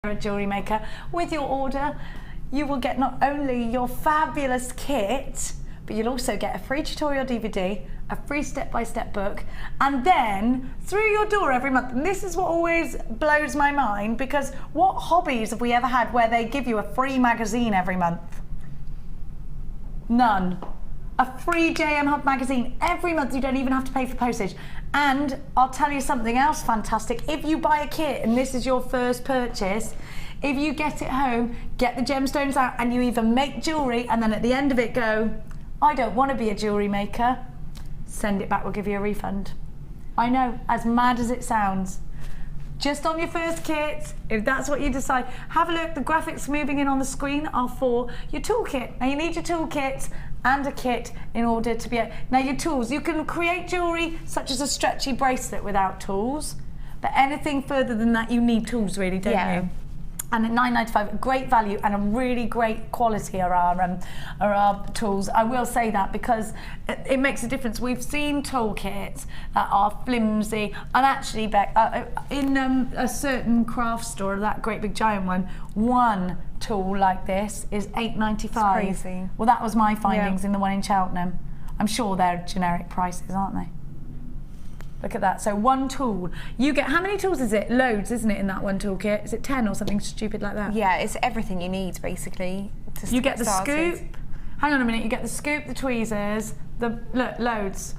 at Jewellery Maker. With your order, you will get not only your fabulous kit, but you'll also get a free tutorial DVD, a free step-by-step book, and then through your door every month. And this is what always blows my mind, because what hobbies have we ever had where they give you a free magazine every month? None. A free JM Hub magazine every month. You don't even have to pay for postage. And I'll tell you something else fantastic. If you buy a kit and this is your first purchase, if you get it home, get the gemstones out, and you even make jewellery, and then at the end of it go, I don't want to be a jewellery maker, send it back, we'll give you a refund. I know, as mad as it sounds. Just on your first kit, if that's what you decide, have a look. The graphics moving in on the screen are for your toolkit. Now you need your toolkit and a kit in order to be now your tools. You can create jewellery such as a stretchy bracelet without tools, but anything further than that you need tools, really, don't you? And at $9.95, great value and a really great quality are our tools. I will say that because it makes a difference. We've seen toolkits that are flimsy, and actually, Beck, in a certain craft store, that great big giant one tool like this is $8.95. Crazy. Well, that was my findings in the one in Cheltenham. I'm sure they're generic prices, aren't they? Look at that. So one tool. You get, how many tools is it? Loads, isn't it, in that one toolkit? Is it 10 or something stupid like that? Yeah, it's everything you need, basically. You get the scoop. Hang on a minute. You get the scoop, the tweezers, look, loads.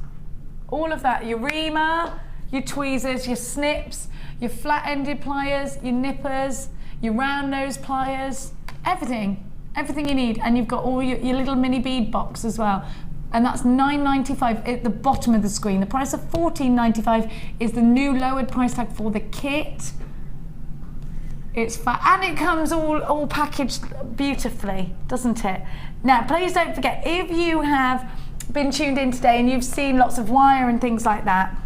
All of that. Your reamer, your tweezers, your snips, your flat-ended pliers, your nippers, your round nose pliers, everything. Everything you need. And you've got all your little mini bead box as well. And that's $9.95 at the bottom of the screen. The price of $14.95 is the new lowered price tag for the kit. It's fat, and it comes all packaged beautifully, doesn't it? Now, please don't forget, if you have been tuned in today and you've seen lots of wire and things like that,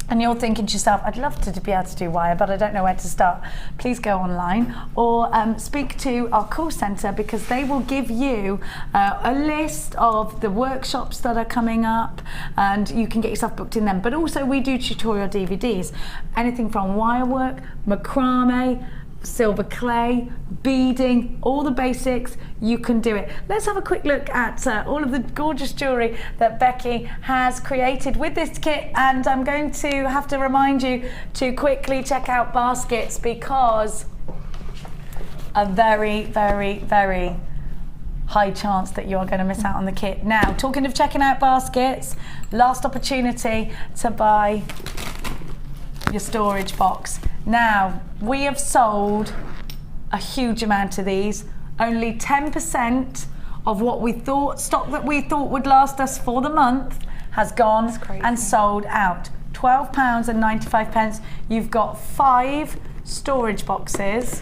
and you're thinking to yourself, I'd love to be able to do wire, but I don't know where to start, please go online or speak to our call centre, because they will give you a list of the workshops that are coming up, and you can get yourself booked in them. But also we do tutorial DVDs, anything from wire work, macrame, silver clay, beading, all the basics, you can do it. Let's have a quick look at all of the gorgeous jewellery that Becky has created with this kit, and I'm going to have to remind you to quickly check out baskets, because a very, very, very high chance that you're going to miss out on the kit. Now, talking of checking out baskets, last opportunity to buy your storage box. Now, we have sold a huge amount of these. Only 10% of what we thought, stock that we thought would last us for the month, has gone and sold out. £12.95. You've got 5 storage boxes,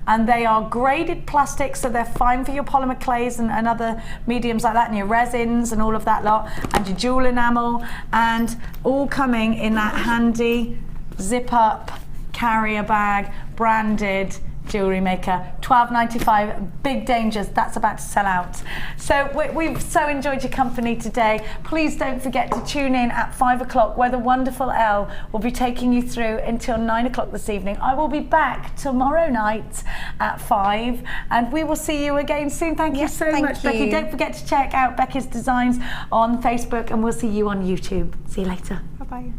and they are graded plastic, so they're fine for your polymer clays and other mediums like that, and your resins and all of that lot, and your jewel enamel, and all coming in that handy zip up carrier bag, branded Jewellery Maker. $12.95, big dangers, that's about to sell out. So we've so enjoyed your company today. Please don't forget to tune in at 5 o'clock, where the wonderful Elle will be taking you through until 9 o'clock this evening. I will be back tomorrow night at 5, and we will see you again soon. Thank you so much, Becky. Don't forget to check out Becky's designs on Facebook, and we'll see you on YouTube. See you later. Bye-bye.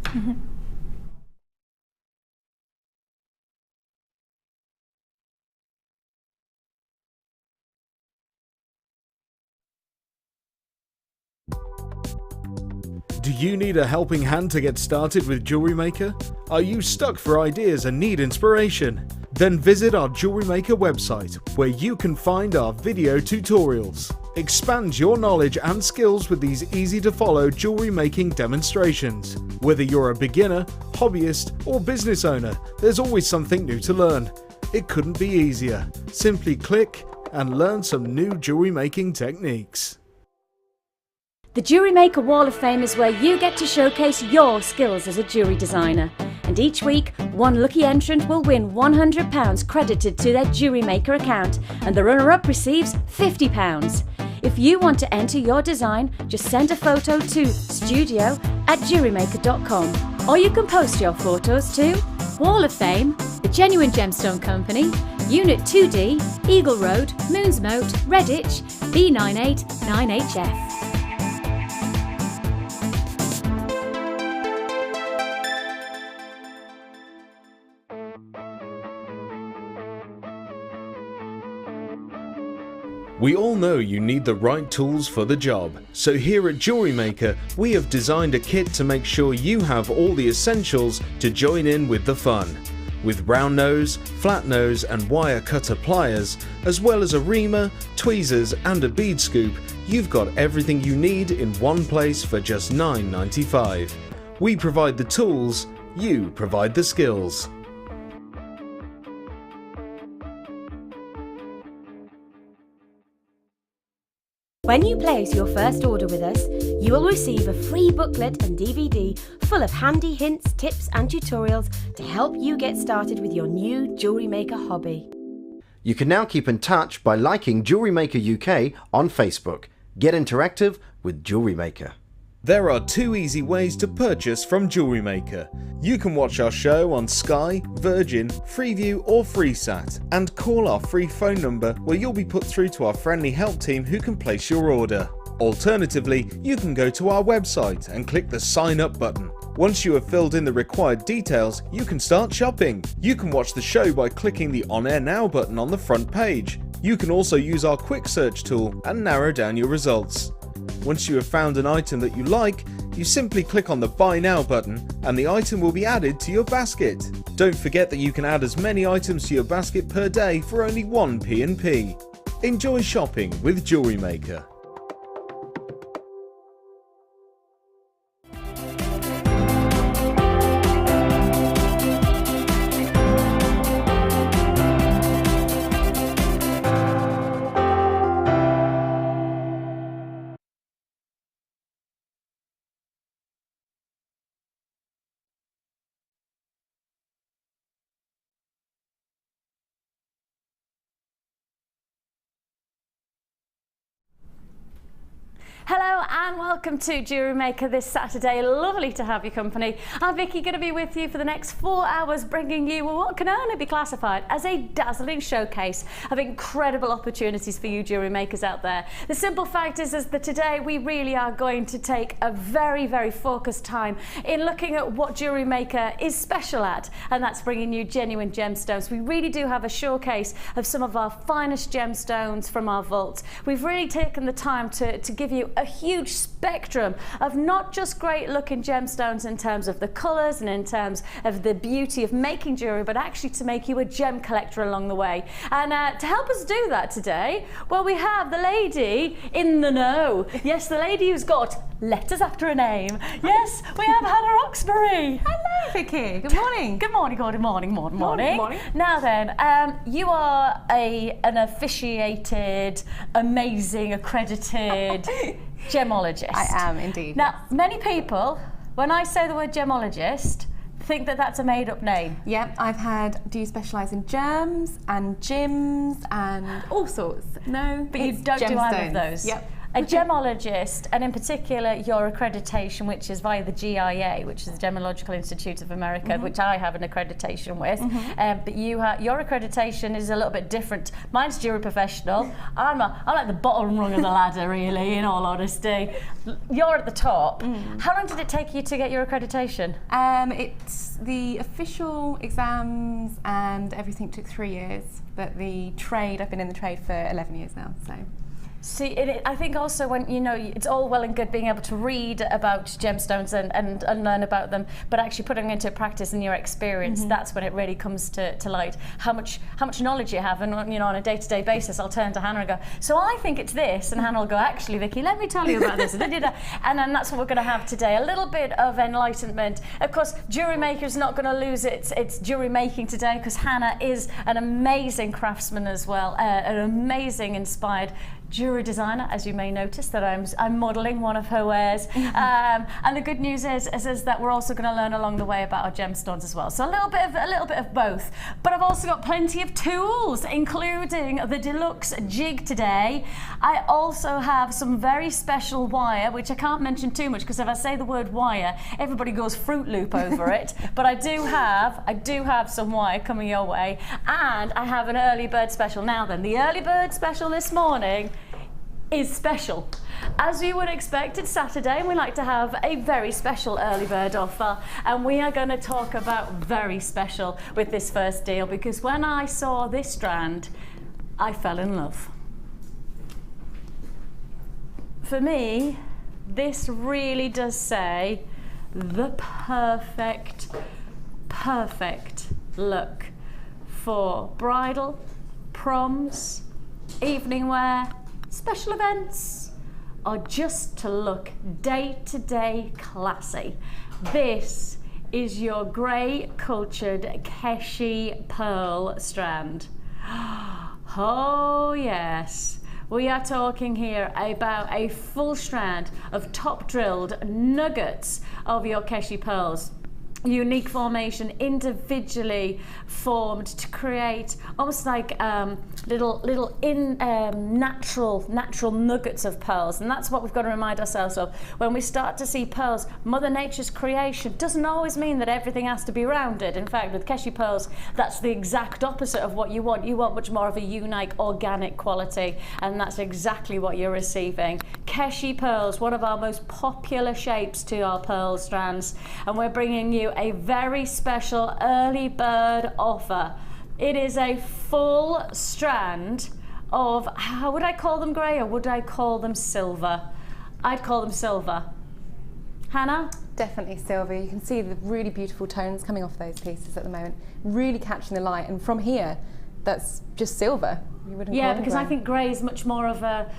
Do you need a helping hand to get started with Jewellery Maker? Are you stuck for ideas and need inspiration? Then visit our Jewellery Maker website, where you can find our video tutorials. Expand your knowledge and skills with these easy to follow jewellery making demonstrations. Whether you're a beginner, hobbyist or business owner, there's always something new to learn. It couldn't be easier. Simply click and learn some new jewellery making techniques. The Jewellery Maker Wall of Fame is where you get to showcase your skills as a jewellery designer. And each week, one lucky entrant will win £100 credited to their Jewellery Maker account, and the runner-up receives £50. If you want to enter your design, just send a photo to studio@jewellerymaker.com, or you can post your photos to Wall of Fame, The Genuine Gemstone Company, Unit 2D, Eagle Road, Moons Moat, Redditch, B989HF. We all know you need the right tools for the job, so here at Jewellery Maker we have designed a kit to make sure you have all the essentials to join in with the fun. With round nose, flat nose and wire cutter pliers, as well as a reamer, tweezers and a bead scoop, you've got everything you need in one place for just $9.95. We provide the tools, you provide the skills. When you place your first order with us, you will receive a free booklet and DVD full of handy hints, tips and tutorials to help you get started with your new Jewellery Maker hobby. You can now keep in touch by liking Jewellery Maker UK on Facebook. Get interactive with Jewellery Maker. There are 2 easy ways to purchase from Jewellery Maker. You can watch our show on Sky, Virgin, Freeview or FreeSat and call our free phone number where you'll be put through to our friendly help team who can place your order. Alternatively, you can go to our website and click the sign up button. Once you have filled in the required details, you can start shopping. You can watch the show by clicking the On Air Now button on the front page. You can also use our quick search tool and narrow down your results. Once you have found an item that you like, you simply click on the Buy Now button and the item will be added to your basket. Don't forget that you can add as many items to your basket per day for only 1 P&P. Enjoy shopping with Jewellery Maker. Hello and welcome to Jewellery Maker this Saturday. Lovely to have your company. I'm Vicki, going to be with you for the next 4 hours, bringing you what can only be classified as a dazzling showcase of incredible opportunities for you jewellery makers out there. The simple fact is that today we really are going to take a very, very focused time in looking at what Jewellery Maker is special at, and that's bringing you genuine gemstones. We really do have a showcase of some of our finest gemstones from our vault. We've really taken the time to give you a huge spectrum of not just great looking gemstones in terms of the colours and in terms of the beauty of making jewellery, but actually to make you a gem collector along the way. And to help us do that today, well, we have the lady in the know. Yes, the lady who's got letters after a name. Yes, we have Hannah Roxbury. Hello, Vicky. Good morning. Good morning, good morning, morning. Now then, you are an officiated, amazing, accredited gemologist. I am indeed. Now, many people, when I say the word gemologist, think that that's a made-up name. Yeah, do you specialise in gems and gems and all sorts? No, but you don't do either of those. Yep. A gemologist, and in particular your accreditation, which is via the GIA, which is the Gemological Institute of America, which I have an accreditation with, but your accreditation is a little bit different. Mine's jewellery professional. I'm like the bottom rung of the ladder, really, in all honesty. You're at the top. How long did it take you to get your accreditation? It's the official exams and everything took 3 years, but the trade, I've been in the trade for 11 years now, so. See, I think also when, you know, it's all well and good being able to read about gemstones and learn about them, but actually putting them into practice and your experience, that's when it really comes to light. How much knowledge you have, and, you know, on a day-to-day basis, I'll turn to Hannah and go, so I think it's this, and Hannah will go, actually, Vicky, let me tell you about this. And then that's what we're going to have today, a little bit of enlightenment. Of course, Jewellery Maker is not going to lose its jewellery making today, because Hannah is an amazing craftsman as well, an amazing, inspired jewellery designer, as you may notice that I'm modelling one of her wares. And the good news is that we're also going to learn along the way about our gemstones as well. So a little bit of both. But I've also got plenty of tools, including the Deluxe Jig today. I also have some very special wire, which I can't mention too much because if I say the word wire, everybody goes Fruit Loop over it. But I do have some wire coming your way, and I have an early bird special. Now then, the early bird special this morning is special. As you would expect, it's Saturday and we like to have a very special early bird offer, and we are going to talk about very special with this first deal, because when I saw this strand, I fell in love. For me, this really does say the perfect look for bridal, proms, evening wear, special events, or just to look day-to-day classy. This is your grey cultured Keshi pearl strand. Oh yes, we are talking here about a full strand of top drilled nuggets of your Keshi pearls. Unique formation, individually formed to create almost like little natural nuggets of pearls. And that's what we've got to remind ourselves of. When we start to see pearls, Mother Nature's creation doesn't always mean that everything has to be rounded. In fact, with Keshi pearls, that's the exact opposite of what you want. You want much more of a unique, organic quality, and that's exactly what you're receiving. Keshi pearls, one of our most popular shapes to our pearl strands, and we're bringing you a very special early bird offer. It is a full strand of, how would I call them, grey, or would I call them silver? I'd call them silver. Hannah? Definitely silver. You can see the really beautiful tones coming off those pieces at the moment, really catching the light, and from here that's just silver. Yeah, because I think grey is much more of a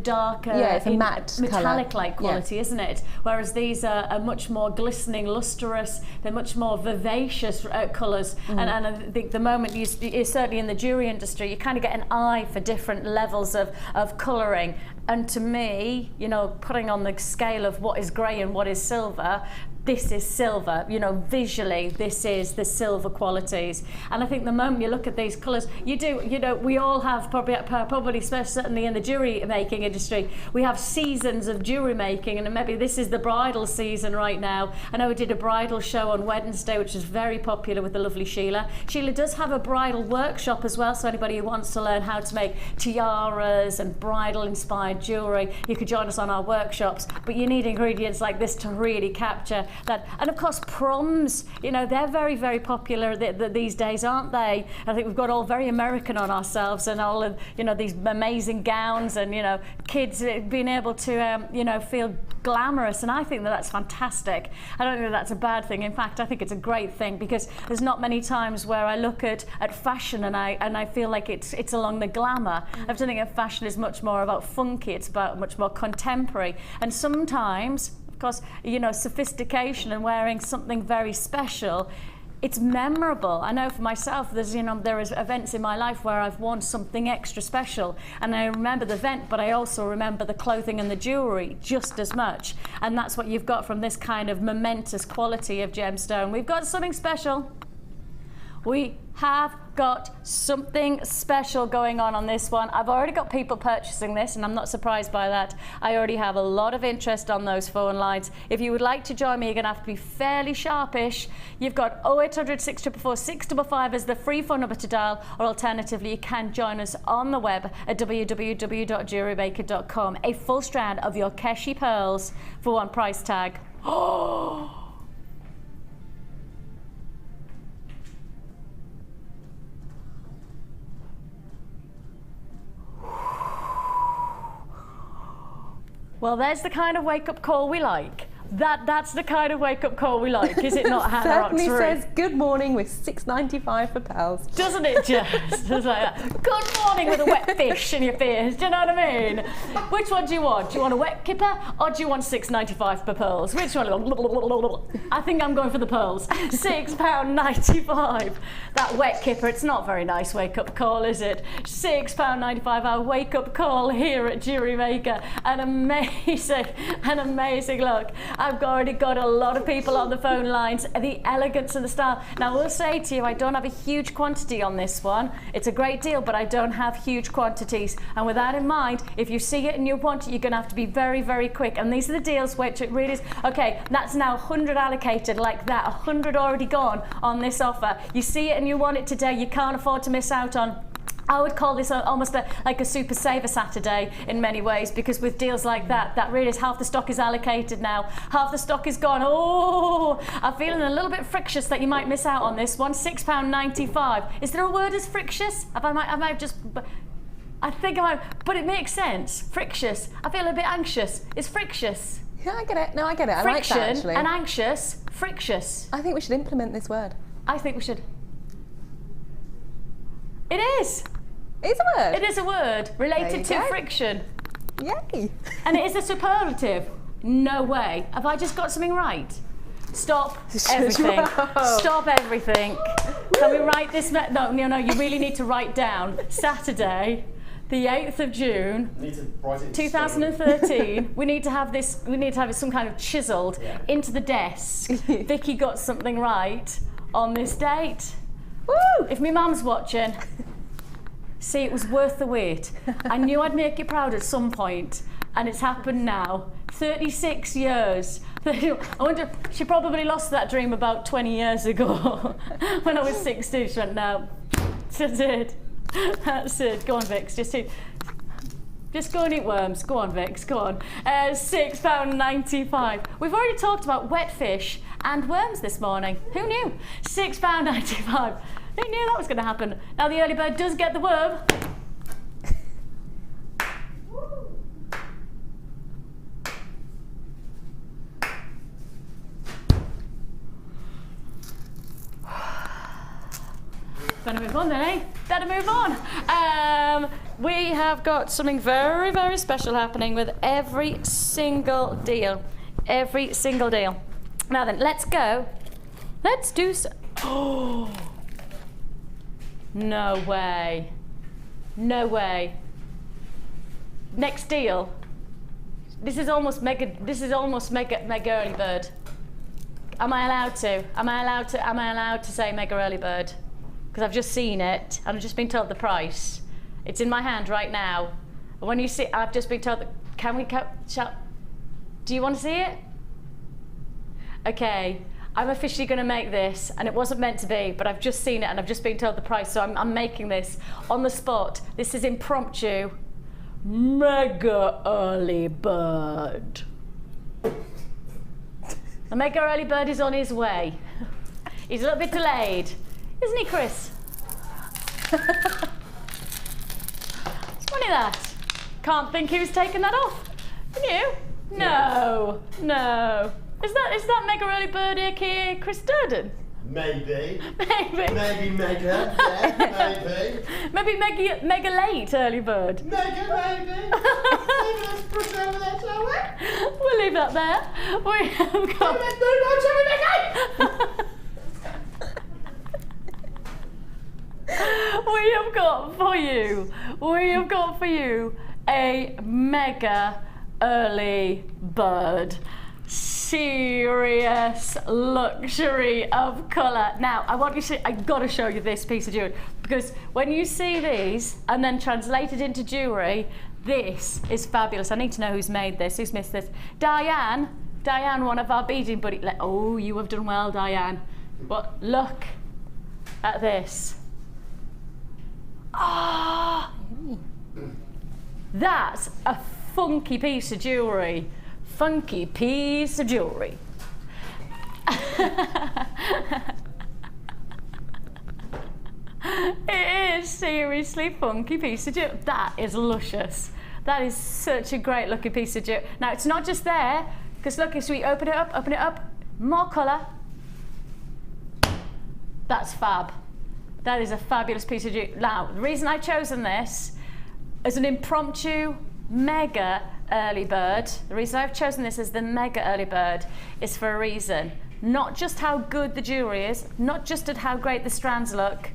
darker, it's a matte metallic-like quality, isn't it? Whereas these are much more glistening, lustrous. They're much more vivacious colours. And I think the moment you're certainly in the jewellery industry, you kind of get an eye for different levels of colouring. And to me, you know, putting on the scale of what is grey and what is silver, this is silver. You know, visually, this is the silver qualities. And I think the moment you look at these colours, you know, we all have probably certainly in the jewellery making industry, we have seasons of jewellery making, and maybe this is the bridal season right now. I know we did a bridal show on Wednesday, which is very popular with the lovely Sheila. Sheila does have a bridal workshop as well, so anybody who wants to learn how to make tiaras and bridal inspired jewellery, you could join us on our workshops. But you need ingredients like this to really capture that. And of course, proms, you know, they're very, very popular these days, aren't they? I think we've got all very American on ourselves, and all of, you know, these amazing gowns, and, you know, kids being able to, you know, feel glamorous. And I think that that's fantastic. I don't think that's a bad thing. In fact, I think it's a great thing, because there's not many times where I look at fashion and I feel like it's along the glamour. I have to think of fashion is much more about funky. It's about much more contemporary. And sometimes, of course, you know, sophistication and wearing something very special, it's memorable. I know for myself, there is events in my life where I've worn something extra special, and I remember the event, but I also remember the clothing and the jewellery just as much. And that's what you've got from this kind of momentous quality of gemstone. We've got something special. We have got something special going on this one. I've already got people purchasing this, and I'm not surprised by that. I already have a lot of interest on those phone lines. If you would like to join me, you're going to have to be fairly sharpish. You've got 0800 644 655 as the free phone number to dial, or alternatively, you can join us on the web at www.JewelleryMaker.com. A full strand of your Keshi pearls for one price tag. Oh! Well, there's the kind of wake-up call we like. That's the kind of wake-up call we like, is it not, Hannah Certainly Oxford? says good morning with $6.95 for pearls. Doesn't it just? Just like that. Good morning with a wet fish in your face. Do you know what I mean? Which one do you want? Do you want a wet kipper or do you want $6.95 for pearls? Which one? I think I'm going for the pearls. £6.95. That wet kipper, it's not very nice wake-up call, is it? £6.95 our wake-up call here at Jewellery Maker. An amazing look. I've already got a lot of people on the phone lines. The elegance and the style. Now, I will say to you, I don't have a huge quantity on this one. It's a great deal, but I don't have huge quantities. And with that in mind, if you see it and you want it, you're going to have to be very, very quick. And these are the deals which it really is. Okay, that's now 100 allocated like that. 100 already gone on this offer. You see it and you want it today. You can't afford to miss out on. I would call this almost like a super saver Saturday in many ways, because with deals like that, that really is half the stock is allocated now. Half the stock is gone. Oh, I'm feeling a little bit frictious that you might miss out on this one. £6.95. Is there a word as frictious? I might just. I think I might, but it makes sense. Frictious. I feel a bit anxious. It's frictious. Yeah, I get it. No, I get it. I like Friction that, actually. and anxious. Frictious. I think we should implement this word. I think we should. It is. It's a word. It is a word related to go. friction. Yay. And it is a superlative. No way. Have I just got something right? Stop everything. Stop everything. Can we write this? No, you really need to write down Saturday, the 8th of June, 2013. We need to have this, some kind of chiseled into the desk. Vicki got something right on this date. Woo! If my mum's watching, see, it was worth the wait. I knew I'd make you proud at some point, and it's happened now. 36 years. I wonder, she probably lost that dream about 20 years ago. When I was 16, she went, no, that's it. That's it. Go on, Vix, just go and eat worms. Go on, Vix, go on. £6.95. We've already talked about wet fish and worms this morning. Who knew? £6.95. Who knew that was going to happen? Now the early bird does get the worm. Better move on then, eh? Better move on. We have got something very, very special happening with every single deal. Every single deal. Now then, let's go. Let's do so. Oh. No way. No way. Next deal. This is almost mega early bird. Am I allowed to say mega early bird? Because I've just seen it and I've just been told the price. It's in my hand right now. And when you see, I've just been told that, do you want to see it? Okay, I'm officially going to make this, and it wasn't meant to be, but I've just seen it and I've just been told the price, so I'm making this on the spot. This is impromptu. Mega early bird. The mega early bird is on his way. He's a little bit delayed. Isn't he, Chris? It's funny that. Can't think who's taken that off. Can you? No, no. Is that mega early bird aka Chris Durden? Maybe. Maybe. Maybe mega. Yeah, maybe. Maybe mega late early bird. Mega, maybe. Let's put it over there, shall we? We'll leave that there. We have got. Let's move on, shall we, Vicky? We have got for you a mega early bird. Serious luxury of colour. Now, I got to show you this piece of jewellery, because when you see these and then translated into jewellery, this is fabulous. I need to know who's made this, who's missed this. Diane, one of our beading buddies. Oh, you have done well, Diane. But look at this. Ah, that's a funky piece of jewellery. Funky piece of jewellery. It is seriously funky piece of jewellery. That is luscious. That is such a great looking piece of jewellery. Now, it's not just there Because look, as we open it up, more colour. That's fab. That is a fabulous piece of jewellery. Now, the reason I've chosen this as an impromptu mega early bird, the reason I've chosen this as the mega early bird is for a reason. Not just how good the jewellery is, not just at how great the strands look,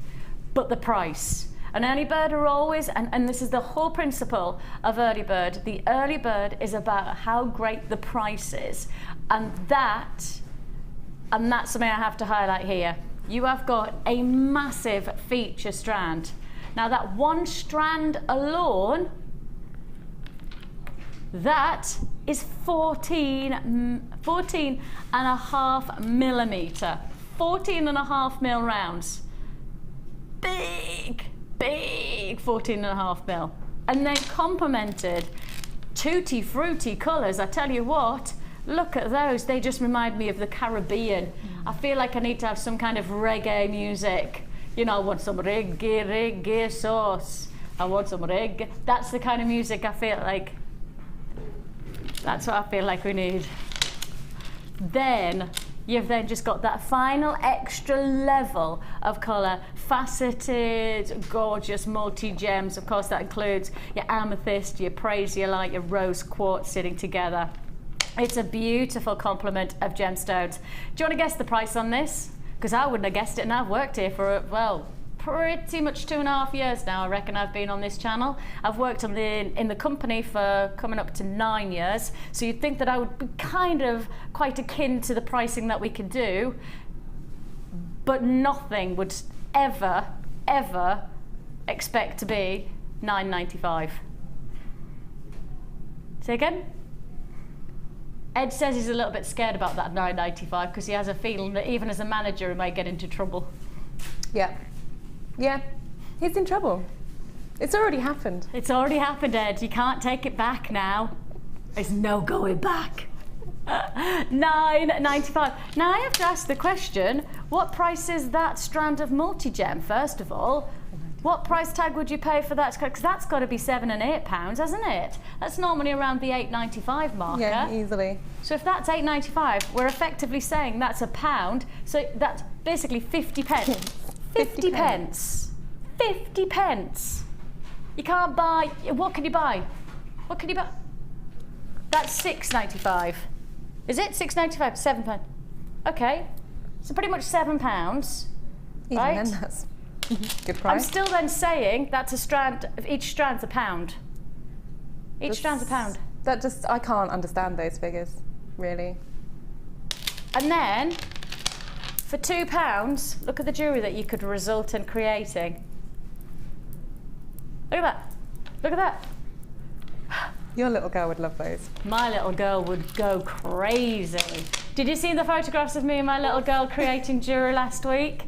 but the price. An early bird are always, and this is the whole principle of early bird, the early bird is about how great the price is. And that's something I have to highlight here. You have got a massive feature strand. Now that one strand alone, that is 14 and a half millimetre. 14.5 mil rounds. Big 14.5 mil. And then complemented, tutti frutti colours. I tell you what, look at those. They just remind me of the Caribbean. I feel like I need to have some kind of reggae music. You know, I want some reggae sauce. I want some reggae. That's the kind of music I feel like. That's what I feel like we need. Then you've then just got that final extra level of colour, faceted, gorgeous multi-gems. Of course, that includes your amethyst, your praisiolite, your rose quartz sitting together. It's a beautiful complement of gemstones. Do you want to guess the price on this? Because I wouldn't have guessed it, and I've worked here for, well, pretty much 2.5 years now. I reckon I've been on this channel. I've worked in the company for coming up to 9 years. So you'd think that I would be kind of quite akin to the pricing that we could do, but nothing would ever expect to be $9.95. Say again? Ed says he's a little bit scared about that $9.95 because he has a feeling that even as a manager he might get into trouble. Yeah, he's in trouble. It's already happened. It's already happened, Ed. You can't take it back now. There's no going back. $9.95. Now I have to ask the question, what price is that strand of multi-gem, first of all? What price tag would you pay for that? Because that's got to be £7 and £8, hasn't it? That's normally around the $8.95 marker. Yeah, easily. So if that's $8.95, we're effectively saying that's £1. So that's basically 50 pence. 50 pence. 50 pence. You can't buy. What can you buy? What can you buy? That's £6.95. Is it £6.95? £7. Okay. So pretty much £7. Even right? then, that's good price. I'm still then saying that's a strand. Each strand's £1. Each strand's £1. That just, I can't understand those figures, really. And then, for £2, look at the jewellery that you could result in creating. Look at that. Look at that. Your little girl would love those. My little girl would go crazy. Did you see the photographs of me and my little girl creating jewellery last week?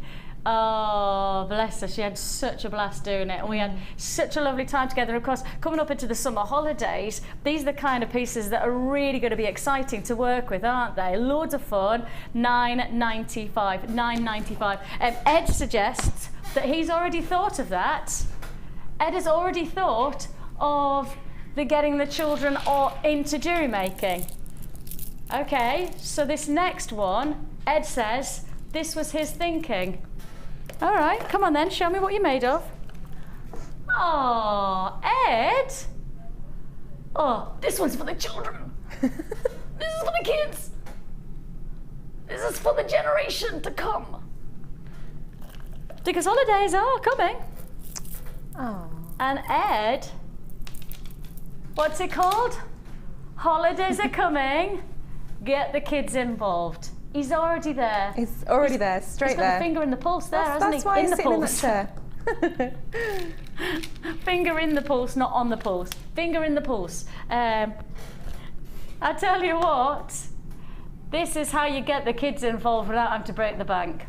Oh, bless her. She had such a blast doing it. And we had such a lovely time together. Of course, coming up into the summer holidays, these are the kind of pieces that are really going to be exciting to work with, aren't they? Loads of fun. $9.95. $9.95. Ed suggests that he's already thought of that. Ed has already thought of getting the children all into jewellery making. Okay, so this next one, Ed says this was his thinking. All right, come on then, show me what you're made of. Oh, Ed. Oh, this one's for the children. This is for the kids. This is for the generation to come. Because holidays are coming. Oh. And Ed, what's it called? Holidays are coming. Get the kids involved. He's already there. He's already there, straight he's got there. The finger in the pulse there, hasn't That's he? why in he's the sitting pulse. in that chair. Finger in the pulse, not on the pulse. Finger in the pulse. I tell you what, this is how you get the kids involved without having to break the bank.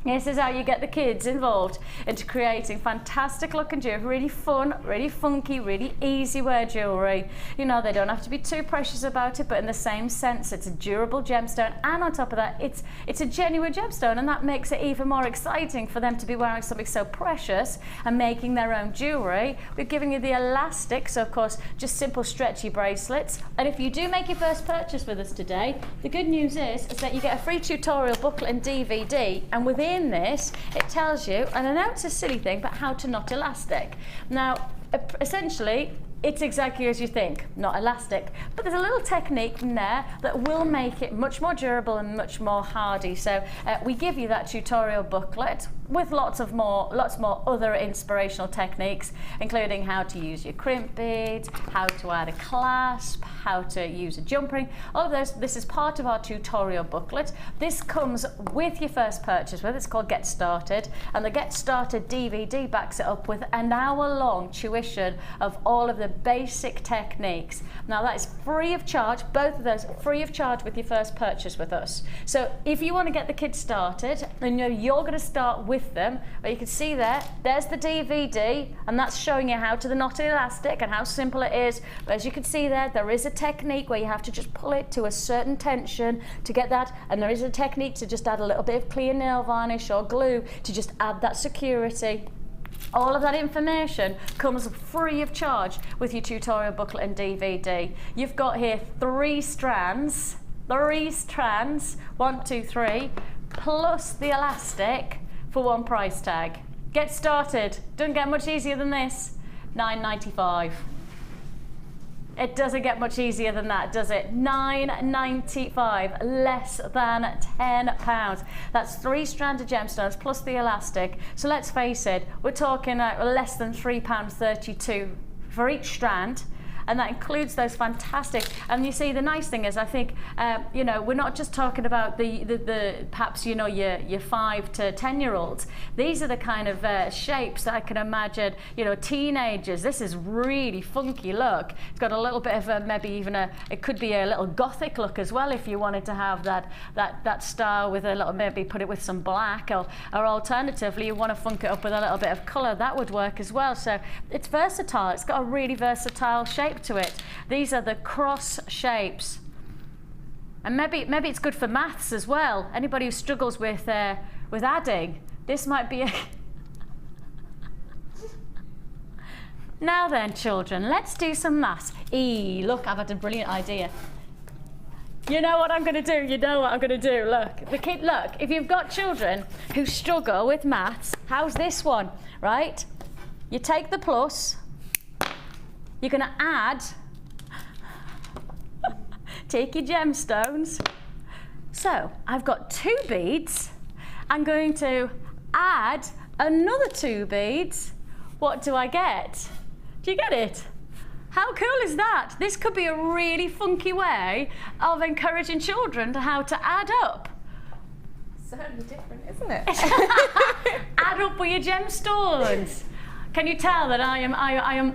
This is how you get the kids involved into creating fantastic looking jewellery, really fun, really funky, really easy wear jewellery. You know, they don't have to be too precious about it, but in the same sense, it's a durable gemstone, and on top of that, it's a genuine gemstone, and that makes it even more exciting for them to be wearing something so precious and making their own jewellery. We're giving you the elastic, so of course, just simple stretchy bracelets. And if you do make your first purchase with us today, the good news is that you get a free tutorial booklet and DVD, and within this, it tells you, and I know it's a silly thing, but how to knot elastic. Now, essentially, it's exactly as you think, not elastic, but there's a little technique in there that will make it much more durable and much more hardy. So we give you that tutorial booklet with lots more other inspirational techniques, including how to use your crimp beads, how to add a clasp, how to use a jump ring, all of those. This is part of our tutorial booklet. This comes with your first purchase with. It's called Get Started, and the Get Started DVD backs it up with an hour-long tuition of all of the basic techniques. Now that is free of charge, both of those free of charge with your first purchase with us. So if you want to get the kids started, then you're going to start with them, but you can see there's the DVD, and that's showing you how to the knotted elastic and how simple it is. But as you can see there is a technique where you have to just pull it to a certain tension to get that, and there is a technique to just add a little bit of clear nail varnish or glue to just add that security. All of that information comes free of charge with your tutorial booklet and DVD. You've got here three strands, 1, 2, 3, plus the elastic for one price tag. Get started. Doesn't get much easier than this. $9.95. It doesn't get much easier than that, does it? $9.95, less than £10. That's 3 stranded gemstones plus the elastic. So let's face it, we're talking less than £3.32 for each strand. And that includes those fantastic, and you see the nice thing is, I think, you know, we're not just talking about the perhaps, you know, your 5 to 10-year-olds. These are the kind of shapes that I can imagine, you know, teenagers. This is really funky look. It's got a little bit of maybe even it could be a little gothic look as well if you wanted to have that style with a little, maybe put it with some black, or alternatively you want to funk it up with a little bit of colour. That would work as well. So it's versatile. It's got a really versatile shape to it. These are the cross shapes, and maybe it's good for maths as well. Anybody who struggles with adding, this might be a Now then, children, let's do some maths. Look, I've had a brilliant idea. You know what I'm going to do? You know what I'm going to do? Look, look, if you've got children who struggle with maths, how's this one, right? You take the plus, you're going to add, take your gemstones. So I've got 2 beads. I'm going to add another 2 beads. What do I get? Do you get it? How cool is that? This could be a really funky way of encouraging children to how to add up. Certainly different, isn't it? Add up with your gemstones. Can you tell that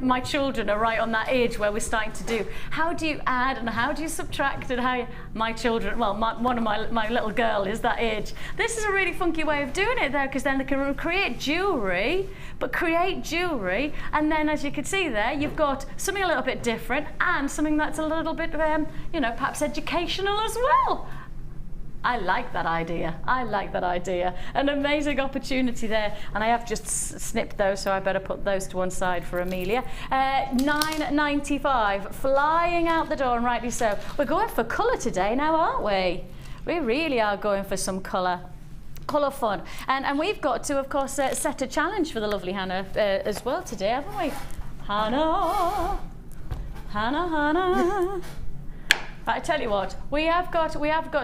my children are right on that age where we're starting to do, how do you add and how do you subtract, and how my children, well, one of my little girl is that age. This is a really funky way of doing it though, because then they can create jewellery, and then as you can see there, you've got something a little bit different and something that's a little bit, you know, perhaps educational as well. I like that idea. I like that idea. An amazing opportunity there. And I have just snipped those, so I better put those to one side for Amelia. $9.95, flying out the door, and rightly so. We're going for colour today now, aren't we? We really are going for some colour. Colour fun. And we've got to, of course, set a challenge for the lovely Hannah as well today, haven't we? Hannah. Right, I tell you what, we have got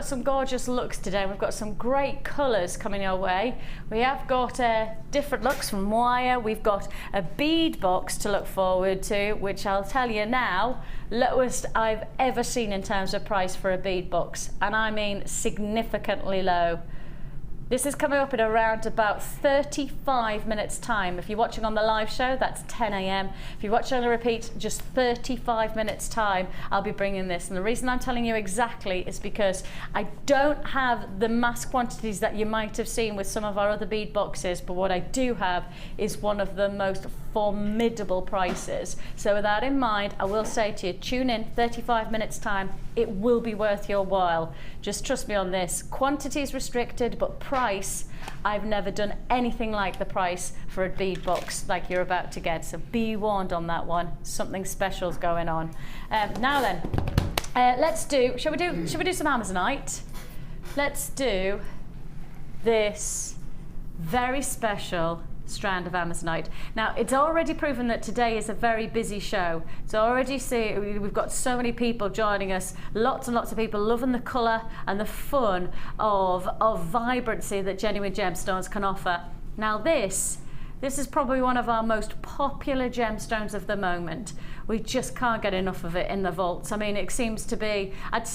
some gorgeous looks today. We've got some great colours coming our way. We have got different looks from wire. We've got a bead box to look forward to, which I'll tell you now, lowest I've ever seen in terms of price for a bead box, and I mean significantly low. This is coming up in around about 35 minutes time. If you're watching on the live show, that's 10 a.m. If you're watching on the repeat, just 35 minutes time, I'll be bringing this. And the reason I'm telling you exactly is because I don't have the mass quantities that you might have seen with some of our other bead boxes, but what I do have is one of the most formidable prices. So with that in mind, I will say to you, tune in 35 minutes time. It will be worth your while. Just trust me on this. Quantity is restricted, but price, I've never done anything like the price for a bead box like you're about to get. So be warned on that one. Something special's going on. Now then, shall we do some Amazonite? Let's do this very special strand of Amazonite. Now, it's already proven that today is a very busy show. So already see we've got so many people joining us, lots and lots of people loving the colour and the fun of vibrancy that genuine gemstones can offer. Now this is probably one of our most popular gemstones of the moment. We just can't get enough of it in the vaults. I mean, it seems to be, I'd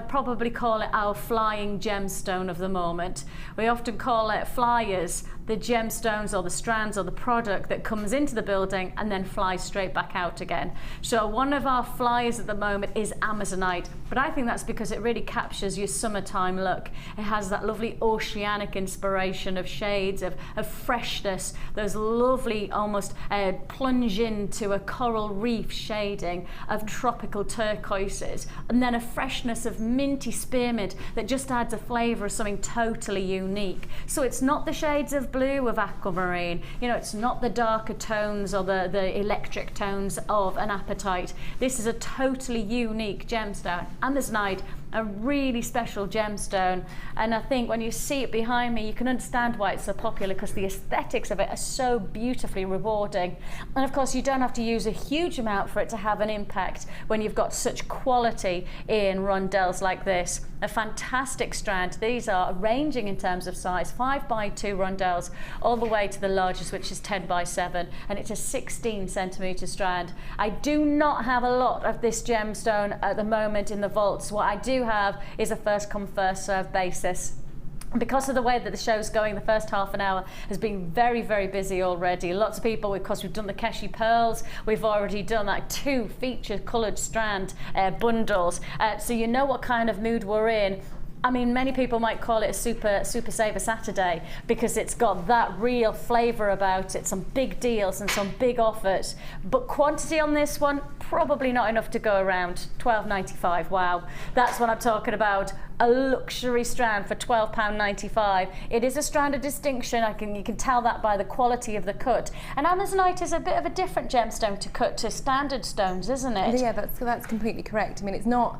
probably call it our flying gemstone of the moment. We often call it flyers, the gemstones or the strands or the product that comes into the building and then flies straight back out again. So one of our flyers at the moment is Amazonite, but I think that's because it really captures your summertime look. It has that lovely oceanic inspiration of shades, of freshness, those lovely almost plunge into a coral reef shading of tropical turquoises, and then a freshness of minty spearmint that just adds a flavour of something totally unique. So it's not the shades of blue of aquamarine, you know, it's not the darker tones or the electric tones of an apatite. This is a totally unique gemstone. Amazonite, a really special gemstone, and I think when you see it behind me you can understand why it's so popular, because the aesthetics of it are so beautifully rewarding. And of course you don't have to use a huge amount for it to have an impact when you've got such quality in rondelles like this. A fantastic strand. These are ranging in terms of size, 5x2 rondelles all the way to the largest, which is 10x7, and it's a 16cm strand. I do not have a lot of this gemstone at the moment in the vaults. What I do have is a first come first serve basis. Because of the way that the show's going, the first half an hour has been very, very busy already. Lots of people, because we've done the Keshi pearls, we've already done like 2 feature coloured strand bundles. So you know what kind of mood we're in. I mean, many people might call it a super saver Saturday because it's got that real flavour about it, some big deals and some big offers. But quantity on this one, probably not enough to go around. £12.95, wow. That's what I'm talking about. A luxury strand for £12.95. It is a strand of distinction. You can tell that by the quality of the cut. And Amazonite is a bit of a different gemstone to cut to standard stones, isn't it? Yeah, that's completely correct. I mean, it's not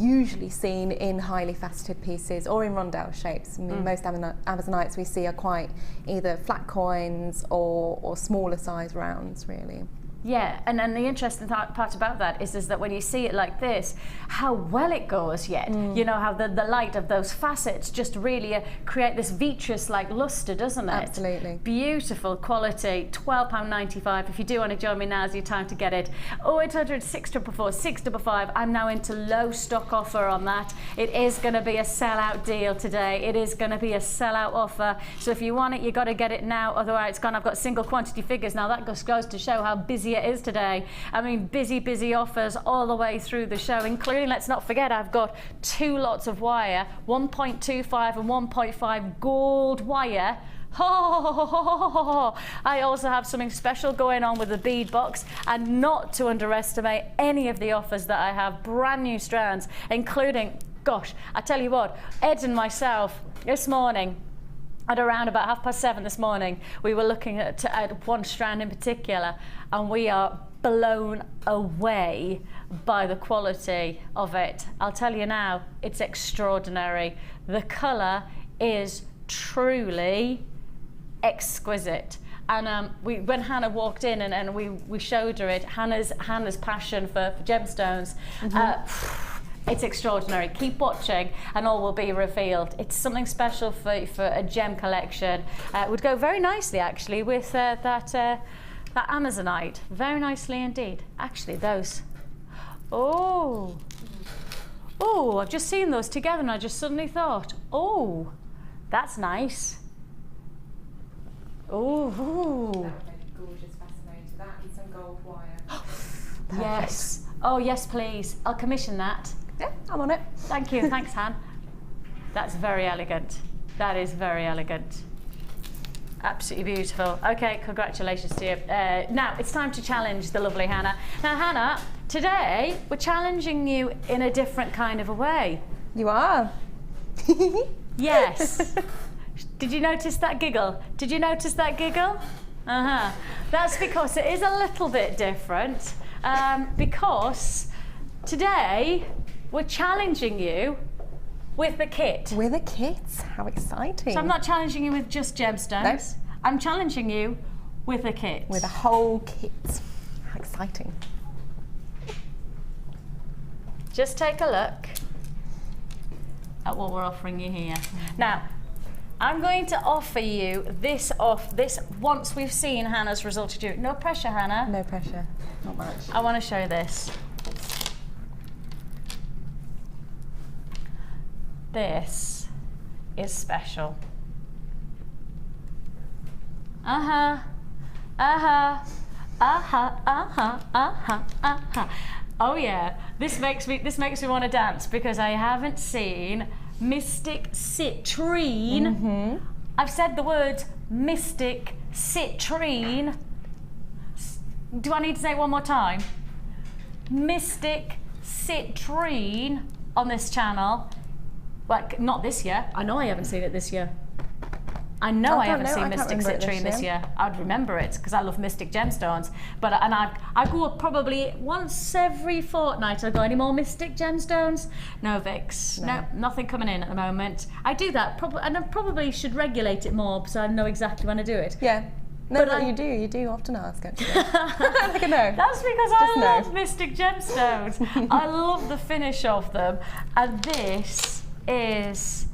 usually seen in highly faceted pieces or in rondelle shapes. I mean, most Amazonites we see are quite either flat coins or smaller size rounds, really. Yeah, and the interesting part about that is that when you see it like this, how well it goes yet. You know, how the light of those facets just really create this vitreous-like luster, doesn't it? Absolutely. Beautiful quality, £12.95. If you do want to join me, now's your time to get it. 0800 644 655. I'm now into low stock offer on that. It is going to be a sellout deal today. It is going to be a sellout offer. So if you want it, you got to get it now, otherwise it's gone. I've got single quantity figures now. That just goes to show how busy it is today. I mean, busy offers all the way through the show, including, let's not forget, I've got 2 lots of wire, 1.25 and 1.5 gold wire. I also have something special going on with the bead box, and not to underestimate any of the offers that I have. Brand new strands, including, gosh, I tell you what, Ed and myself this morning, at around about 7:30 this morning, we were looking at one strand in particular, and we are blown away by the quality of it. I'll tell you now, it's extraordinary. The colour is truly exquisite. And when Hannah walked in and we showed her it, Hannah's passion for gemstones, it's extraordinary. Keep watching and all will be revealed. It's something special for a gem collection. Would go very nicely actually with that Amazonite. Very nicely indeed. Actually those. Oh, I've just seen those together and I just suddenly thought, oh, That's nice. Ooh. That would make a gorgeous fascinator. That and some gold wire. Yes. Oh, yes, please. I'll commission that. Yeah, I'm on it. Thank you. Thanks, Han. That's very elegant. That is very elegant. Absolutely beautiful. Okay, congratulations to you. Now, it's time to challenge the lovely Hannah. Now, Hannah, today we're challenging you in a different kind of a way. You are. Yes. Did you notice that giggle? Did you notice that giggle? Uh-huh. That's because it is a little bit different. Because today we're challenging you with the kit. With a kit? How exciting. So I'm not challenging you with just gemstones. No. I'm challenging you with a kit. With a whole kit. How exciting. Just take a look at what we're offering you here. Now, I'm going to offer you this once we've seen Hannah's result. No pressure, Hannah. No pressure. Not much. I want to show you this. This is special. Uh-huh. Uh-huh. Uh-huh. Uh-huh. Uh-huh. Uh-huh. Oh yeah. This makes me want to dance because I haven't seen Mystic Citrine. Mm-hmm. I've said the words Mystic Citrine. Do I need to say it one more time? Mystic Citrine on this channel. Like, not this year. I know I haven't seen it this year. I know I haven't seen Mystic Citrine this year. I'd remember it because I love Mystic Gemstones. But I go up probably once every fortnight. I go, any more Mystic Gemstones? No, Vix. No, nothing coming in at the moment. I do that, and I probably should regulate it more so I know exactly when I do it. Yeah. No, But you do often ask, actually. I know. That's because I love Mystic Gemstones. I love the finish of them. And this is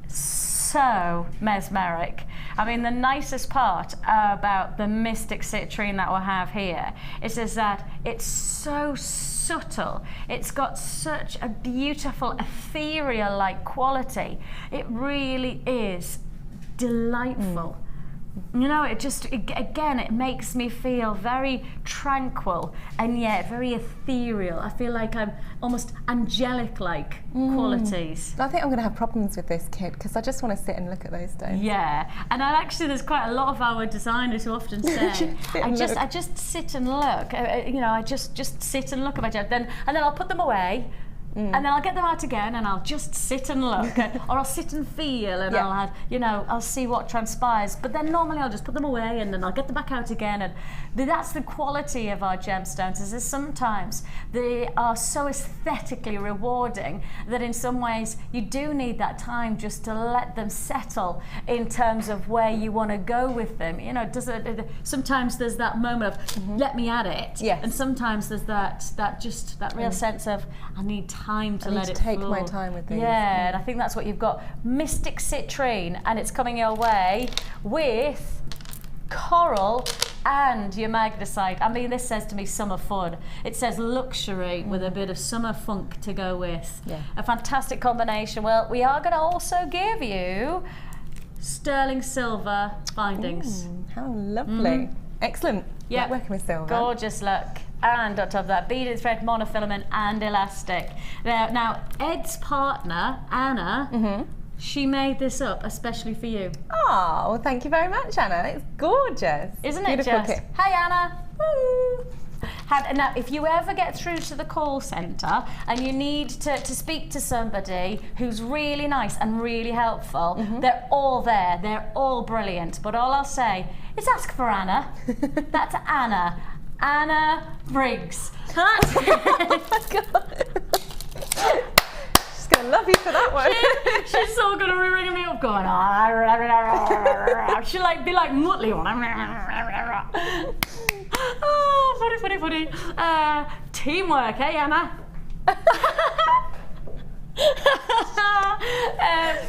so mesmeric. I mean, the nicest part about the Mystic Citrine that we'll have here is that it's so subtle. It's got such a beautiful ethereal-like quality. It really is delightful. You know, again, it makes me feel very tranquil and yet very ethereal. I feel like I'm almost angelic-like qualities. I think I'm going to have problems with this kit because I just want to sit and look at those stones. Yeah, and actually there's quite a lot of our designers who often say, I just sit and look. You know, I just sit and look at my gem, and then I'll put them away. And then I'll get them out again and I'll just sit and look or I'll sit and feel and I'll have, you know, I'll see what transpires, but then normally I'll just put them away and then I'll get them back out again. And that's the quality of our gemstones, is that sometimes they are so aesthetically rewarding that in some ways you do need that time just to let them settle in terms of where you want to go with them. You know, sometimes there's that moment of let me at it, and sometimes there's that real sense of I need time to let it take flow. my time with these. Yeah, and I think that's what you've got. Mystic Citrine, and it's coming your way with coral and your magnesite. I mean, this says to me summer fun. It says luxury with a bit of summer funk to go with. Yeah. A fantastic combination. Well, we are going to also give you sterling silver findings. How lovely. Excellent. Yeah. Like working with silver. Gorgeous look. And on top of that, beaded thread, monofilament, and elastic. Now Ed's partner, Anna, she made this up especially for you. Oh, well, thank you very much, Anna. It's gorgeous. Isn't it Beautiful just? kit. Hey, Anna. Woo. Now, if you ever get through to the call centre and you need to speak to somebody who's really nice and really helpful, they're all there. They're all brilliant. But all I'll say is ask for Anna. That's Anna. Anna Briggs. That's Oh my God. She's going to love you for that one. She's so going to be ringing me up going, she'll be like Muttley one. Oh, funny. Teamwork, eh, Anna?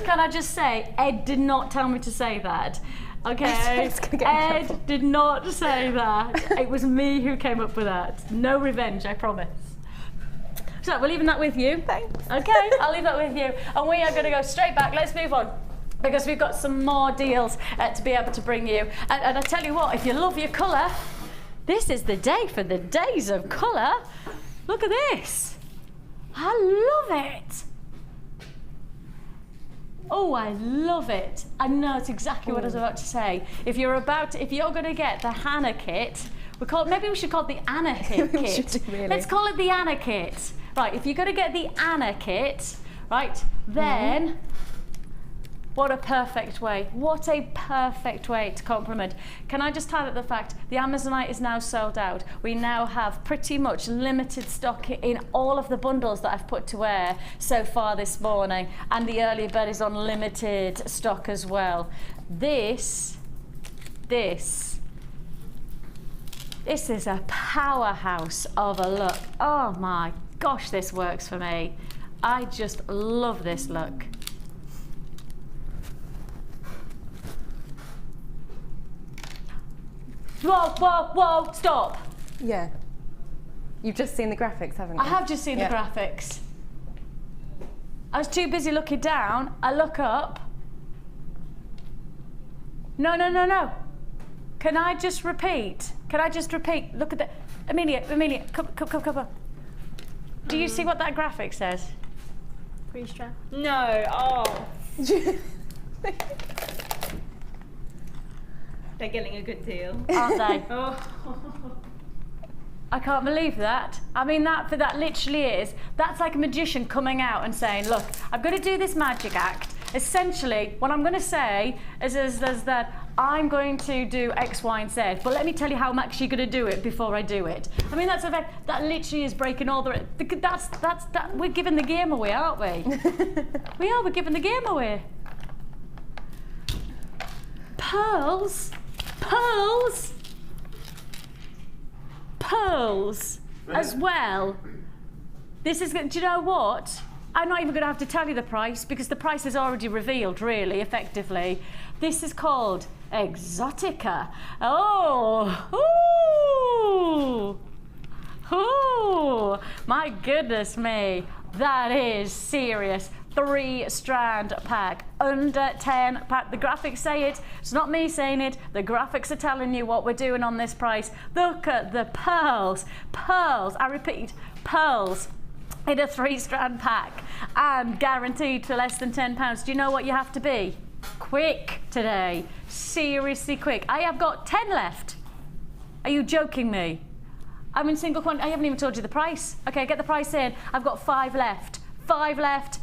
Can I just say, Ed did not tell me to say that. Okay, Ed did not say that. It was me who came up with that. No revenge, I promise. So we're leaving that with you. Thanks. Okay, I'll leave that with you. And we are going to go straight back. Let's move on. because we've got some more deals to be able to bring you. And I tell you what, if you love your colour, this is the day for the days of colour. Look at this. I love it. Oh, I love it. I know it's exactly what I was about to say. If you're going to get the Hannah kit, maybe we should call it the Anna kit. Really. Let's call it the Anna kit. Right, if you're going to get the Anna kit, right, then what a perfect way. What a perfect way to compliment. Can I just highlight the fact the Amazonite is now sold out. We now have pretty much limited stock in all of the bundles that I've put to wear so far this morning, and the early bird is on limited stock as well. This is a powerhouse of a look. Oh my gosh, this works for me. I just love this look. Whoa, whoa, whoa, stop. Yeah. You've just seen the graphics, haven't you? I have just seen the graphics. I was too busy looking down. I look up. No, no, no, no. Can I just repeat? Can I just repeat? Look at the... Amelia, come. Do you see what that graphic says? Pre-strap. No, oh. They're getting a good deal. Aren't they? Oh. I can't believe that. I mean, that literally is, that's like a magician coming out and saying, look, I'm going to do this magic act. Essentially, what I'm going to say is that I'm going to do X, Y, and Z, but let me tell you how I'm actually going to do it before I do it. I mean, that literally is breaking all the... We're giving the game away, aren't we? We're giving the game away. Pearls as well. This is, do you know what? I'm not even going to have to tell you the price because the price is already revealed, really, effectively. This is called Exotica. Oh, ooh, my goodness me, that is serious. 3-strand pack, under 10 pack. The graphics say it. It's not me saying it. The graphics are telling you what we're doing on this price. Look at the pearls. I repeat, pearls in a 3-strand pack and guaranteed for less than £10. Do you know what you have to be? Quick today. Seriously quick. I have got 10 left. Are you joking me? I'm in single quantity. I haven't even told you the price. Okay, get the price in. I've got 5 left. 5 left.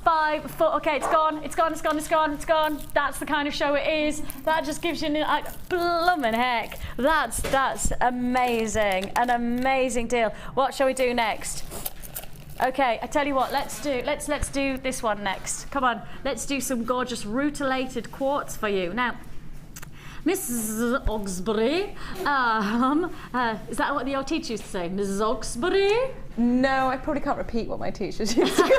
5, 4, okay, it's gone. That's the kind of show it is. That just gives you bloomin' heck. That's amazing, an amazing deal. What shall we do next? Okay, I tell you what, let's do this one next. Come on, let's do some gorgeous rutilated quartz for you. Now, Mrs. Oxbury, is that what your teacher used to say? Mrs. Oxbury? No, I probably can't repeat what my teachers used to call me.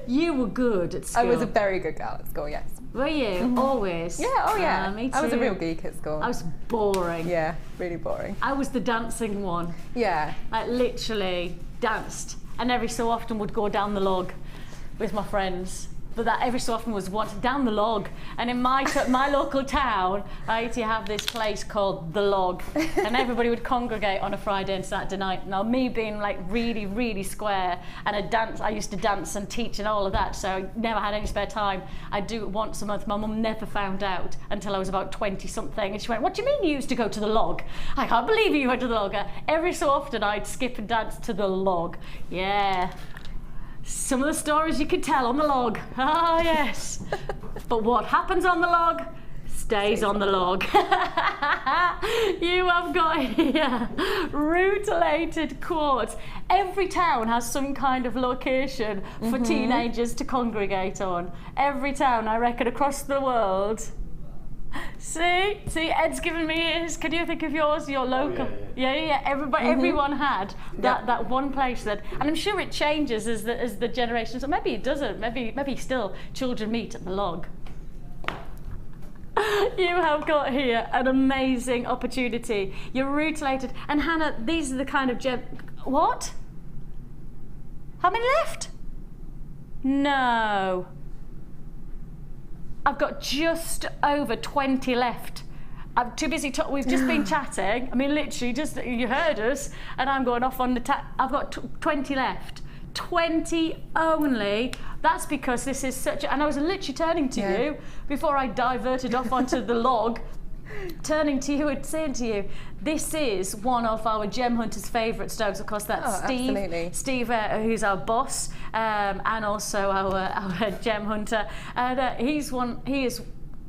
You were good at school. I was a very good girl at school, yes. Were you? Always? Yeah, oh yeah. Me too. I was a real geek at school. I was boring. Yeah, really boring. I was the dancing one. Yeah. I literally danced and every so often would go down the log with my friends. But that every so often was down the log. And in my local town, right, you have this place called The Log. And everybody would congregate on a Friday and Saturday night. Now, me being like really, really square, and I used to dance and teach and all of that, so I never had any spare time. I'd do it once a month. My mum never found out until I was about 20-something. And she went, what do you mean you used to go to The Log? I can't believe you went to The Log. Every so often, I'd skip and dance to The Log. Yeah. Some of the stories you could tell on the log. Ah, yes. But what happens on the log stays on the log. You have got here rutilated quartz. Every town has some kind of location for teenagers to congregate on. Every town, I reckon, across the world. See, Ed's giving me his. Can you think of yours? Your local. Yeah. Everyone had that one place that, and I'm sure it changes as the generations. Or maybe it doesn't. Maybe still children meet at the log. You have got here an amazing opportunity. You're rutilated, and Hannah, these are the kind of What? How many left? No. I've got just over 20 left. I'm too busy. We've just been chatting. I mean, literally, just you heard us, and I'm going off on the. I've got 20 left. 20 only. That's because this is such. And I was literally turning to you before I diverted off onto the log. Turning to you and saying to you, this is one of our gem hunters' favourite stones. Of course, that's Steve. Absolutely. Steve, who's our boss, and also our gem hunter. And he is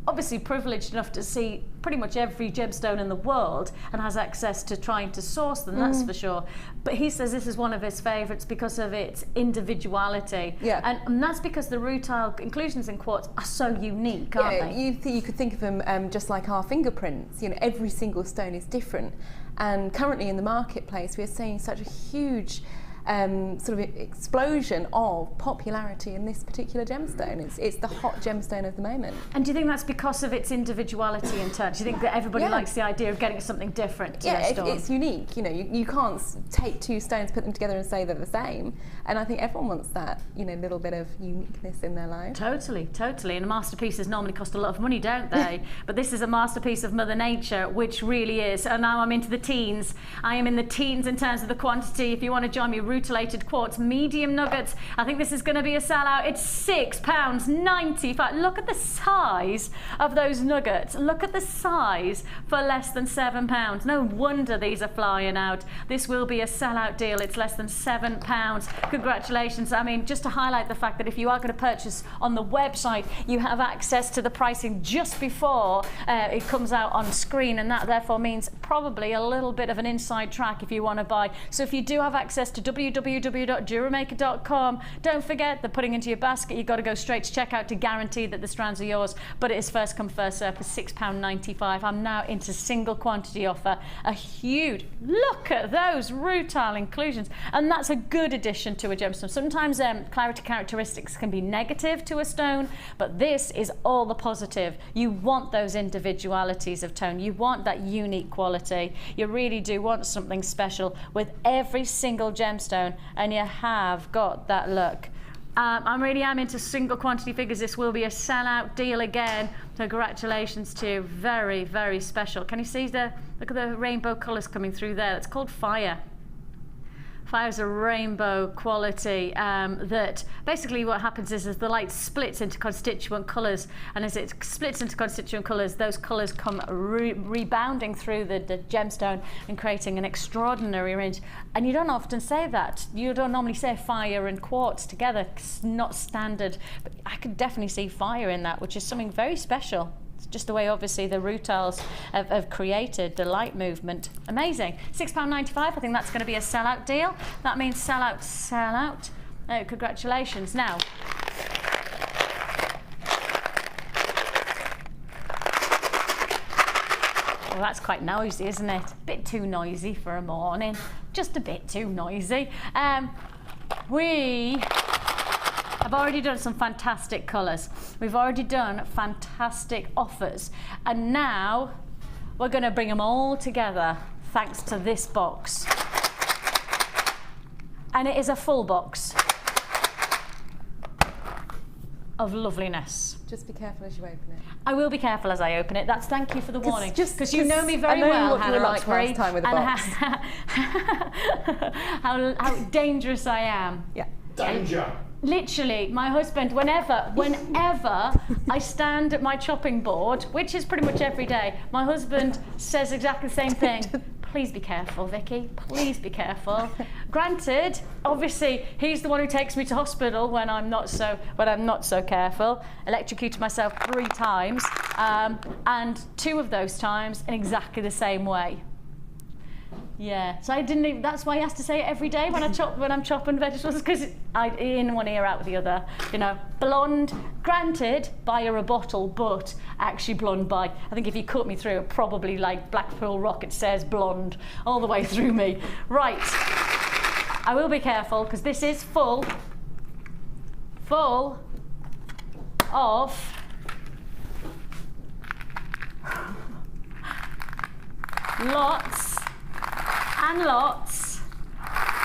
obviously privileged enough to see pretty much every gemstone in the world and has access to trying to source them, that's for sure. But he says this is one of his favourites because of its individuality. Yeah. And that's because the rutile inclusions in quartz are so unique, aren't they? You could think of them just like our fingerprints. You know, every single stone is different. And currently in the marketplace, we're seeing such a huge sort of explosion of popularity in this particular gemstone. It's the hot gemstone of the moment. And do you think that's because of its individuality in turn? Do you think that everybody likes the idea of getting something different to their stone? It's unique. You know, you can't take two stones, put them together and say they're the same. And I think everyone wants that, you know, little bit of uniqueness in their life. Totally, totally. And masterpieces normally cost a lot of money, don't they? But this is a masterpiece of Mother Nature, which really is. And now I'm into the teens. I am in the teens in terms of the quantity. If you want to join me, rutilated quartz medium nuggets. I think this is going to be a sellout. It's £6.95. Look at the size of those nuggets. Look at the size for less than £7. No wonder these are flying out. This will be a sellout deal. It's less than £7. Congratulations. I mean, just to highlight the fact that if you are going to purchase on the website, you have access to the pricing just before it comes out on screen, and that therefore means probably a little bit of an inside track if you want to buy. So if you do have access to www.JewelleryMaker.com, don't forget that putting into your basket, you've got to go straight to checkout to guarantee that the strands are yours, but it is first come first serve for £6.95. I'm now into single quantity offer. A huge, look at those rutile inclusions, and that's a good addition to a gemstone. Sometimes clarity characteristics can be negative to a stone, but this is all the positive. You want those individualities of tone. You want that unique quality. You really do want something special with every single gemstone, and you have got that look. I really am into single quantity figures. This will be a sellout deal again. Congratulations to you. Very, very special. Can you see look at the rainbow colours coming through there? That's called fire. Fire is a rainbow quality that basically what happens is the light splits into constituent colours, and as it splits into constituent colours, those colours come rebounding through the gemstone and creating an extraordinary range. And you don't often say that. You don't normally say fire and quartz together. It's not standard, but I could definitely see fire in that, which is something very special. Just the way obviously the rutiles have created the light movement. Amazing. £6.95. I think that's going to be a sellout deal. That means sellout, sellout. Oh, congratulations. Now, well, that's quite noisy, isn't it? A bit too noisy for a morning. Just a bit too noisy. We I've already done some fantastic colours. We've already done fantastic offers. And now we're going to bring them all together thanks to this box. And it is a full box of loveliness. Just be careful as you open it. I will be careful as I open it. That's thank you for the warning. Because you know me very I know well, what you Hannah were like Roxbury, last time with the box. how dangerous I am. Yeah. Danger. Literally, my husband, whenever I stand at my chopping board, which is pretty much every day, my husband says exactly the same thing. Please be careful, Vicky. Please be careful. Granted, obviously, he's the one who takes me to hospital when I'm not so careful. Electrocuted myself 3 times, and 2 of those times in exactly the same way. Yeah, so I didn't even, that's why he has to say it every day when I'm chopping vegetables, because I in one ear out with the other. You know, blonde, granted by a rebuttal, but actually blonde by, I think if you cut me through, probably like Blackpool Rocket says blonde all the way through me. Right, I will be careful because this is full of lots and lots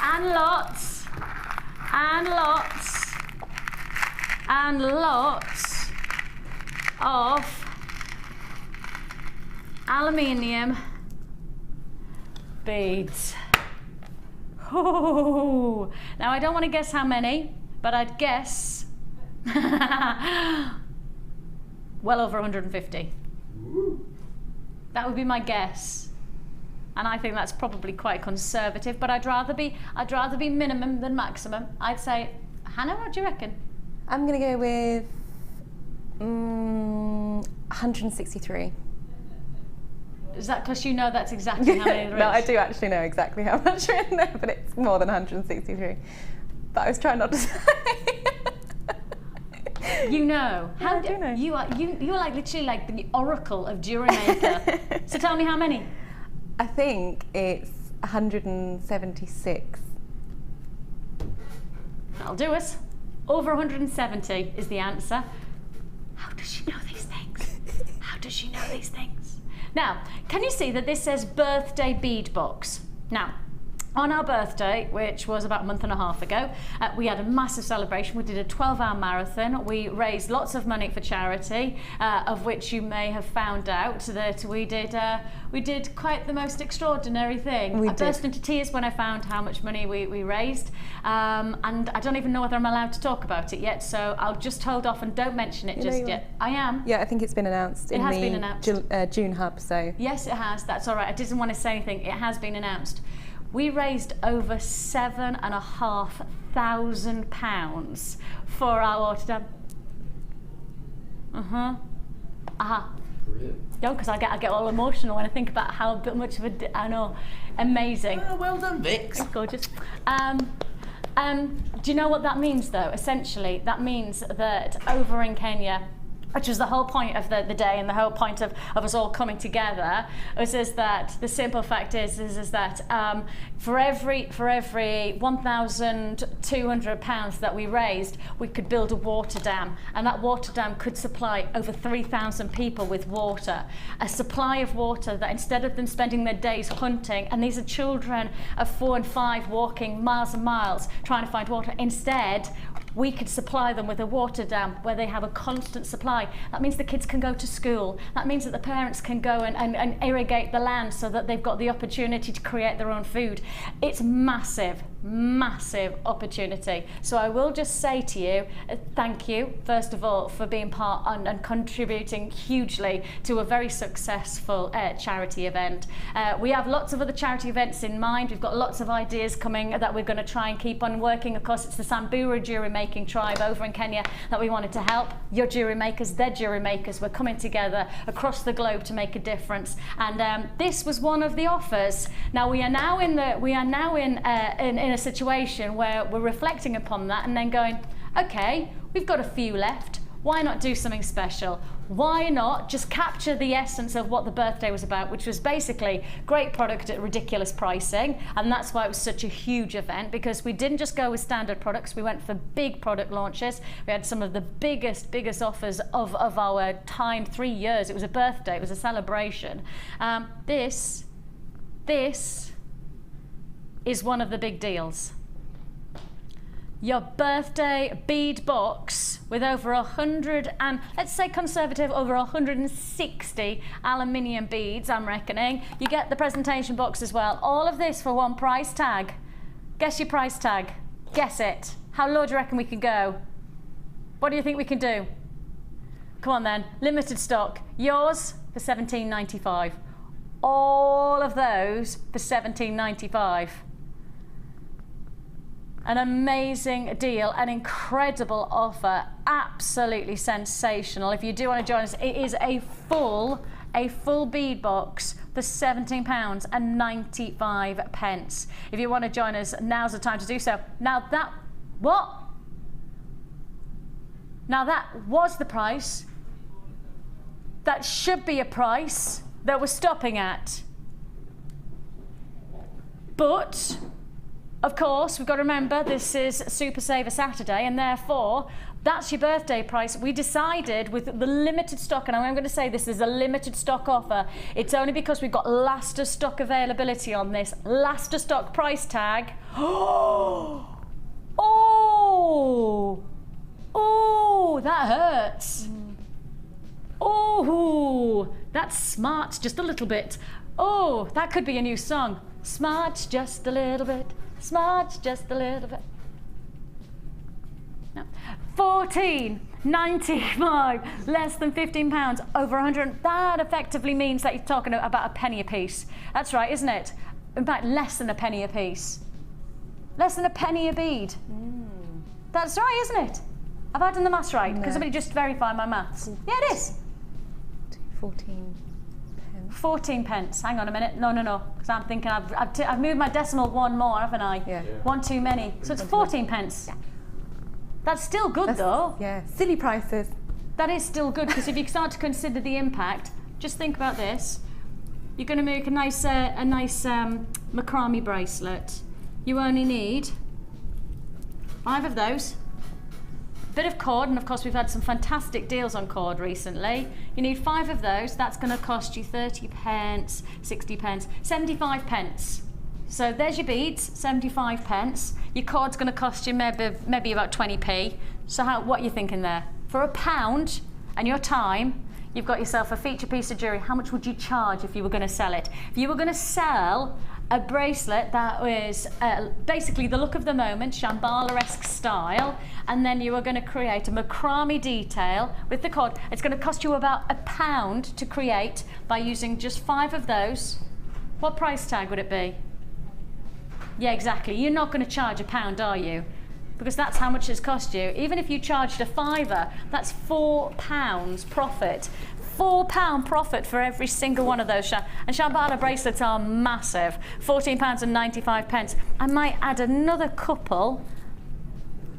and lots and lots and lots of aluminium beads. Oh, now I don't want to guess how many, but I'd guess well over 150. That would be my guess. And I think that's probably quite conservative, but I'd rather be minimum than maximum. I'd say, Hannah, what do you reckon? I'm going to go with 163. Is that because you know that's exactly how many there is? No, I do actually know exactly how much are in there, but it's more than 163. But I was trying not to say. You know. How do you know? You're like literally like the oracle of Jewellery Maker. So tell me how many? I think it's 176. That'll do us. Over 170 is the answer. How does she know these things? How does she know these things? Now, can you see that this says birthday bead box? Now, on our birthday, which was about a month and a half ago, we had a massive celebration. We did a 12-hour marathon. We raised lots of money for charity, of which you may have found out that we did quite the most extraordinary thing. I burst into tears when I found how much money we raised, and I don't even know whether I'm allowed to talk about it yet, so I'll just hold off and don't mention it just yet. I am. Yeah, I think it's been announced in the June hub, so. Yes, it has. That's all right. I didn't want to say anything. It has been announced. We raised over £7,500 for our water dam. No, because I get all emotional when I think about how much of a, I know, amazing. Oh, well done, Vix. It's gorgeous. Do you know what that means though? Essentially, that means that over in Kenya, which was the whole point of the day and the whole point of us all coming together, is that the simple fact is that for every £1,200 that we raised, we could build a water dam, and that water dam could supply over 3,000 people with water. A supply of water that instead of them spending their days hunting, and these are children of 4 and 5 walking miles and miles trying to find water, instead we could supply them with a water dam where they have a constant supply. That means the kids can go to school. That means that the parents can go and irrigate the land so that they've got the opportunity to create their own food. It's massive, massive opportunity. So I will just say to you, thank you, first of all, for being part and contributing hugely to a very successful charity event. We have lots of other charity events in mind. We've got lots of ideas coming that we're going to try and keep on working. Of course, it's the Samburu Jewellery Making tribe over in Kenya that we wanted to help. Your jewellery makers, their jewellery makers. We're coming together across the globe to make a difference. And this was one of the offers. Now we are now in a situation where we're reflecting upon that and then going, okay, we've got a few left. Why not do something special? Why not just capture the essence of what the birthday was about, which was basically great product at ridiculous pricing, and that's why it was such a huge event, because we didn't just go with standard products, we went for big product launches. We had some of the biggest offers of our time, 3 years. It was a birthday, it was a celebration. This is one of the big deals. Your birthday bead box with over 100 and, let's say conservative, over 160 aluminium beads, I'm reckoning. You get the presentation box as well. All of this for one price tag. Guess your price tag. Guess it. How low do you reckon we could go? What do you think we can do? Come on then. Limited stock. Yours for £17.95. All of those for £17.95. An amazing deal, an incredible offer, absolutely sensational. If you do want to join us, it is a full bead box for £17.95. If you want to join us, now's the time to do so. Now that was the price. That should be a price that we're stopping at. But of course, we've got to remember this is Super Saver Saturday, and therefore that's your birthday price. We decided with the limited stock, and I'm going to say this is a limited stock offer. It's only because we've got last of stock availability on this. Last of stock price tag. Oh, that hurts. Oh, that's smart, just a little bit. Oh, that could be a new song. Smart, just a little bit. Smart, just a little bit. No. 14.95, less than £15, over 100. That effectively means that you're talking about a penny a piece. That's right, isn't it? In fact, less than a penny a piece. Less than a penny a bead. That's right, isn't it? Have I done the maths right? Because somebody just verify my maths. Yeah, it is. 14 pence. 14 pence. Hang on a minute. No. Because I'm thinking I've moved my decimal one more, haven't I? Yeah. One too many. So it's 14 pence. Yeah. That's still good though. Yeah, silly prices. That is still good because if you start to consider the impact, just think about this. You're going to make a nice macrame bracelet. You only need 5 of those. Bit of cord, and of course we've had some fantastic deals on cord recently. You need 5 of those. That's going to cost you 30 pence, 60 pence, 75 pence. So there's your beads, 75 pence. Your cord's going to cost you maybe about 20p. So what are you thinking there? For £1 and your time, you've got yourself a feature piece of jewellery. How much would you charge if you were going to sell it? If you were going to sell a bracelet that was basically the look of the moment, Shambhala-esque style, and then you were going to create a macrame detail with the cord, it's going to cost you about £1 to create by using just 5 of those. What price tag would it be? Yeah, exactly. You're not going to charge £1, are you? Because that's how much it's cost you. Even if you charged a £5, that's £4 profit. £4 profit for every single one of those. And Shambhala bracelets are massive. £14.95. I might add another couple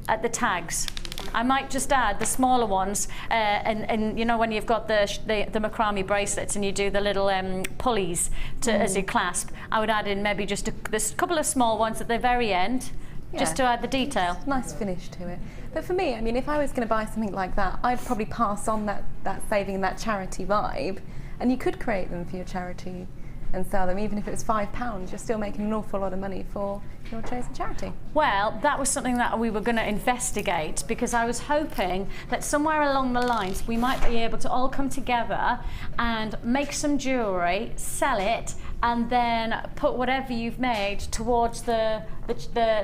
at the tags. I might just add the smaller ones, and you know when you've got the macrame bracelets and you do the little pulleys as you clasp, I would add in maybe just a couple of small ones at the very end, just to add the detail. Nice finish to it. But for me, I mean, if I was going to buy something like that, I'd probably pass on that saving and that charity vibe, and you could create them for your charity and sell them. Even if it was £5, you're still making an awful lot of money for your chosen charity. Well, that was something that we were going to investigate, because I was hoping that somewhere along the lines we might be able to all come together and make some jewellery, sell it, and then put whatever you've made towards the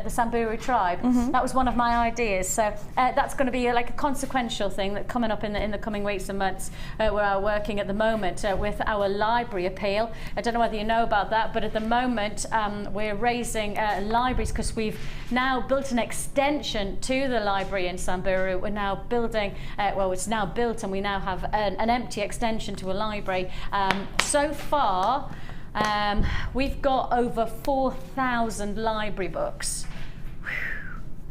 Samburu tribe. That was one of my ideas. So that's going to be like a consequential thing that coming up in the coming weeks and months. We're working at the moment with our library appeal. I don't know whether you know about that, but at the moment we're raising libraries, because we've now built an extension to the library in Samburu. We're now building, well, it's now built, and we now have an empty extension to a library. So far, we've got over 4,000 library books.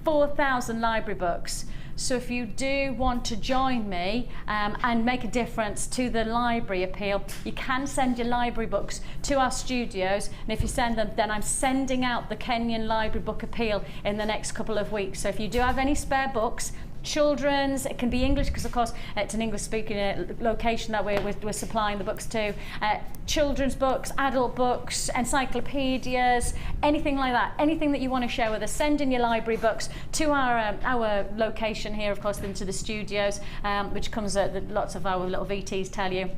4,000 library books. So if you do want to join me and make a difference to the library appeal, you can send your library books to our studios, and if you send them, then I'm sending out the Kenyan library book appeal in the next couple of weeks. So if you do have any spare books, children's, it can be English, because of course it's an English speaking location that we're supplying the books to, children's books, adult books, encyclopedias, anything like that, anything that you want to share with us, send in your library books to our location here, of course, into the studios, which comes at lots of our little VTs tell you,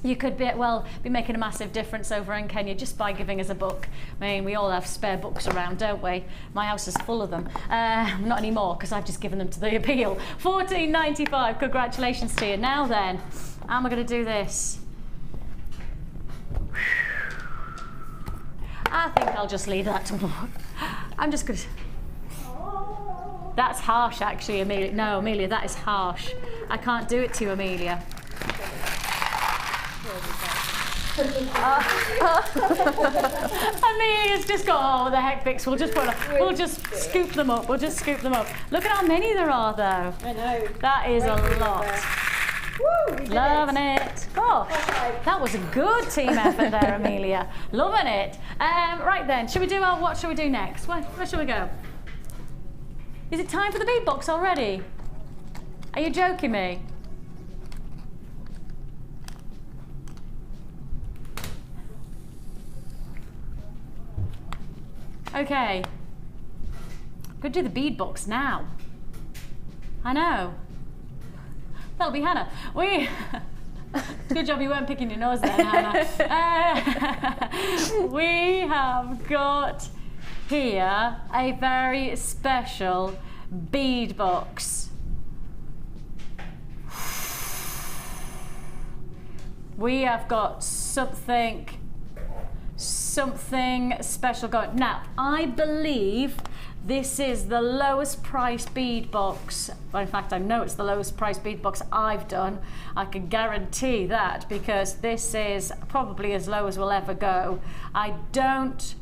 you could be making a massive difference over in Kenya just by giving us a book. I mean, we all have spare books around, don't we? My house is full of them. Not anymore, because I've just given them to the appeal. £14.95. Congratulations to you. Now then, how am I going to do this? I think I'll just leave that to I'm just going to... That's harsh, actually, Amelia. No, Amelia, that is harsh. I can't do it to you, Amelia. Amelia's just got, oh, the heck, Vix, we'll just scoop them up. We'll just scoop them up. Look at how many there are, though. I know. That is a lot. Woo, Loving it. Gosh, that was a good team effort there, Amelia. Loving it. Right then, should we do what shall we do next? Where shall we go? Is it time for the bead box already? Are you joking me? Okay, I'm going to do the bead box now. I know. That'll be Hannah. Good job you weren't picking your nose then, Hannah. We have got here a very special bead box. We have got something special going. Now, I believe this is the lowest price bead box. Well, in fact, I know it's the lowest price bead box I've done. I can guarantee that because this is probably as low as we'll ever go. I don't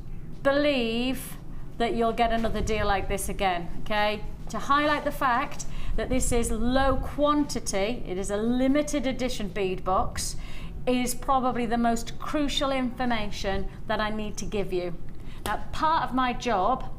believe that you'll get another deal like this again, okay? To highlight the fact that this is low quantity, it is a limited edition bead box, is probably the most crucial information that I need to give you. Now, part of my job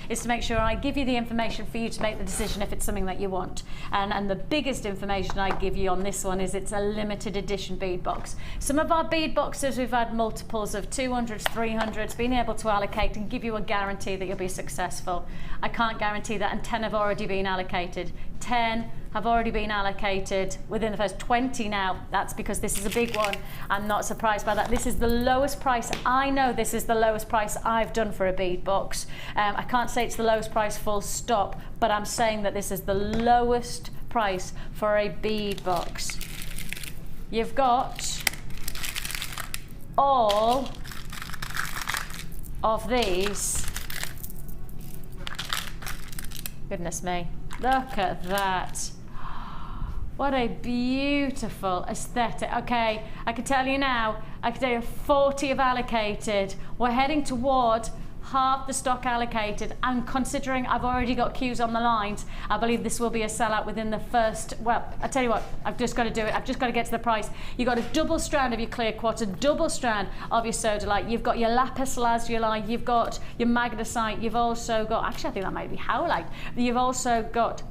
is to make sure I give you the information for you to make the decision if it's something that you want. And the biggest information I give you on this one is it's a limited edition bead box. Some of our bead boxes, we've had multiples of 200s, 300s, being able to allocate and give you a guarantee that you'll be successful. I can't guarantee that, and 10 have already been allocated. 10 have already been allocated within the first 20 now. That's because this is a big one. I'm not surprised by that. This is the lowest price. I know this is the lowest price I've done for a bead box. I can't say it's the lowest price full stop, but I'm saying that this is the lowest price for a bead box. You've got all of these. Goodness me, look at that. What a beautiful aesthetic. Okay, I can tell you now, I can tell you 40 have allocated. We're heading toward half the stock allocated, and considering I've already got queues on the lines, I believe this will be a sellout within the first, well, I tell you what, I've just got to do it. I've just got to get to the price. You've got a double strand of your clear quartz, a double strand of your sodalite, you've got your lapis lazuli, you've got your magnesite, you've also got, actually I think that might be howlite, you've also got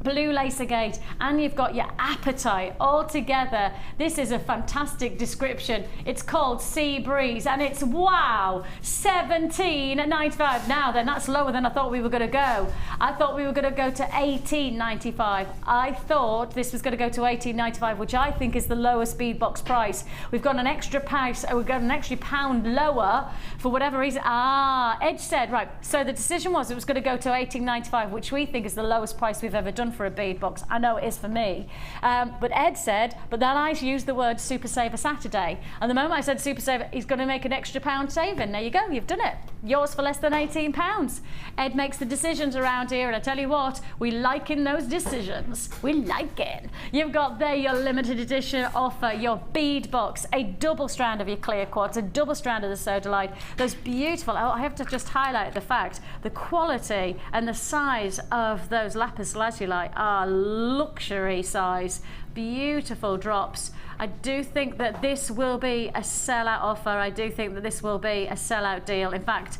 blue lace agate, and you've got your apatite all together. This is a fantastic description. It's called Sea Breeze, and it's, wow, $17.95. Now then, that's lower than I thought we were going to go. I thought we were going to go to $18.95. I thought this was going to go to $18.95, which I think is the lowest bead box price. We've got an extra price, we've got an extra pound lower for whatever reason. Edge said, right, so the decision was it was going to go to $18.95, which we think is the lowest price we've ever done for a bead box. I know it is for me. But Ed said, but then I used the word Super Saver Saturday. And the moment I said Super Saver, he's going to make an extra pound saving. There you go, you've done it. Yours for less than £18. Ed makes the decisions around here, and I tell you what, we like in those decisions. We like it. You've got there your limited edition offer, your bead box, a double strand of your clear quartz, a double strand of the sodalite. Those beautiful, oh, I have to just highlight the fact, the quality and the size of those lapis lazuli are luxury size, beautiful drops. I do think that this will be a sellout offer. I do think that this will be a sellout deal. In fact,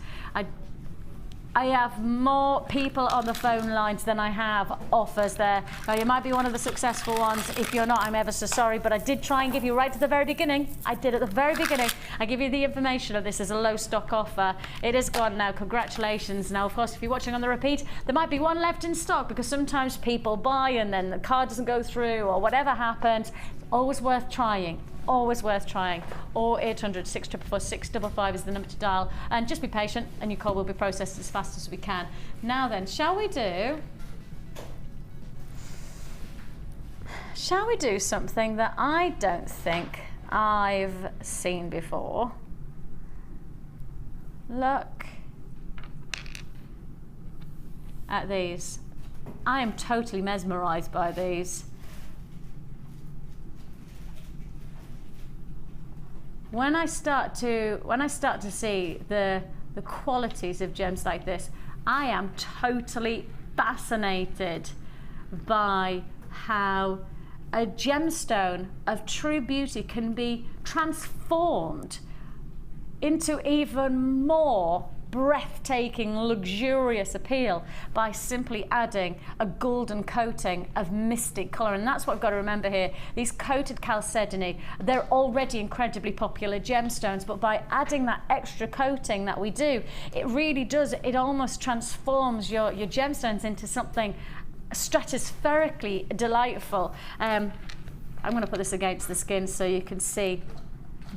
I have more people on the phone lines than I have offers there. Now, you might be one of the successful ones. If you're not, I'm ever so sorry, but I did try and give you right at the very beginning. I did at the very beginning. I give you the information of this as a low stock offer. It is gone now. Congratulations. Now, of course, if you're watching on the repeat, there might be one left in stock because sometimes people buy and then the card doesn't go through or whatever happens. Always worth trying. Always worth trying. Or 800 644 655 is the number to dial, and just be patient and your call will be processed as fast as we can. Now then, shall we do something that I don't think I've seen before? Look at these. I am totally mesmerized by these. When I start to see the qualities of gems like this, I am totally fascinated by how a gemstone of true beauty can be transformed into even more breathtaking, luxurious appeal by simply adding a golden coating of mystic colour. And that's what I've got to remember here. These coated chalcedony, they're already incredibly popular gemstones, but by adding that extra coating that we do, it really does, it almost transforms your gemstones into something stratospherically delightful. I'm going to put this against the skin so you can see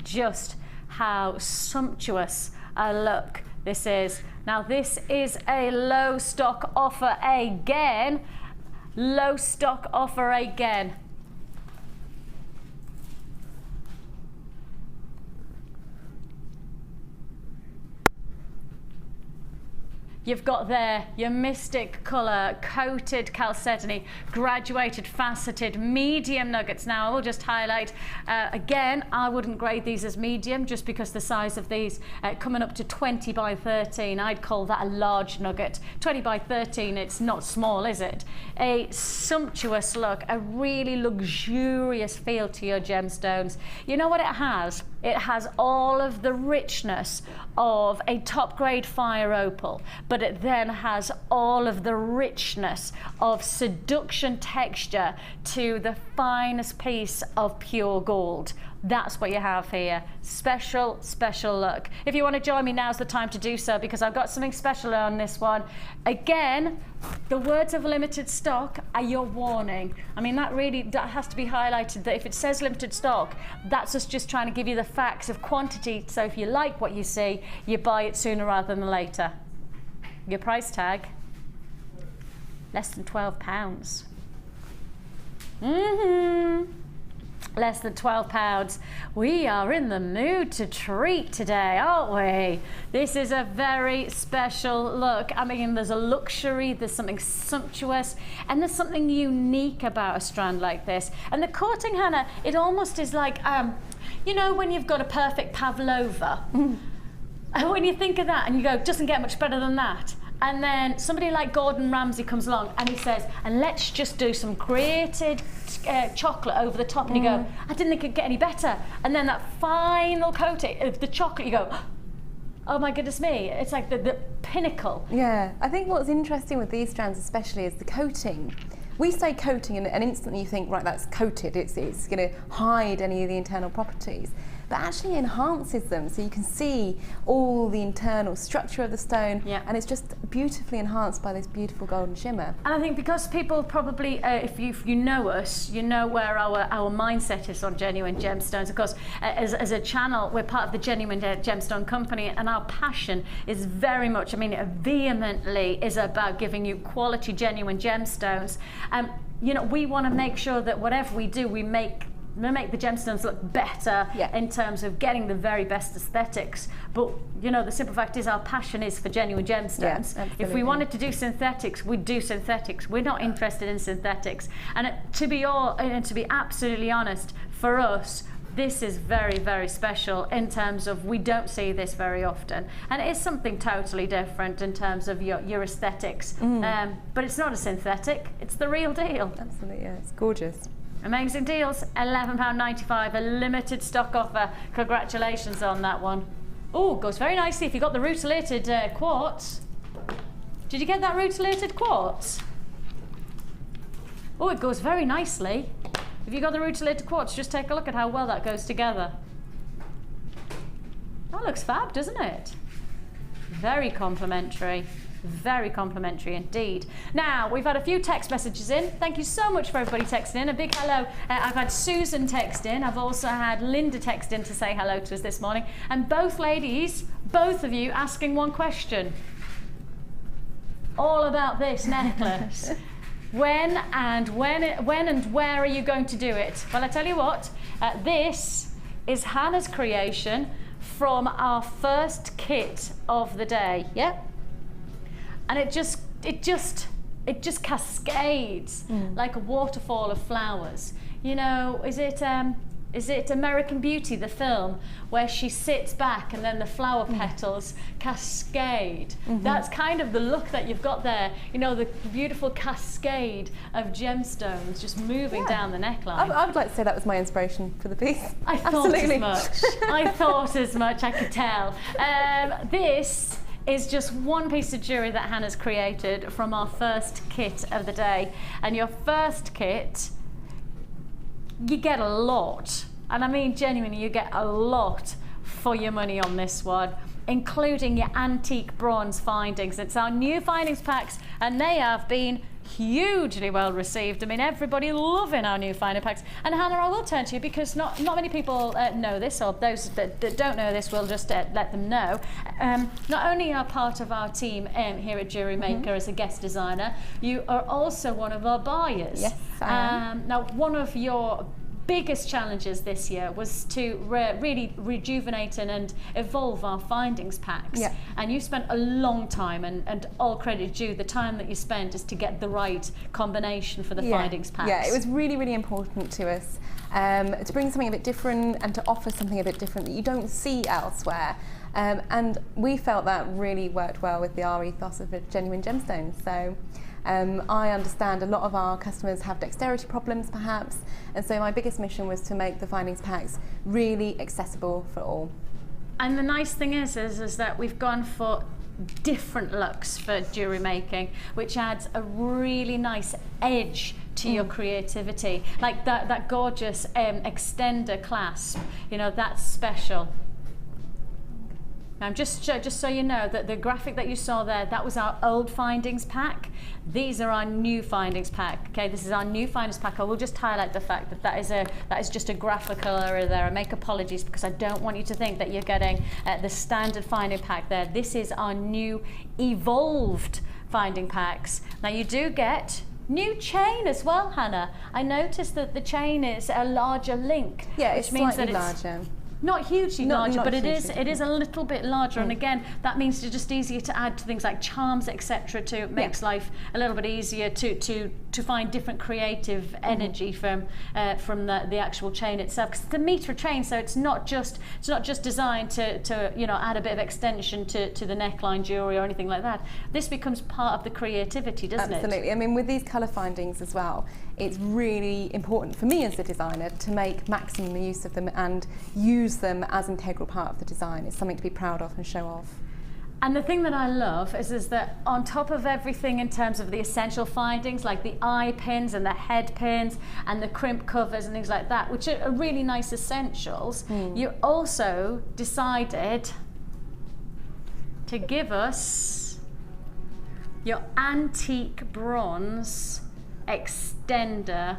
just how sumptuous a look this is. Now this is a low stock offer again. Low stock offer again. You've got there your mystic colour, coated chalcedony, graduated faceted medium nuggets. Now I will just highlight, again, I wouldn't grade these as medium just because the size of these coming up to 20 by 13, I'd call that a large nugget. 20 by 13, it's not small, is it? A sumptuous look, a really luxurious feel to your gemstones. You know what it has? It has all of the richness of a top grade fire opal, but it then has all of the richness of seduction texture to the finest piece of pure gold. That's what you have here. Special, special look. If you want to join me, now's the time to do so because I've got something special on this one. Again, the words of limited stock are your warning. I mean, that has to be highlighted, that if it says limited stock, that's us just trying to give you the facts of quantity. So if you like what you see, you buy it sooner rather than later. Your price tag, less than £12. Less than £12. We are in the mood to treat today, aren't we? This is a very special look. I mean, there's a luxury, there's something sumptuous, and there's something unique about a strand like this. And the courting, Hannah, it almost is like, you know, when you've got a perfect pavlova. When you think of that and you go, doesn't get much better than that. And then somebody like Gordon Ramsay comes along and he says, and let's just do some grated chocolate over the top. And you go, I didn't think it'd get any better. And then that final coating of the chocolate, you go, oh my goodness me, it's like the pinnacle. Yeah, I think what's interesting with these strands especially is the coating. We say coating and instantly you think, right, that's coated, it's going to hide any of the internal properties. But actually enhances them, so you can see all the internal structure of the stone, and it's just beautifully enhanced by this beautiful golden shimmer. And I think because people probably, if you know us, you know where our mindset is on genuine gemstones. Of course, as a channel, we're part of the Genuine Gemstone Company, and our passion is very much, I mean, vehemently is about giving you quality, genuine gemstones. You know, we want to make sure that whatever we do, we make the gemstones look better in terms of getting the very best aesthetics. But you know, the simple fact is our passion is for genuine gemstones. If we wanted to do synthetics, we'd do synthetics. We're not interested in synthetics. And to be absolutely honest, for us, this is very, very special in terms of we don't see this very often. And it is something totally different in terms of your aesthetics. But it's not a synthetic, it's the real deal. Absolutely, yeah, it's gorgeous. Amazing deals, £11.95, a limited stock offer. Congratulations on that one. Oh, goes very nicely if you got the rutilated quartz. Did you get that rutilated quartz? Oh, it goes very nicely. If you got the rutilated quartz, just take a look at how well that goes together. That looks fab, doesn't it? Very complimentary. Very complimentary indeed. Now, we've had a few text messages in. Thank you so much for everybody texting in. A big hello. I've had Susan text in. I've also had Linda text in to say hello to us this morning. And both ladies, both of you, asking one question. All about this necklace. When and where are you going to do it? Well, I tell you what, this is Hannah's creation from our first kit of the day. Yep. And it just cascades like a waterfall of flowers. You know, is it American Beauty, the film, where she sits back and then the flower petals cascade? That's kind of the look that you've got there. You know, the beautiful cascade of gemstones just moving down the neckline. I would like to say that was my inspiration for the piece. I thought as much. I thought as much, I could tell. This is just one piece of jewellery that Hannah's created from our first kit of the day. And your first kit, you get a lot. And I mean genuinely, you get a lot for your money on this one, including your antique bronze findings. It's our new findings packs, and they have been hugely well received. I mean, everybody loving our new finding packs. And Hannah, I will turn to you because not many people know this, or those that don't know this, we'll just let them know. Not only are part of our team here at Jewellery Maker as a guest designer, you are also one of our buyers. Yes, I am. Now, one of your biggest challenges this year was to really rejuvenate and evolve our findings packs. Yeah. And you spent a long time, and all credit due, the time that you spent is to get the right combination for the findings packs. Yeah, it was really, really important to us to bring something a bit different and to offer something a bit different that you don't see elsewhere. And we felt that really worked well with our ethos of a genuine gemstone. So I understand a lot of our customers have dexterity problems perhaps, and so my biggest mission was to make the findings packs really accessible for all. And the nice thing is that we've gone for different looks for jewellery making, which adds a really nice edge to your creativity. Like that gorgeous extender clasp, you know, that's special. Now, just so you know, that the graphic that you saw there, that was our old findings pack. These are our new findings pack. Okay, this is our new findings pack. I will just highlight the fact that that is just a graphical error there. I make apologies because I don't want you to think that you're getting the standard finding pack there. This is our new evolved finding packs. Now, you do get new chain as well, Hannah. I noticed that the chain is a larger link. Yeah, which it's means slightly that it's larger. not hugely larger, not but it hugely is a little bit larger. And again, that means it's just easier to add to things like charms, etc. It makes life a little bit easier to find different creative energy from the actual chain itself. Because it's a metre chain, so it's not just designed to you know, add a bit of extension to the neckline jewellery or anything like that. This becomes part of the creativity, doesn't it? Absolutely. I mean, with these colour findings as well, it's really important for me as a designer to make maximum use of them and use them as an integral part of the design. It's something to be proud of and show off. And the thing that I love is that on top of everything in terms of the essential findings, like the eye pins and the head pins and the crimp covers and things like that, which are really nice essentials, you also decided to give us your antique bronze extender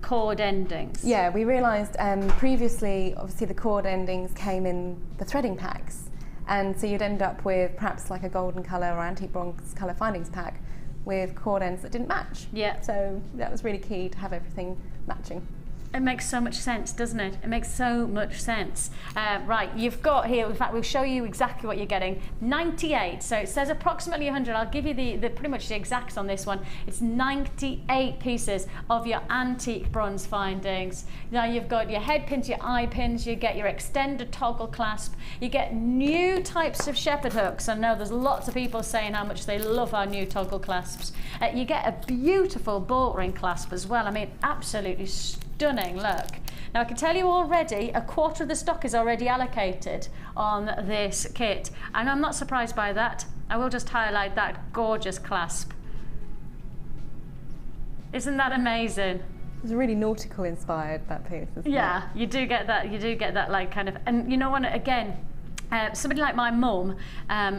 cord endings. Yeah, we realised previously, obviously the cord endings came in the threading packs, and so you'd end up with perhaps like a golden colour or antique bronze colour findings pack with cord ends that didn't match. Yeah. So that was really key to have everything matching. It makes so much sense, doesn't it? It makes so much sense. Right, you've got here, in fact, we'll show you exactly what you're getting. 98, so it says approximately 100. I'll give you the pretty much the exacts on this one. It's 98 pieces of your antique bronze findings. Now you've got your head pins, your eye pins, you get your extended toggle clasp, you get new types of shepherd hooks. I know there's lots of people saying how much they love our new toggle clasps. You get a beautiful bolt ring clasp as well. I mean, absolutely stunning look. Now I can tell you already, a quarter of the stock is already allocated on this kit, and I'm not surprised by that. I will just highlight that gorgeous clasp. Isn't that amazing? It's really nautical inspired, that piece, isn't Yeah, you do get that like kind of, and you know what, again, somebody like my mum,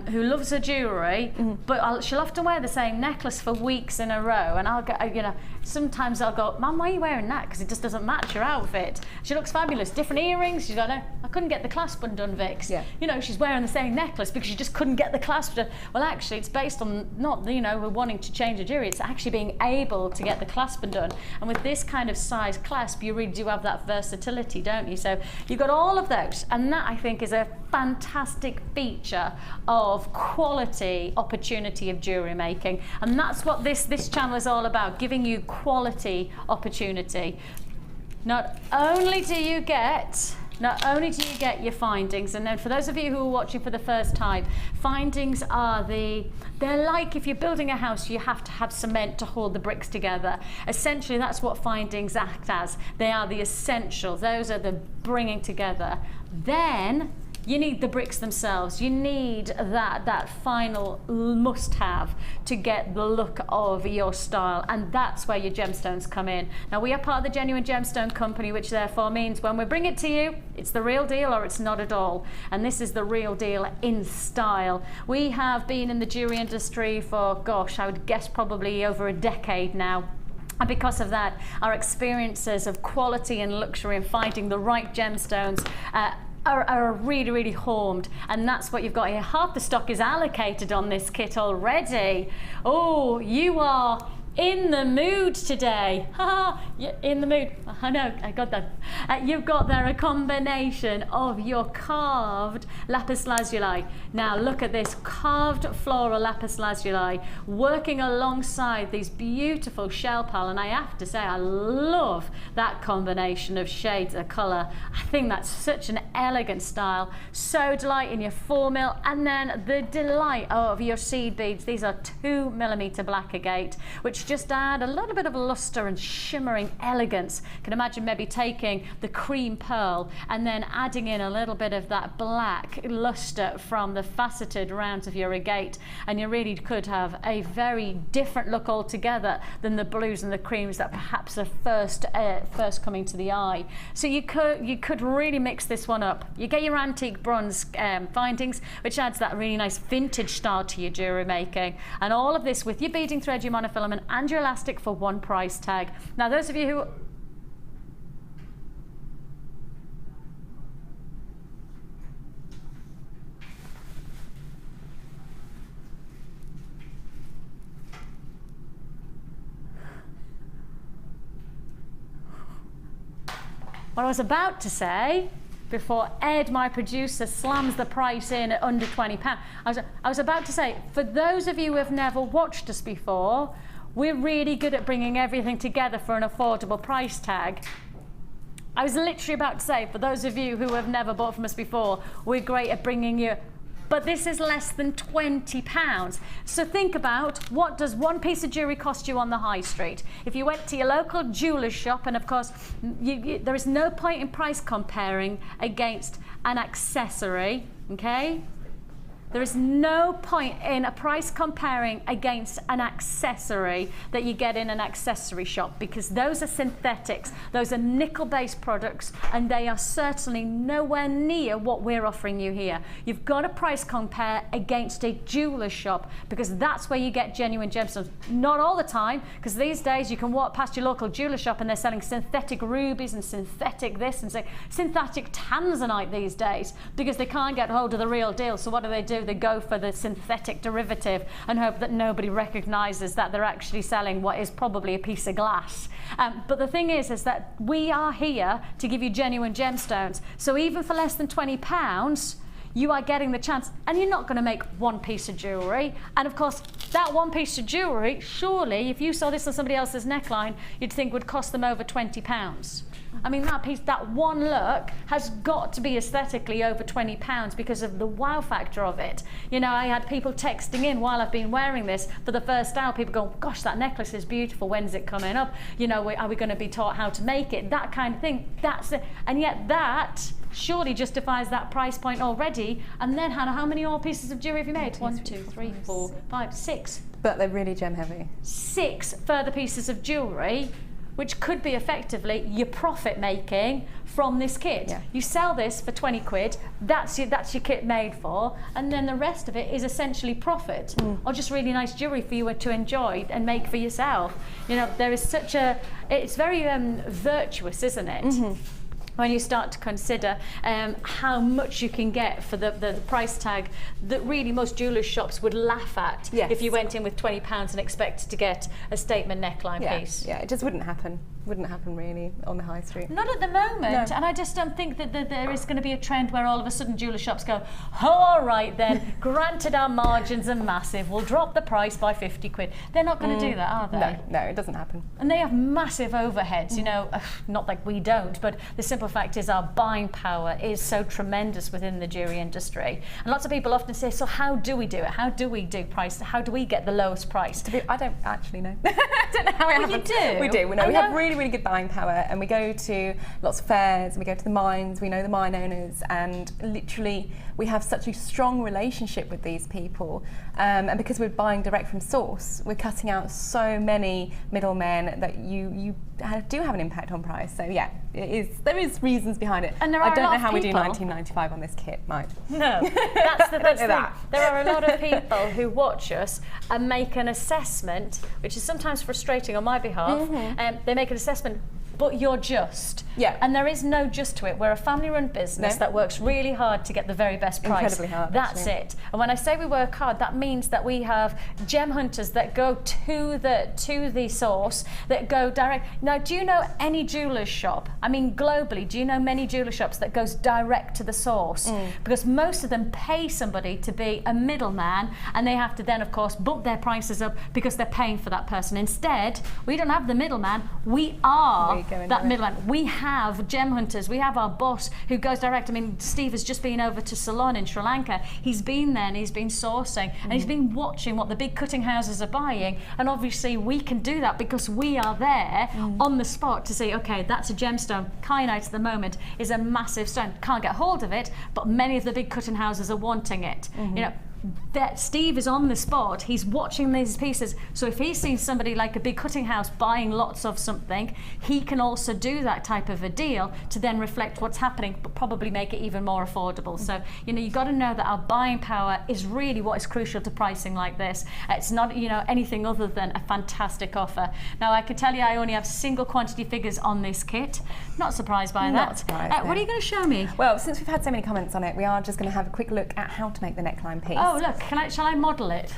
who loves her jewellery, but she'll often wear the same necklace for weeks in a row, and I'll go, you know, sometimes I'll go, Mum, why are you wearing that? Because it just doesn't match your outfit. She looks fabulous. Different earrings. She's got, I couldn't get the clasp undone, Vix. Yeah. You know, she's wearing the same necklace because she just couldn't get the clasp done. Well, actually, it's based on not, you know, we're wanting to change the jewellery. It's actually being able to get the clasp undone. And with this kind of size clasp, you really do have that versatility, don't you? So you've got all of those, and that, I think, is a fantastic feature of quality opportunity of jewellery making, and that's what this channel is all about, giving you quality opportunity. Not only do you get your findings, and then for those of you who are watching for the first time, findings are they're like if you're building a house, you have to have cement to hold the bricks together. Essentially, that's what findings act as. They are the essentials. Those are the bringing together. Then You need the bricks themselves. You need that final must-have to get the look of your style, and that's where your gemstones come in. Now, we are part of the Genuine Gemstone Company, which therefore means when we bring it to you, it's the real deal or it's not at all. And this is the real deal in style. We have been in the jewelry industry for, gosh, I would guess probably over a decade now. And because of that, our experiences of quality and luxury and finding the right gemstones are really, really homed, and that's what you've got here. Half the stock is allocated on this kit already. Oh, you are in the mood today. Ha! You're in the mood. I know, I got that. You've got there a combination of your carved lapis lazuli. Now look at this carved floral lapis lazuli working alongside these beautiful shell pearl, and I have to say I love that combination of shades of colour. I think that's such an elegant style. So delight in your 4mm, and then the delight of your seed beads. These are 2mm black agate, which just add a little bit of luster and shimmering elegance. You can imagine maybe taking the cream pearl and then adding in a little bit of that black luster from the faceted rounds of your agate, and you really could have a very different look altogether than the blues and the creams that perhaps are first coming to the eye. So you could really mix this one up. You get your antique bronze findings, which adds that really nice vintage style to your jewellery making, and all of this with your beading thread, your monofilament, and your elastic for one price tag. Now, those of you who what I was about to say before Ed, my producer, slams the price in at under £20. I was about to say, for those of you who have never watched us before, we're really good at bringing everything together for an affordable price tag. I was literally about to say, for those of you who have never bought from us before, we're great at bringing you, but this is less than £20. So think about, what does one piece of jewellery cost you on the high street? If you went to your local jeweller's shop, and of course, there is no point in price comparing against an accessory, okay? There is no point in a price comparing against an accessory that you get in an accessory shop, because those are synthetics, those are nickel-based products, and they are certainly nowhere near what we're offering you here. You've got to price compare against a jeweller's shop, because that's where you get genuine gemstones. Not all the time, because these days you can walk past your local jeweller shop and they're selling synthetic rubies and synthetic this and say synthetic tanzanite these days, because they can't get hold of the real deal. So what do? They go for the synthetic derivative and hope that nobody recognizes that they're actually selling what is probably a piece of glass. But the thing is that we are here to give you genuine gemstones. So even for less than £20, you are getting the chance, and you're not going to make one piece of jewellery. And of course, that one piece of jewellery, surely, if you saw this on somebody else's neckline, you'd think would cost them over £20. I mean, that piece, that one look has got to be aesthetically over £20 because of the wow factor of it. You know, I had people texting in while I've been wearing this for the first hour, people going, gosh, that necklace is beautiful, when's it coming up? You know, are we going to be taught how to make it? That kind of thing, that's it. And yet that surely justifies that price point already. And then, Hannah, how many more pieces of jewellery have you made? 1, 2, 3, 4, 5, 6. But they're really gem heavy. 6 further pieces of jewellery, which could be effectively your profit making from this kit. Yeah. You sell this for 20 quid, that's your kit made for, and then the rest of it is essentially profit, or just really nice jewellery for you to enjoy and make for yourself. You know, there is such a, it's very virtuous, isn't it? Mm-hmm. When you start to consider how much you can get for the price tag that really most jewellers' shops would laugh at. Yes. If you went in with £20 and expected to get a statement neckline piece. Yeah, it just wouldn't happen. Wouldn't happen really on the high street. Not at the moment, no. And I just don't think that there is going to be a trend where all of a sudden jeweller shops go, oh, all right then, granted our margins are massive, we'll drop the price by 50 quid. They're not going to do that, are they? No, it doesn't happen. And they have massive overheads, you know, not like we don't, but the simple fact is our buying power is so tremendous within the jewellery industry. And lots of people often say, so how do we do it? How do we do price? How do we get the lowest price? I don't actually know. I don't know how it happens. You do? We do. We have really really, really good buying power, and we go to lots of fairs, and we go to the mines, we know the mine owners, and literally we have such a strong relationship with these people. And because we're buying direct from source, we're cutting out so many middlemen that you do have an impact on price. So yeah, there is reasons behind it. And there I are don't a lot know of how we do people- $19.95 on this kit, Mike. No, that's the thing. that. There are a lot of people who watch us and make an assessment, which is sometimes frustrating on my behalf. They make an assessment, but you're just. Yeah. And there is no just to it. We're a family-run business No. that works really hard to get the very best price. Incredibly hard, That's actually. it. And when I say we work hard, that means that we have gem hunters that go to the source, that go direct. Now, do you know any jeweller's shop? I mean, globally, do you know many jeweller shops that goes direct to the source? Because most of them pay somebody to be a middleman, and they have to then, of course, bump their prices up because they're paying for that person. Instead, we don't have the middleman. We are go into that it. middleman. We have gem hunters. We have our boss who goes direct. I mean, Steve has just been over to Ceylon in Sri Lanka. He's been there and he's been sourcing and he's been watching what the big cutting houses are buying. And obviously we can do that because we are there on the spot to say, okay, that's a gemstone. Kyanite at the moment is a massive stone. Can't get hold of it, but many of the big cutting houses are wanting it. You know, that Steve is on the spot, he's watching these pieces, so if he's seen somebody like a big cutting house buying lots of something, he can also do that type of a deal to then reflect what's happening, but probably make it even more affordable. So, you know, you've got to know that our buying power is really what is crucial to pricing like this. It's not, you know, anything other than a fantastic offer. Now, I can tell you I only have single quantity figures on this kit. Not surprised by Not that. surprised, What no. are you going to show me? Well, since we've had so many comments on it, we are just going to have a quick look at how to make the neckline piece. Oh, look, shall I model it?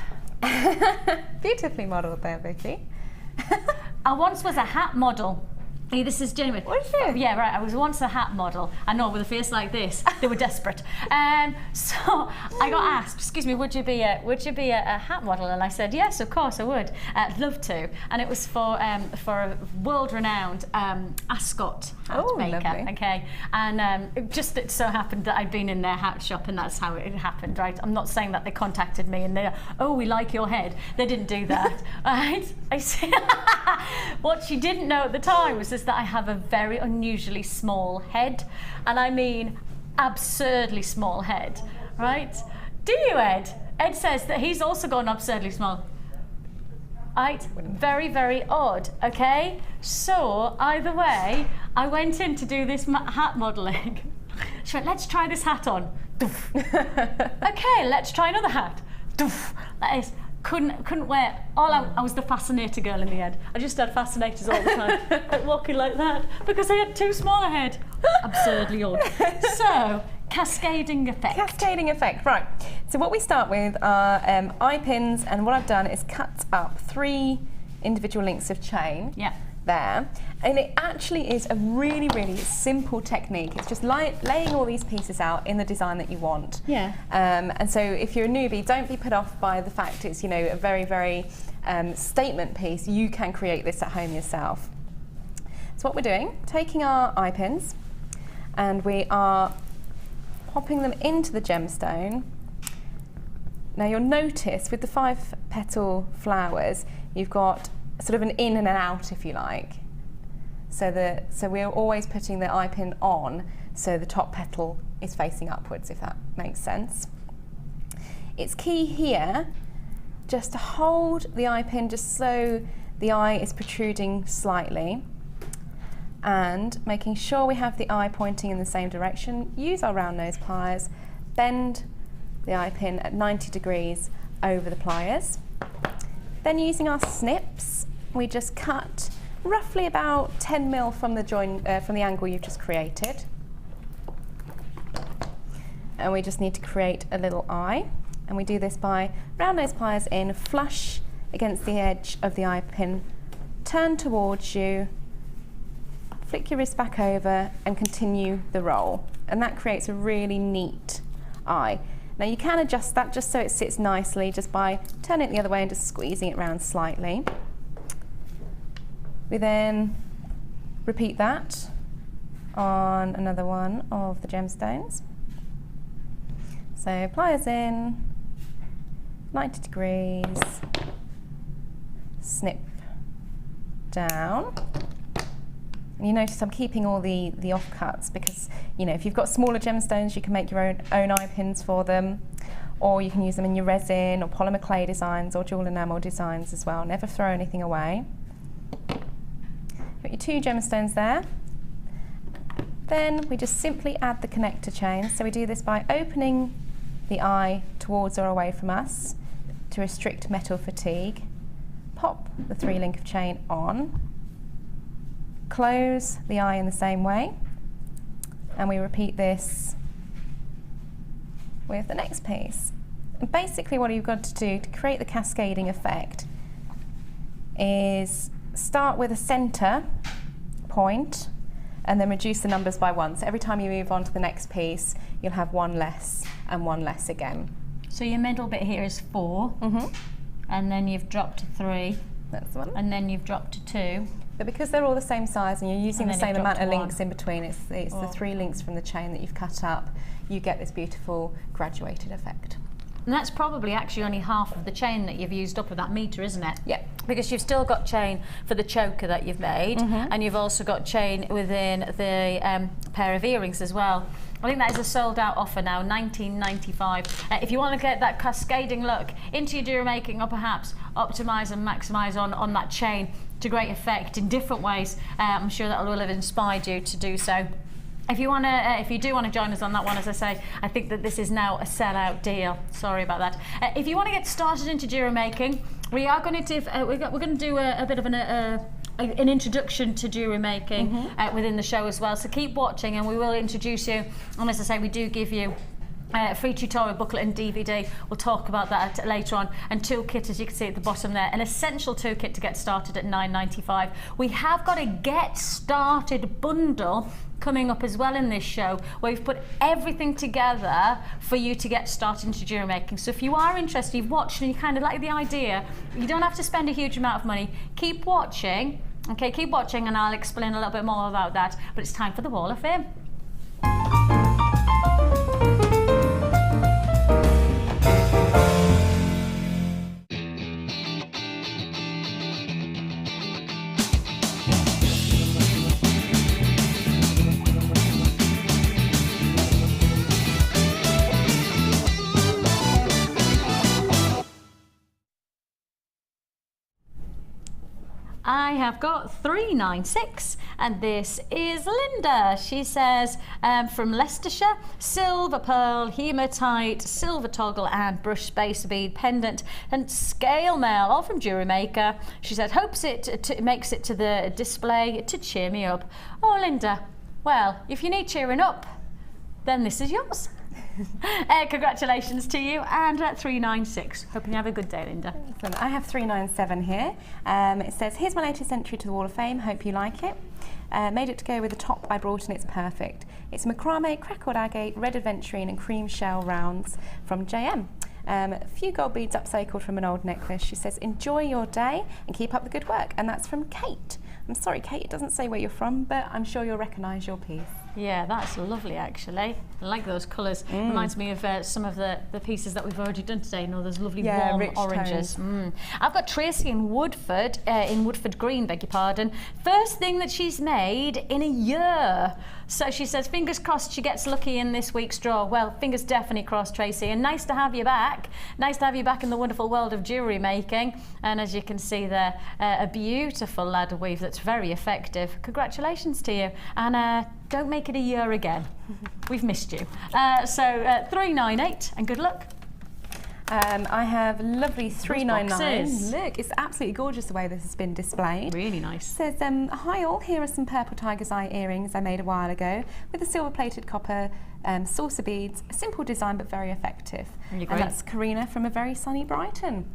Beautifully modelled there, Vicky. I once was a hat model. Hey, this is genuine. Was you? Yeah, right. I was once a hat model. I know, with a face like this, they were desperate. So I got asked, "Excuse me, would you be a hat model?" And I said, "Yes, of course I would. I'd love to." And it was for a world-renowned Ascot hat Oh, maker. lovely. Okay, and it so happened that I'd been in their hat shop, and that's how it happened. Right? I'm not saying that they contacted me and they, "Oh, we like your head." They didn't do that. Right? I see. What she didn't know at the time was that I have a very unusually small head, and I mean absurdly small head, right? Do you, Ed? Ed says that he's also got an absurdly small. Right? Very, very odd, okay? So, either way, I went in to do this hat modelling. She went, "Let's try this hat on." Doof. Okay, let's try another hat. Doof. That is, couldn't wear. I was the fascinator girl in the end. I just had fascinators all the time, like walking like that, because I had too small a head. Absurdly odd. So, cascading effect. Cascading effect, right. So what we start with are eye pins, and what I've done is cut up 3 individual links of chain. Yeah. There, and it actually is a really, really simple technique. It's just laying all these pieces out in the design that you want. Yeah. And so if you're a newbie, don't be put off by the fact it's, you know, a very, very statement piece. You can create this at home yourself. So what we're doing, taking our eye pins, and we are popping them into the gemstone. Now you'll notice with the 5-petal flowers, you've got sort of an in and an out, if you like. So we're always putting the eye pin on, so the top petal is facing upwards, if that makes sense. It's key here just to hold the eye pin just so the eye is protruding slightly, and making sure we have the eye pointing in the same direction. Use our round nose pliers, bend the eye pin at 90 degrees over the pliers. Then using our snips, we just cut roughly about 10 mil from the from the angle you've just created. And we just need to create a little eye. And we do this by round nose pliers in, flush against the edge of the eye pin, turn towards you, flick your wrist back over and continue the roll. And that creates a really neat eye. Now you can adjust that just so it sits nicely just by turning it the other way and just squeezing it round slightly. We then repeat that on another one of the gemstones. So pliers in, 90 degrees, snip down, And you notice I'm keeping all the offcuts because, you know, if you've got smaller gemstones, you can make your own eye pins for them, or you can use them in your resin or polymer clay designs or jewel enamel designs as well. Never throw anything away. Got your 2 gemstones there. Then we just simply add the connector chain. So we do this by opening the eye towards or away from us to restrict metal fatigue. Pop the 3-link of chain on. Close the eye in the same way, and we repeat this with the next piece. And basically what you've got to do to create the cascading effect is start with a center point and then reduce the numbers by 1. So every time you move on to the next piece, you'll have 1 less and 1 less again. So your middle bit here is 4, and then you've dropped to 3. That's the one. And then you've dropped to 2. But because they're all the same size and you're using the same amount of links in between, it's the 3 links from the chain that you've cut up, you get this beautiful graduated effect. And that's probably actually only half of the chain that you've used up of that metre, isn't it? Yeah. Because you've still got chain for the choker that you've made, and you've also got chain within the pair of earrings as well. I think that is a sold out offer now, $19.95. If you want to get that cascading look into your jewellery making, or perhaps optimise and maximise on that chain to great effect in different ways, I'm sure that will have inspired you to do so. If you do want to join us on that one, as I say, I think that this is now a sell-out deal. Sorry about that. If you want to get started into jewellery making, we are going to do a bit of an introduction to jewellery making within the show as well. So keep watching, and we will introduce you. And as I say, we do give you a free tutorial booklet and DVD. We'll talk about that later on. And toolkit, as you can see at the bottom there, an essential toolkit to get started at $9.95. We have got a get started bundle coming up as well in this show, where we've put everything together for you to get started into jewellery making. So if you are interested, you've watched and you kind of like the idea, you don't have to spend a huge amount of money. Keep watching, okay, keep watching, and I'll explain a little bit more about that. But it's time for the Wall of Fame. I have got 396, and this is Linda. She says, from Leicestershire, silver pearl, hematite, silver toggle and brush spacer bead pendant and scale mail, all from Jewellery Maker. She said, hopes it makes it to the display to cheer me up. Oh, Linda, well, if you need cheering up, then this is yours. Congratulations to you, and 396. Hoping you have a good day, Linda. Excellent. I have 397 here. It says, here's my latest entry to the Wall of Fame. Hope you like it. Made it to go with the top I brought, and it's perfect. It's macrame, crackled agate, red aventurine and cream shell rounds from JM. A few gold beads upcycled from an old necklace. She says, enjoy your day and keep up the good work. And that's from Kate. I'm sorry, Kate, it doesn't say where you're from, but I'm sure you'll recognise your piece. Yeah, that's lovely, actually. I like those colours. Reminds me of some of the pieces that we've already done today. You know, those lovely warm rich oranges. I've got Tracy in Woodford Green, beg your pardon. First thing that she's made in a year. So she says, fingers crossed she gets lucky in this week's draw. Well, fingers definitely crossed, Tracy. And nice to have you back. Nice to have you back in the wonderful world of jewellery making. And as you can see there, a beautiful ladder weave that's very effective. Congratulations to you. And don't make it a year again. We've missed you. So 398, and good luck. I have lovely 399. boxes. Look, it's absolutely gorgeous the way this has been displayed. Really nice. It says, hi all, here are some purple tiger's eye earrings I made a while ago with the silver plated copper saucer beads. A simple design but very effective. Really and great. that's Karina from a very sunny Brighton.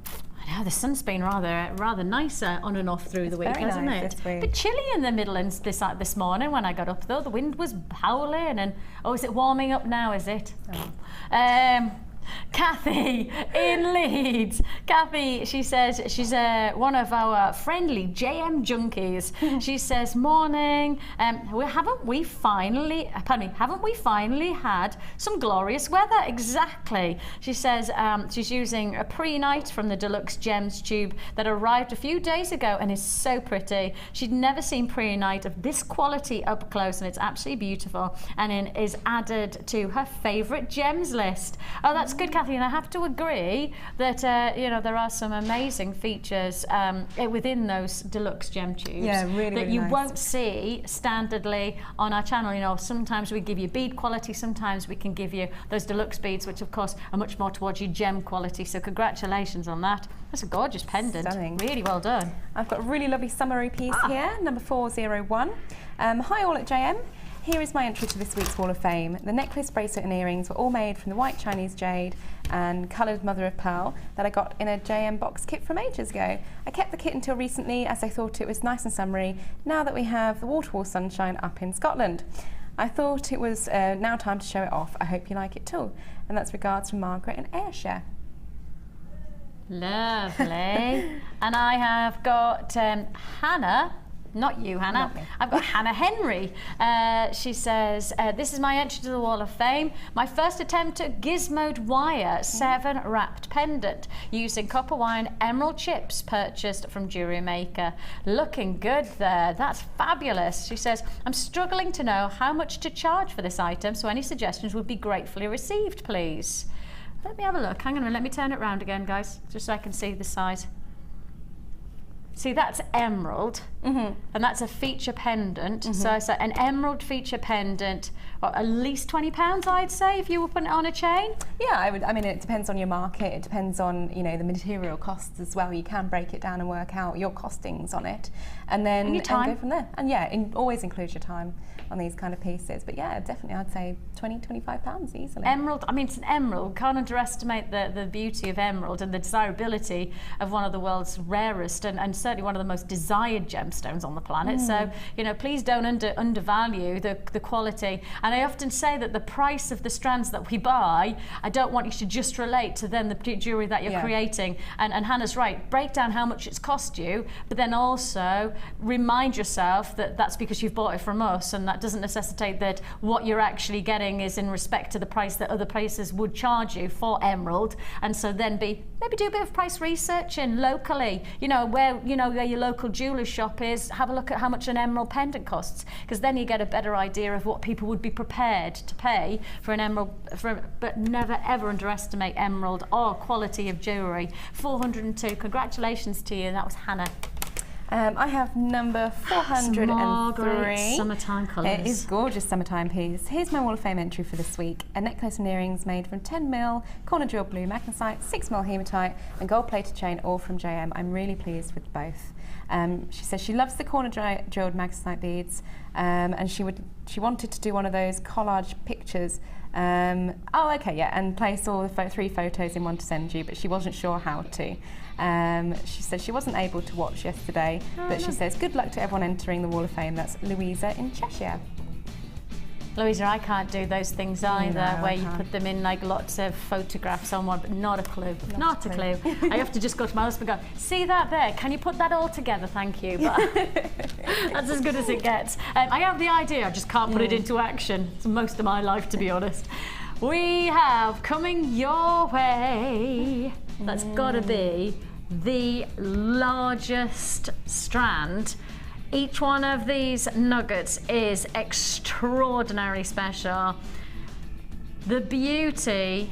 I know, the sun's been rather nicer on and off through the week, very hasn't nice it? this week. Bit chilly in the Midlands this morning when I got up though. The wind was howling, and is it warming up now, is it? Oh. Kathy in Leeds. Kathy, she says she's one of our friendly JM junkies. She says, morning. Haven't we finally had some glorious weather? Exactly. She says she's using a pre-night from the Deluxe Gems tube that arrived a few days ago and is so pretty. She'd never seen pre-night of this quality up close, and it's absolutely beautiful, and it is added to her favourite gems list. Oh, that's good, Kathy, and I have to agree that you know, there are some amazing features within those Deluxe Gem tubes that you won't see standardly on our channel. You know, sometimes we give you bead quality, sometimes we can give you those deluxe beads, which of course are much more towards your gem quality. So congratulations on that. That's a gorgeous pendant. Stunning. Really well done. I've got a really lovely summary piece here, number 401. Hi all at JM. Here is my entry to this week's Wall of Fame. The necklace, bracelet and earrings were all made from the white Chinese jade and coloured mother of pearl that I got in a JM box kit from ages ago. I kept the kit until recently as I thought it was nice and summery now that we have the waterfall sunshine up in Scotland. I thought it was now time to show it off. I hope you like it too. And that's regards from Margaret in Ayrshire. Lovely. And I have got Hannah. Not you, Hannah. Not me. I've got Hannah Henry. She says, this is my entry to the Wall of Fame. My first attempt at Gizmoed Wire 7 wrapped pendant using copper wire and emerald chips purchased from Jewellery Maker. Looking good there. That's fabulous. She says, I'm struggling to know how much to charge for this item, so any suggestions would be gratefully received, please. Let me have a look. Hang on a minute. Let me turn it around again, guys, just so I can see the size. See, that's emerald, and that's a feature pendant. So I said an emerald feature pendant, well, at least £20, I'd say, if you were putting it on a chain. Yeah, I would. I mean, it depends on your market. It depends on, you know, the material costs as well. You can break it down and work out your costings on it, and then your time. go from there. And yeah, always include your time on these kind of pieces. But yeah, definitely, I'd say £20–25 easily. Emerald. I mean, it's an emerald. Can't underestimate the beauty of emerald and the desirability of one of the world's rarest and certainly one of the most desired gemstones on the planet. So, you know, please don't undervalue the quality. And I often say that the price of the strands that we buy, I don't want you to just relate to then the jewellery that you're creating. And Hannah's right, break down how much it's cost you, but then also remind yourself that that's because you've bought it from us, and that doesn't necessitate that what you're actually getting is in respect to the price that other places would charge you for emerald. And so then maybe do a bit of price research in locally, you know, where your local jeweler's shop is. Have a look at how much an emerald pendant costs, because then you get a better idea of what people would be prepared to pay for an emerald. But never ever underestimate emerald or quality of jewellery. 402. Congratulations to you. That was Hannah. I have number 403. Margaret, summertime colours. It is gorgeous summertime piece. Here's my Wall of Fame entry for this week. A necklace and earrings made from 10mm corner jewel blue magnesite, 6mm hematite and gold plated chain, all from JM. I'm really pleased with both. She says she loves the corner jeweled magnesite beads, and she wanted to do one of those collage pictures. And place all the 3 photos in one to send you, but she wasn't sure how to. She said she wasn't able to watch yesterday, but she says good luck to everyone entering the Wall of Fame. That's Louisa in Cheshire. Louisa, I can't do those things either, No, where I you can't. put them in like lots of photographs on one, but not a clue. Not a clue. I have to just go to my husband and go, see that there? Can you put that all together? Thank you. But that's as good as it gets. I have the idea, I just can't put it into action. It's most of my life, to be honest. We have coming your way, that's got to be the largest strand. Each one of these nuggets is extraordinarily special. The beauty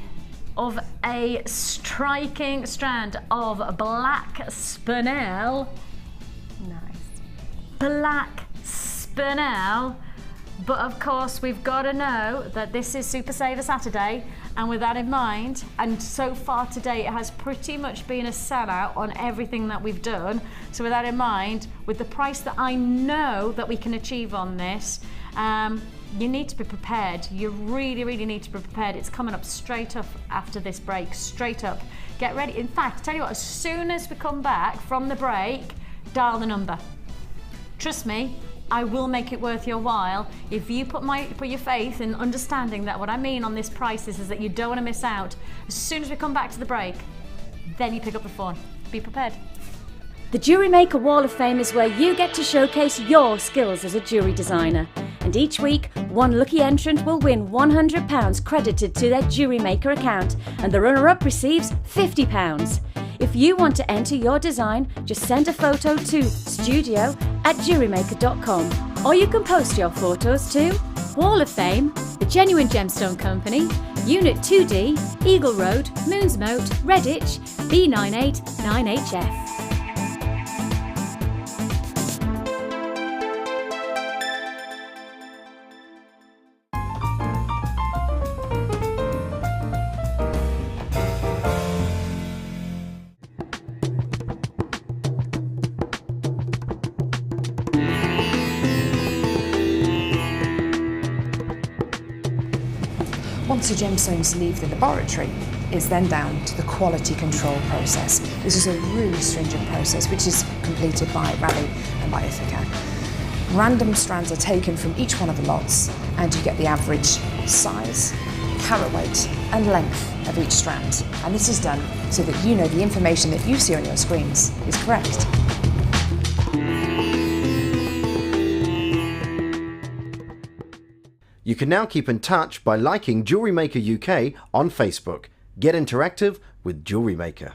of a striking strand of black spinel. Nice. Black spinel. But of course, we've got to know that this is Super Saver Saturday, and with that in mind, and so far today, it has pretty much been a sellout on everything that we've done. So with that in mind, with the price that I know that we can achieve on this, you need to be prepared. You really, really need to be prepared. It's coming up straight up after this break, straight up. Get ready. In fact, tell you what, as soon as we come back from the break, dial the number. Trust me, I will make it worth your while if you put your faith in understanding that what I mean on this price is that you don't want to miss out. As soon as we come back to the break, then you pick up the phone. Be prepared. The Jewellery Maker Wall of Fame is where you get to showcase your skills as a jewellery designer. And each week, one lucky entrant will win £100 credited to their Jewellery Maker account, and the runner-up receives £50. If you want to enter your design, just send a photo to studio@jewellerymaker.com, or you can post your photos to Wall of Fame, The Genuine Gemstone Company, Unit 2D, Eagle Road, Moonsmote, Redditch, B989HF. Once the gemstones leave the laboratory, it's then down to the quality control process. This is a really stringent process which is completed by Raleigh and by Ithaca. Random strands are taken from each one of the lots and you get the average size, carat weight and length of each strand. And this is done so that you know the information that you see on your screens is correct. You can now keep in touch by liking Jewellery Maker UK on Facebook. Get interactive with Jewellery Maker.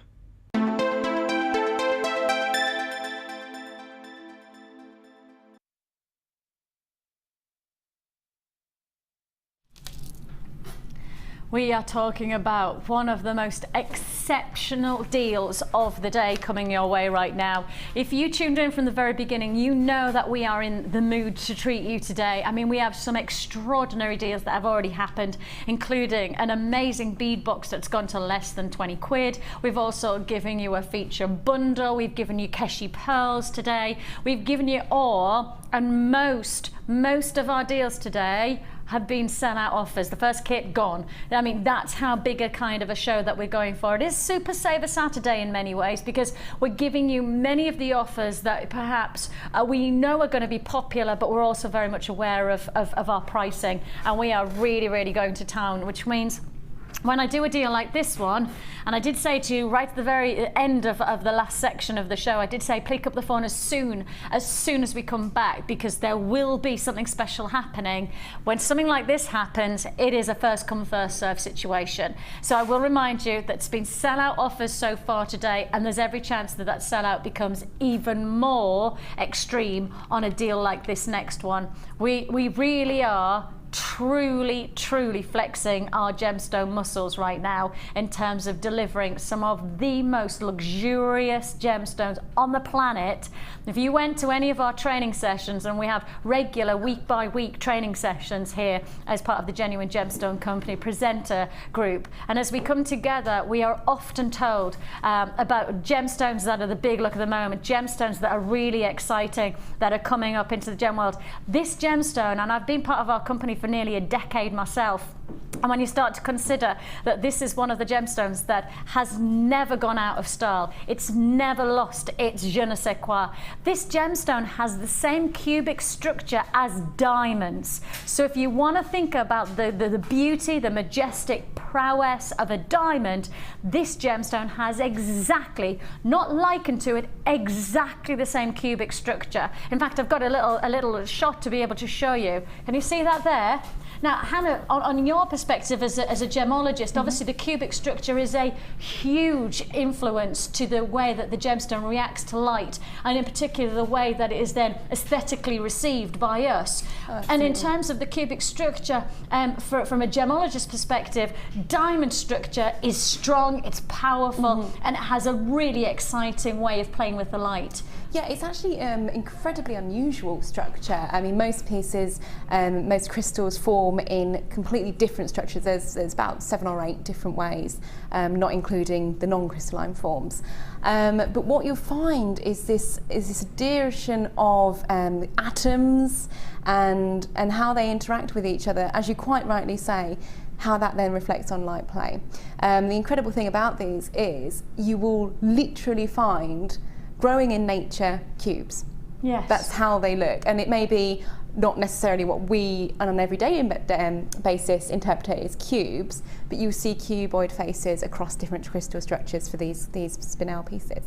We are talking about one of the most exceptional deals of the day coming your way right now. If you tuned in from the very beginning, you know that we are in the mood to treat you today. I mean, we have some extraordinary deals that have already happened, including an amazing bead box that's gone to less than 20 quid. We've also given you a feature bundle. We've given you Keshi pearls today. We've given you all, and most of our deals today have been sent out offers. The first kit gone. I mean, that's how big a kind of a show that we're going for. It is Super Saver Saturday in many ways because we're giving you many of the offers that perhaps we know are going to be popular, but we're also very much aware of our pricing, and we are really going to town, which means when I do a deal like this one, and I did say to you right at the very end of the last section of the show, I did say pick up the phone as soon as we come back, because there will be something special happening. When something like this happens, it is a first come first serve situation. So I will remind you that it's been sellout offers so far today, and there's every chance that that sellout becomes even more extreme on a deal like this next one. We really are truly flexing our gemstone muscles right now in terms of delivering some of the most luxurious gemstones on the planet. If you went to any of our training sessions, and we have regular week by week training sessions here as part of the Genuine Gemstone Company presenter group, and as we come together, we are often told about gemstones that are the big look of the moment, gemstones that are really exciting, that are coming up into the gem world. This gemstone, and I've been part of our company for nearly a decade myself, and when you start to consider that this is one of the gemstones that has never gone out of style, it's never lost its je ne sais quoi. This gemstone has the same cubic structure as diamonds. So if you want to think about the beauty, the majestic prowess of a diamond, this gemstone has exactly, not likened to it, exactly the same cubic structure. In fact, I've got a little shot to be able to show you. Can you see that there? Now, Hannah, on your perspective as a gemologist, obviously the cubic structure is a huge influence to the way that the gemstone reacts to light, and in particular the way that it is then aesthetically received by us. And in terms of the cubic structure, from a gemologist perspective, diamond structure is strong, it's powerful, and it has a really exciting way of playing with the light. Yeah, it's actually incredibly unusual structure. I mean, most pieces, most crystals form in completely different structures. There's about 7 or 8 different ways, not including the non-crystalline forms. But what you'll find is this addition of atoms and how they interact with each other, as you quite rightly say, how that then reflects on light play. The incredible thing about these is you will literally find growing in nature cubes. Yes. That's how they look, and it may be not necessarily what we on an everyday basis interpret as cubes, but you see cuboid faces across different crystal structures for these spinel pieces.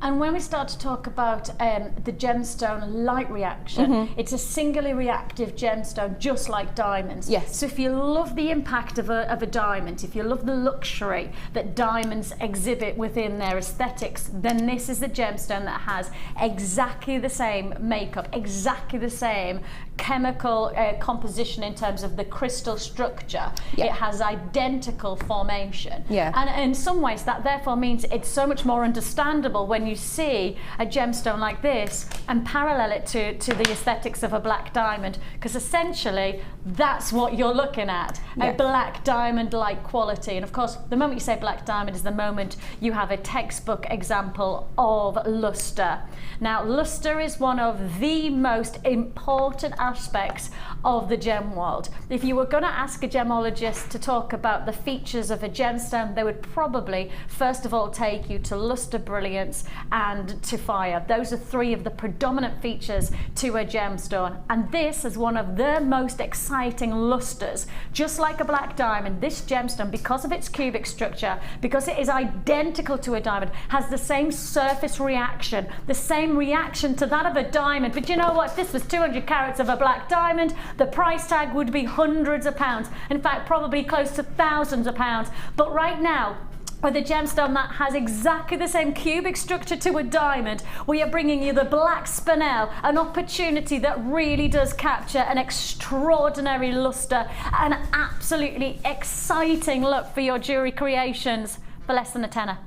And when we start to talk about the gemstone light reaction, it's a singularly reactive gemstone, just like diamonds. Yes. So if you love the impact of a diamond, if you love the luxury that diamonds exhibit within their aesthetics, then this is the gemstone that has exactly the same makeup, exactly the same chemical composition in terms of the crystal structure. Yeah. It has identical formation. Yeah. And in some ways that therefore means it's so much more understandable when you see a gemstone like this and parallel it to the aesthetics of a black diamond, because essentially that's what you're looking at, a black diamond like quality. And of course the moment you say black diamond is the moment you have a textbook example of luster. Now luster is one of the most important aspects of the gem world. If you were going to ask a gemologist to talk about the features of a gemstone, they would probably first of all take you to luster, brilliance and to fire. Those are three of the predominant features to a gemstone, and this is one of the most exciting lusters. Just like a black diamond, this gemstone, because of its cubic structure, because it is identical to a diamond, has the same surface reaction, the same reaction to that of a diamond. But you know what? If this was 200 carats of a black diamond, the price tag would be hundreds of pounds. In fact, probably close to thousands of pounds. But right now, with a gemstone that has exactly the same cubic structure to a diamond, we are bringing you the black spinel, an opportunity that really does capture an extraordinary luster, an absolutely exciting look for your jewellery creations for less than a tenner.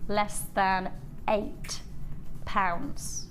Less than £8.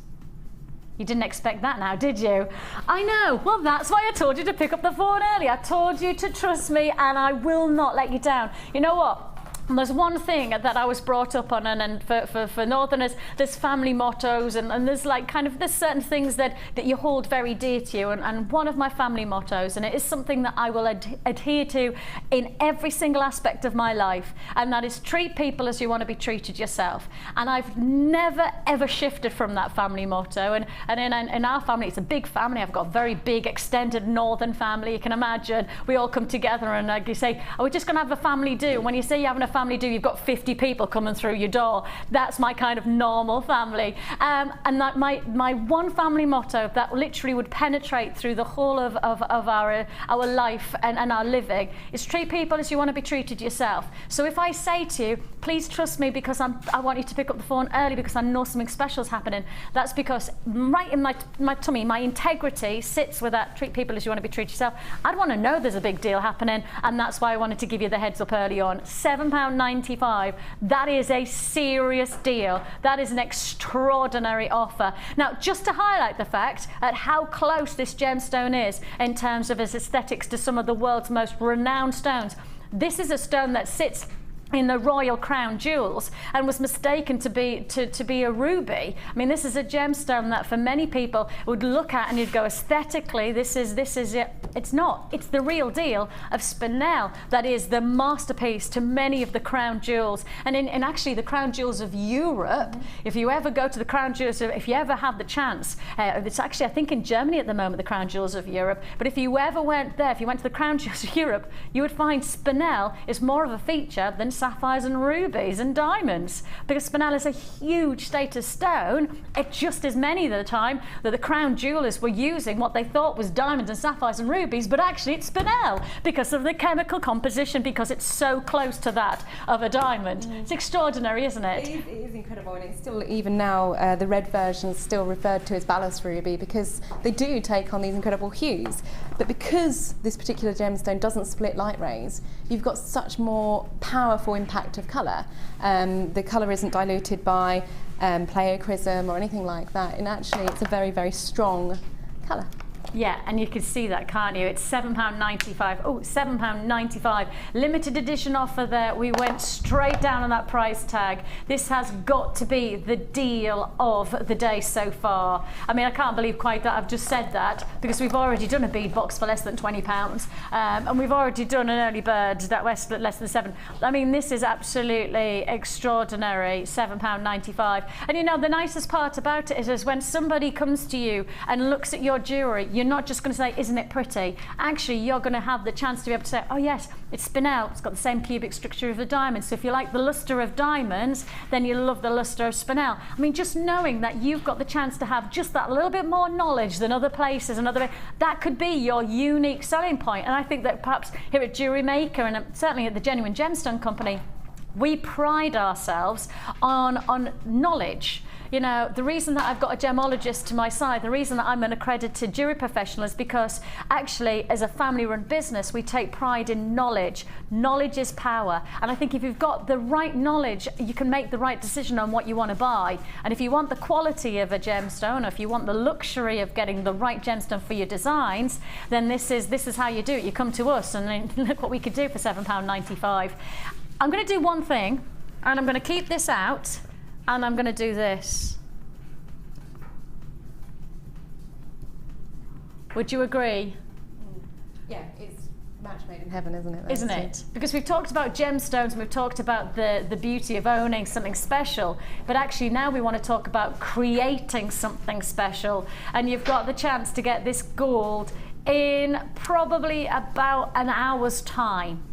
You didn't expect that now, did you? I know. Well, that's why I told you to pick up the phone early. I told you to trust me, and I will not let you down. You know what? There's one thing that I was brought up on, and for Northerners, there's family mottos, and there's like there's certain things that you hold very dear to you, and one of my family mottos, and it is something that I will adhere to in every single aspect of my life, and that is treat people as you want to be treated yourself. And I've never ever shifted from that family motto, and in our family, it's a big family. I've got a very big extended Northern family. You can imagine we all come together, and you say, oh, we're just going to have a family do. When you say you're having a family do, you've got 50 people coming through your door. That's my kind of normal family. And that my one family motto that literally would penetrate through the whole of our life and our living is treat people as you want to be treated yourself. So if I say to you, please trust me because I want you to pick up the phone early because I know something special is happening, that's because right in my tummy, my integrity sits with that treat people as you want to be treated yourself. I'd want to know there's a big deal happening, and that's why I wanted to give you the heads up early on. £7.95. That is a serious deal. That is an extraordinary offer. Now, just to highlight the fact at how close this gemstone is in terms of its aesthetics to some of the world's most renowned stones, this is a stone that sits in the Royal Crown Jewels and was mistaken to be a ruby. I mean, this is a gemstone that for many people would look at and you'd go, aesthetically, this is it. It's not. It's the real deal of spinel that is the masterpiece to many of the crown jewels. And in actually the crown jewels of Europe, if you ever go to the crown jewels, if you ever have the chance, it's actually, I think in Germany at the moment, the crown jewels of Europe, but if you ever went there, if you went to the crown jewels of Europe, you would find spinel is more of a feature than sapphires and rubies and diamonds, because spinel is a huge status stone. It just as many of the time that the crown jewelers were using what they thought was diamonds and sapphires and rubies, but actually it's spinel because of the chemical composition, because it's so close to that of a diamond. It's extraordinary, isn't it? It is incredible, and it's still, even now, the red version is still referred to as ballast ruby because they do take on these incredible hues. But because this particular gemstone doesn't split light rays, you've got such more powerful impact of colour. The colour isn't diluted by pleochrysm or anything like that, and actually it's a very, very strong colour. Yeah, and you can see that, can't you? It's £7.95. Oh, £7.95. Limited edition offer there. We went straight down on that price tag. This has got to be the deal of the day so far. I mean, I can't believe quite that I've just said that, because we've already done a bead box for less than £20, and we've already done an early bird that was less than £7. I mean, this is absolutely extraordinary, £7.95. And you know, the nicest part about it is when somebody comes to you and looks at your jewellery, you're not just going to say, isn't it pretty? Actually, you're going to have the chance to be able to say, oh yes, it's spinel, it's got the same cubic structure of the diamond. So if you like the luster of diamonds, then you love the luster of spinel. I mean, just knowing that you've got the chance to have just that little bit more knowledge than other places and that could be your unique selling point. And I think that perhaps here at Jewellery Maker, and certainly at the Genuine Gemstone Company, we pride ourselves on knowledge. You know, the reason that I've got a gemologist to my side, the reason that I'm an accredited jewellery professional is because actually as a family-run business, we take pride in knowledge. Knowledge is power. And I think if you've got the right knowledge, you can make the right decision on what you want to buy. And if you want the quality of a gemstone, or if you want the luxury of getting the right gemstone for your designs, then this is how you do it. You come to us and then look what we could do for £7.95. I'm going to do one thing, and I'm going to keep this out, and I'm going to do this. Would you agree? Yeah, it's match made in heaven, isn't it? Isn't it? Because we've talked about gemstones, and we've talked about the beauty of owning something special, but actually now we want to talk about creating something special. And you've got the chance to get this gold in probably about an hour's time.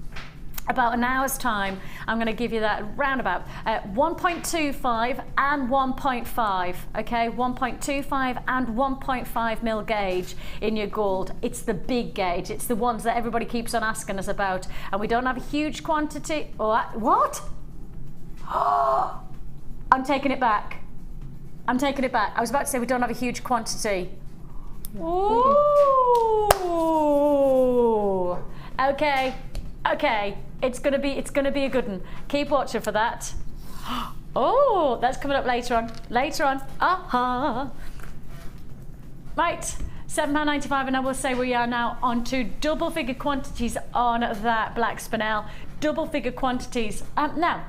About an hour's time, I'm going to give you that roundabout 1.25 and 1.5, okay, 1.25 and 1.5 mil gauge in your gold. It's the big gauge. It's the ones that everybody keeps on asking us about, and we don't have a huge quantity. What? I'm taking it back. I'm taking it back. I was about to say we don't have a huge quantity. Ooh. Okay. Okay, it's gonna be a good one. Keep watching for that. Oh, that's coming up later on. Later on. Right, £7.95, and I will say we are now on to double figure quantities on that black spinel. Double figure quantities. Now,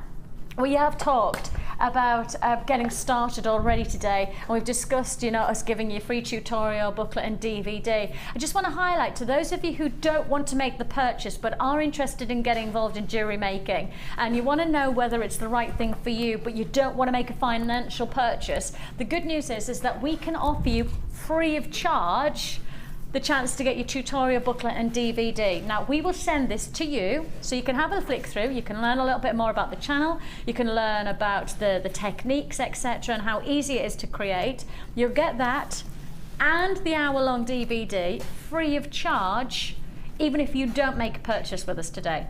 we have talked about getting started already today, and we've discussed, you know, us giving you a free tutorial booklet and DVD. I just want to highlight to those of you who don't want to make the purchase but are interested in getting involved in jewellery making, and you want to know whether it's the right thing for you but you don't want to make a financial purchase, the good news is that we can offer you free of charge the chance to get your tutorial booklet and DVD. Now, we will send this to you so you can have a flick through, you can learn a little bit more about the channel, you can learn about the techniques, etc., and how easy it is to create. You'll get that and the hour-long DVD free of charge, even if you don't make a purchase with us today.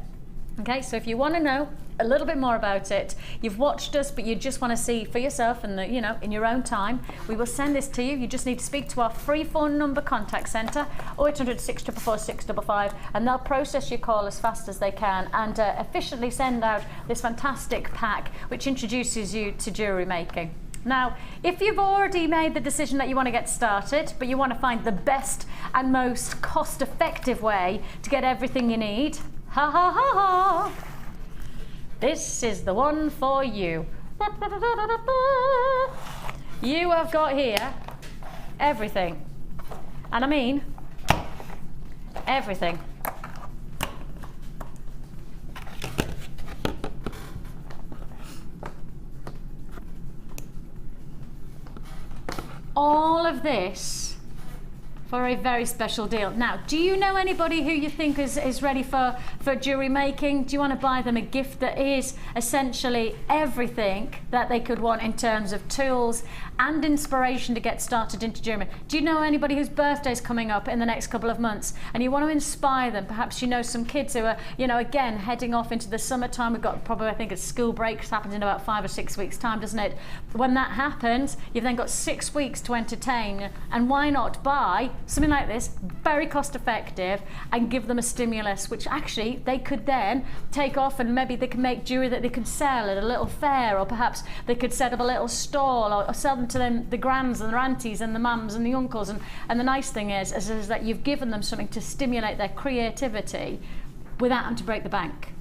Okay, so if you want to know a little bit more about it, you've watched us but you just want to see for yourself and you know, in your own time, we will send this to you. You just need to speak to our free phone number contact centre, 0800 644 655, and they'll process your call as fast as they can and efficiently send out this fantastic pack which introduces you to jewellery making. Now, if you've already made the decision that you want to get started, but you want to find the best and most cost-effective way to get everything you need, this is the one for you. You have got here everything, and I mean everything. All of this for a very special deal. Now, do you know anybody who you think is ready for jewellery making? Do you want to buy them a gift that is essentially everything that they could want in terms of tools and inspiration to get started into jewellery? Do you know anybody whose birthday's coming up in the next couple of months and you want to inspire them? Perhaps you know some kids who are, you know, again, heading off into the summertime. We've got probably, I think it's school breaks, happens in about 5 or 6 weeks time, doesn't it? When that happens, you've then got 6 weeks to entertain, and why not buy something like this, very cost effective, and give them a stimulus, which actually they could then take off, and maybe they can make jewellery that they can sell at a little fair, or perhaps they could set up a little stall, or sell them to them, the grands and their aunties and the mums and the uncles. And the nice thing is that you've given them something to stimulate their creativity without them to break the bank.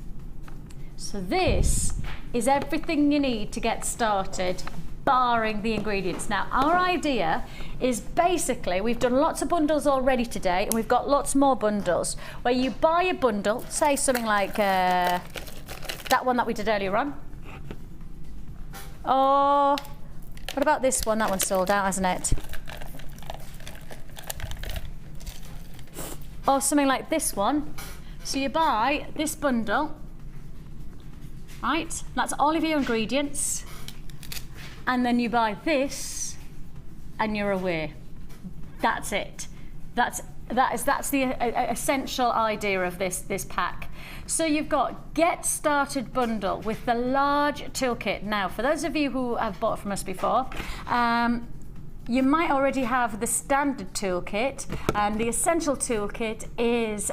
So this is everything you need to get started, barring the ingredients. Now, our idea is basically, we've done lots of bundles already today, and we've got lots more bundles, where you buy a bundle, say something like that one that we did earlier on. Or what about this one? That one's sold out, hasn't it? Or something like this one. So you buy this bundle, right? That's all of your ingredients. And then you buy this, and you're away. That's it. That's the essential idea of this pack. So you've got Get Started bundle with the large toolkit. Now, for those of you who have bought from us before, you might already have the standard toolkit, and the essential toolkit is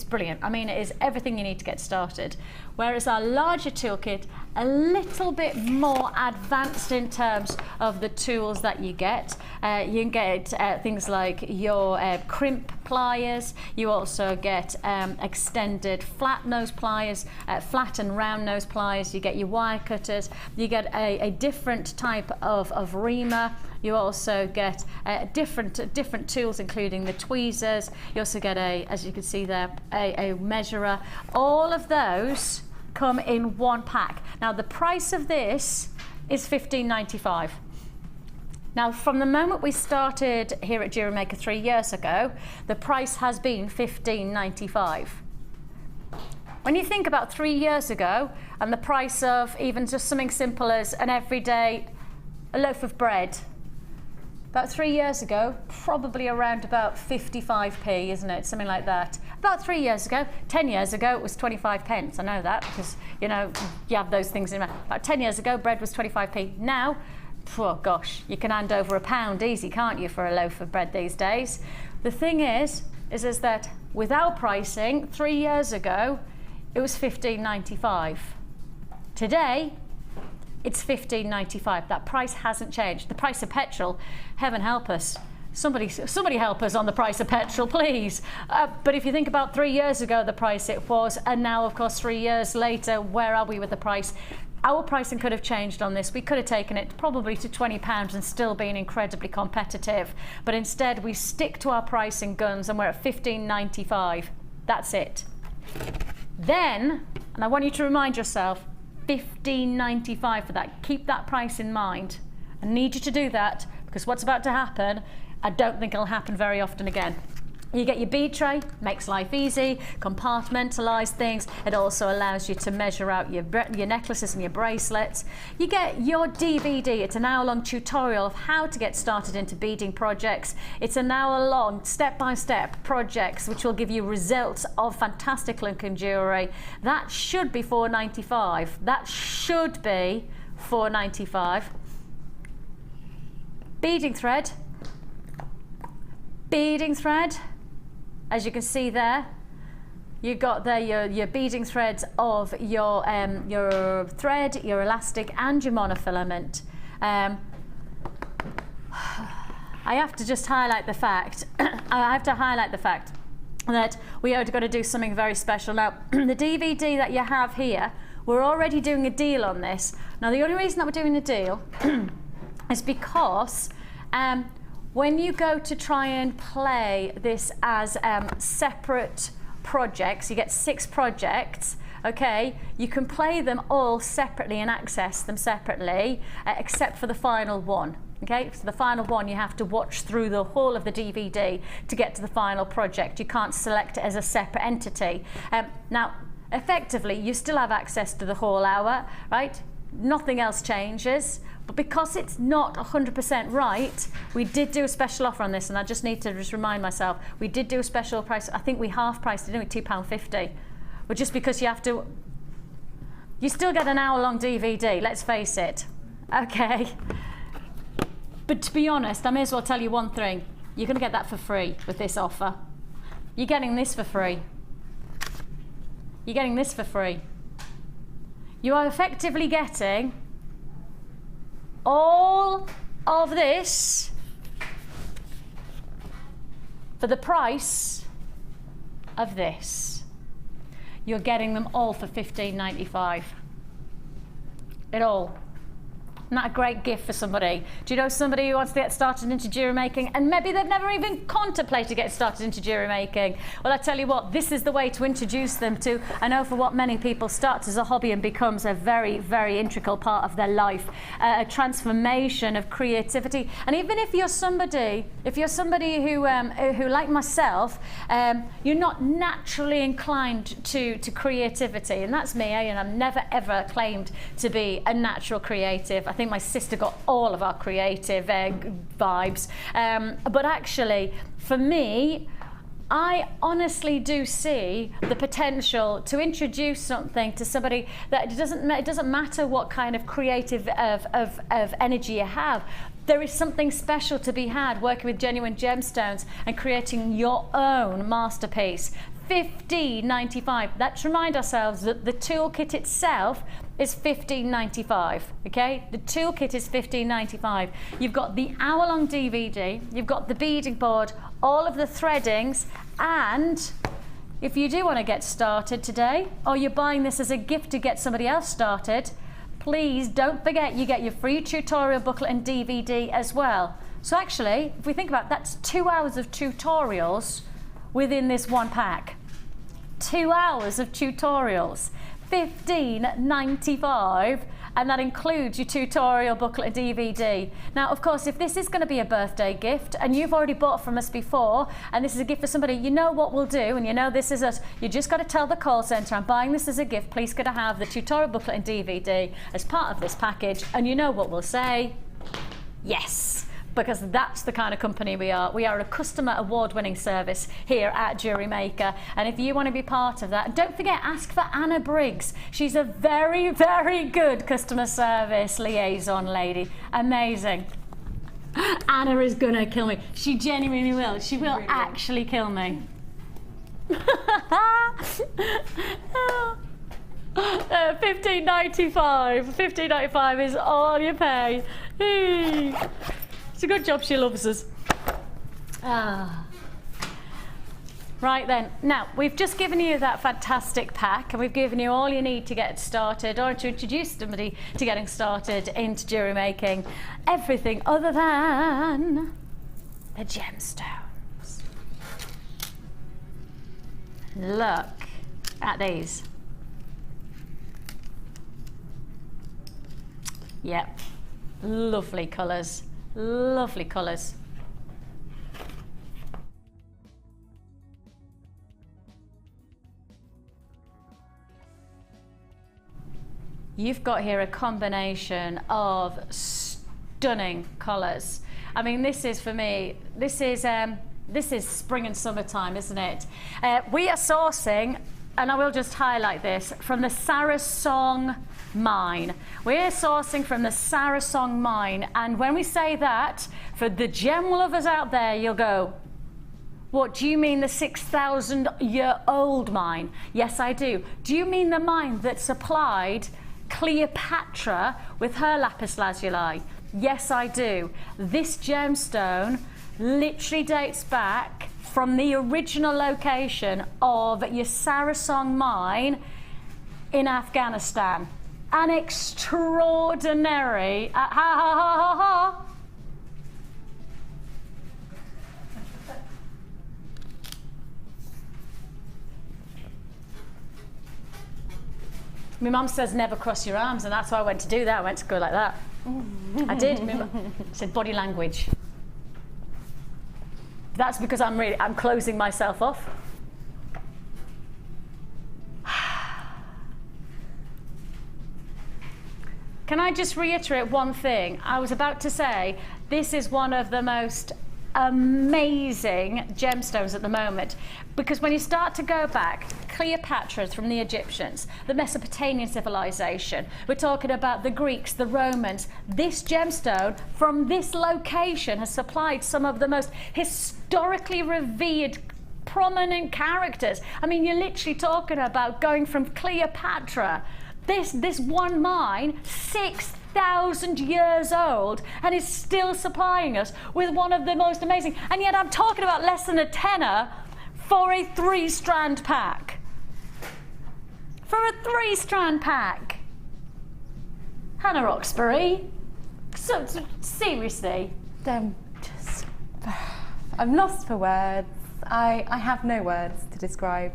brilliant. I mean, it is everything you need to get started. Whereas our larger toolkit, a little bit more advanced in terms of the tools that you get. You can get things like your crimp pliers. You also get extended flat nose pliers, flat and round nose pliers. You get your wire cutters. You get a different type of reamer. You also get different tools, including the tweezers. You also get as you can see there, a measurer. All of those come in one pack. Now, the price of this is $15.95. Now, from the moment we started here at Jewellery Maker 3 years ago, the price has been $15.95. When you think about 3 years ago, and the price of even just something simple as an everyday loaf of bread, about 3 years ago, probably around about 55p, isn't it? Something like that. About 3 years ago, 10 years ago, it was 25 pence. I know that because, you know, you have those things in mind. About 10 years ago, bread was 25p. Now, oh gosh, you can hand over £1 easy, can't you, for a loaf of bread these days? The thing is that with our pricing, 3 years ago, it was $15.95. Today, it's $15.95. That price hasn't changed. The price of petrol, heaven help us. Somebody help us on the price of petrol, please. But if you think about 3 years ago, the price it was, and now, of course, 3 years later, where are we with the price? Our pricing could have changed on this. We could have taken it probably to £20 and still been incredibly competitive. But instead, we stick to our pricing guns, and we're at $15.95. That's it. Then, and I want you to remind yourself, $15.95 for that. Keep that price in mind. I need you to do that, because what's about to happen, I don't think it'll happen very often again. You get your bead tray, makes life easy, compartmentalise things. It also allows you to measure out your necklaces and your bracelets. You get your DVD. It's an hour-long tutorial of how to get started into beading projects. It's an hour-long, step-by-step projects which will give you results of fantastic looking jewellery. That should be $4.95. That should be $4.95. Beading thread. Beading thread. As you can see there, you've got there your beading threads of your thread, your elastic, and your monofilament. I have to just highlight the fact. That we are going to do something very special. Now, the DVD that you have here, we're already doing a deal on this. Now, the only reason that we're doing a deal is because when you go to try and play this as separate projects, you get 6 projects, okay? You can play them all separately and access them separately, except for the final one, okay? So the final one, you have to watch through the whole of the DVD to get to the final project. You can't select it as a separate entity. Now, effectively, you still have access to the whole hour, right? Nothing else changes. But because it's not 100% right, we did do a special offer on this, and I just need to remind myself, we did do a special price. I think we half priced it, didn't we? £2.50. But just because you still get an hour-long DVD, let's face it. Okay. But to be honest, I may as well tell you one thing. you're going to get that for free with this offer. You're getting this for free. You're getting this for free. You are effectively getting all of this for the price of this. You're getting them all for $15.95. It all. Isn't that a great gift for somebody? Do you know somebody who wants to get started into jewellery making and maybe they've never even contemplated getting started into jewellery making? Well, I tell you what, this is the way to introduce them to, I know for what many people starts as a hobby and becomes a very, very integral part of their life, a transformation of creativity. And even if you're somebody, who like myself, you're not naturally inclined to creativity, and that's me, and I've never ever claimed to be a natural creative. I think my sister got all of our creative vibes, but actually for me, I honestly do see the potential to introduce something to somebody that it doesn't matter what kind of creative of energy you have. There is something special to be had working with genuine gemstones and creating your own masterpiece. $15.95. Let's remind ourselves that the toolkit itself is $15.95. Okay, the toolkit is $15.95. You've got the hour-long DVD, you've got the beading board, all of the threadings, and if you do want to get started today, or you're buying this as a gift to get somebody else started, please don't forget you get your free tutorial booklet and DVD as well. So actually, if we think about it, that's 2 hours of tutorials within this one pack. 2 hours of tutorials, $15.95, and that includes your tutorial booklet and DVD. Now, of course, if this is going to be a birthday gift and you've already bought from us before and this is a gift for somebody, you know what we'll do, and you know this is us. You just got to tell the call centre, I'm buying this as a gift, please could I have the tutorial booklet and DVD as part of this package, and you know what we'll say? Yes. Because that's the kind of company we are. We are a customer award-winning service here at Jewellery Maker. And if you want to be part of that, don't forget, ask for Anna Briggs. She's a very, very good customer service liaison lady. Amazing. Anna is going to kill me. She genuinely will. She will actually kill me. $15.95 is all you pay. It's a good job she loves us. Right then, now we've just given you that fantastic pack and we've given you all you need to get started or to introduce somebody to getting started into jewellery making. Everything other than the gemstones. Look at these. Yep, lovely colours. Lovely colours. You've got here a combination of stunning colours. I mean, this is for me, this is spring and summertime, isn't it? We are sourcing, and I will just highlight this, from the Sarasong mine. We're sourcing from the Sarasong mine, and when we say that, for the gem lovers out there, you'll go, what, do you mean the 6,000-year-old mine? Yes, I do. Do you mean the mine that supplied Cleopatra with her lapis lazuli? Yes, I do. This gemstone literally dates back from the original location of your Sarasong mine in Afghanistan. An extraordinary, My mum says never cross your arms, and that's why I went to do that. I went to go like that. I did. Said body language. That's because I'm closing myself off. Can I just reiterate one thing? I was about to say, this is one of the most amazing gemstones at the moment, because when you start to go back, Cleopatra's from the Egyptians, the Mesopotamian civilization, we're talking about the Greeks, the Romans. This gemstone from this location has supplied some of the most historically revered prominent characters. I mean, you're literally talking about going from Cleopatra, this one mine, 6,000 years old, and is still supplying us with one of the most amazing. And yet I'm talking about less than a tenner for a 3-strand pack. For a 3-strand pack. Hannah Roxbury. So seriously. I'm lost for words. I have no words to describe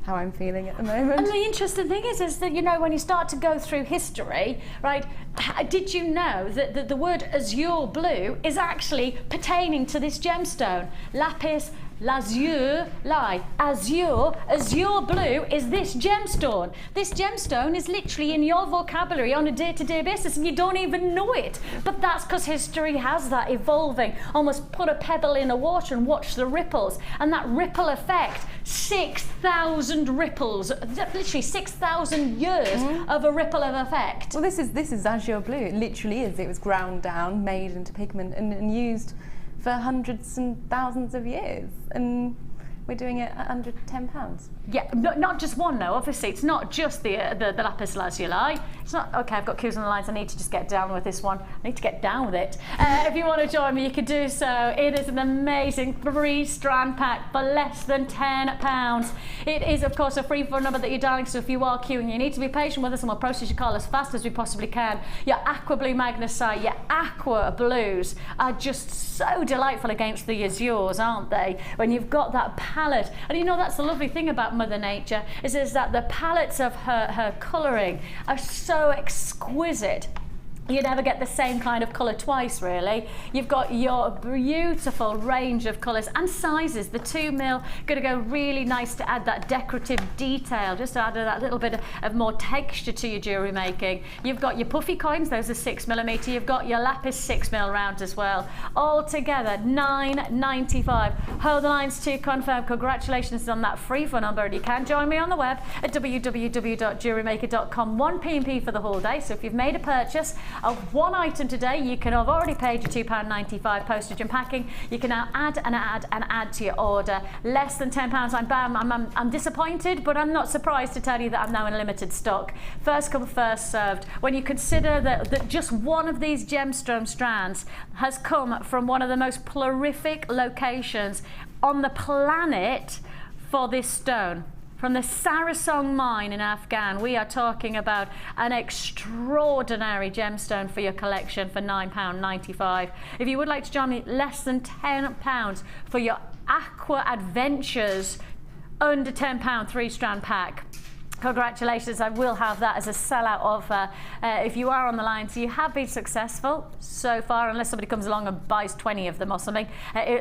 how I'm feeling at the moment. And the interesting thing is that, you know, when you start to go through history, right, did you know that the word azure blue is actually pertaining to this gemstone? Lapis lazuli, azure blue is this gemstone. This gemstone is literally in your vocabulary on a day-to-day basis, and you don't even know it. But that's because history has that evolving. Almost put a pebble in the water and watch the ripples, and that ripple effect, 6,000 ripples, literally 6,000 years of a ripple of effect. Well, this is azure blue. It literally is. It was ground down, made into pigment, and used for hundreds and thousands of years, and we're doing it at under £10. Yeah, not just one though. Obviously, it's not just the lapis lazuli. It's not okay. I've got cues on the lines. I need to just get down with this one. I need to get down with it. If you want to join me, you can do so. It is an amazing 3-strand pack for less than £10. It is, of course, a free phone number that you're dialing. So if you are queuing, you need to be patient with us, and we'll process your call as fast as we possibly can. Your aqua blue magnesite, your aqua blues are just so delightful against the azures, aren't they? When you've got that palette, and you know that's the lovely thing about Mother Nature is that the palettes of her colouring are so exquisite. You never get the same kind of colour twice, really. You've got your beautiful range of colours and sizes. The 2mm going to go really nice to add that decorative detail, just to add that little bit of more texture to your jewellery making. You've got your puffy coins, those are 6mm. You've got your lapis 6mm round as well. All together, £9.95. Hold the lines to confirm. Congratulations on that free phone number, and you can join me on the web at www.jewellerymaker.com. 1 P&P for the whole day. So if you've made a purchase of one item today, you can have already paid your £2.95 postage and packing. You can now add and add and add to your order. Less than £10. I'm disappointed, but I'm not surprised to tell you that I'm now in limited stock. First come, first served. When you consider that just one of these gemstone strands has come from one of the most prolific locations on the planet for this stone. From the Sarasong mine in Afghan, we are talking about an extraordinary gemstone for your collection for £9.95. If you would like to join me, less than £10 for your Aqua Adventures, under £10 3-strand pack. Congratulations, I will have that as a sellout offer. If you are on the line, so you have been successful so far, unless somebody comes along and buys 20 of them or something.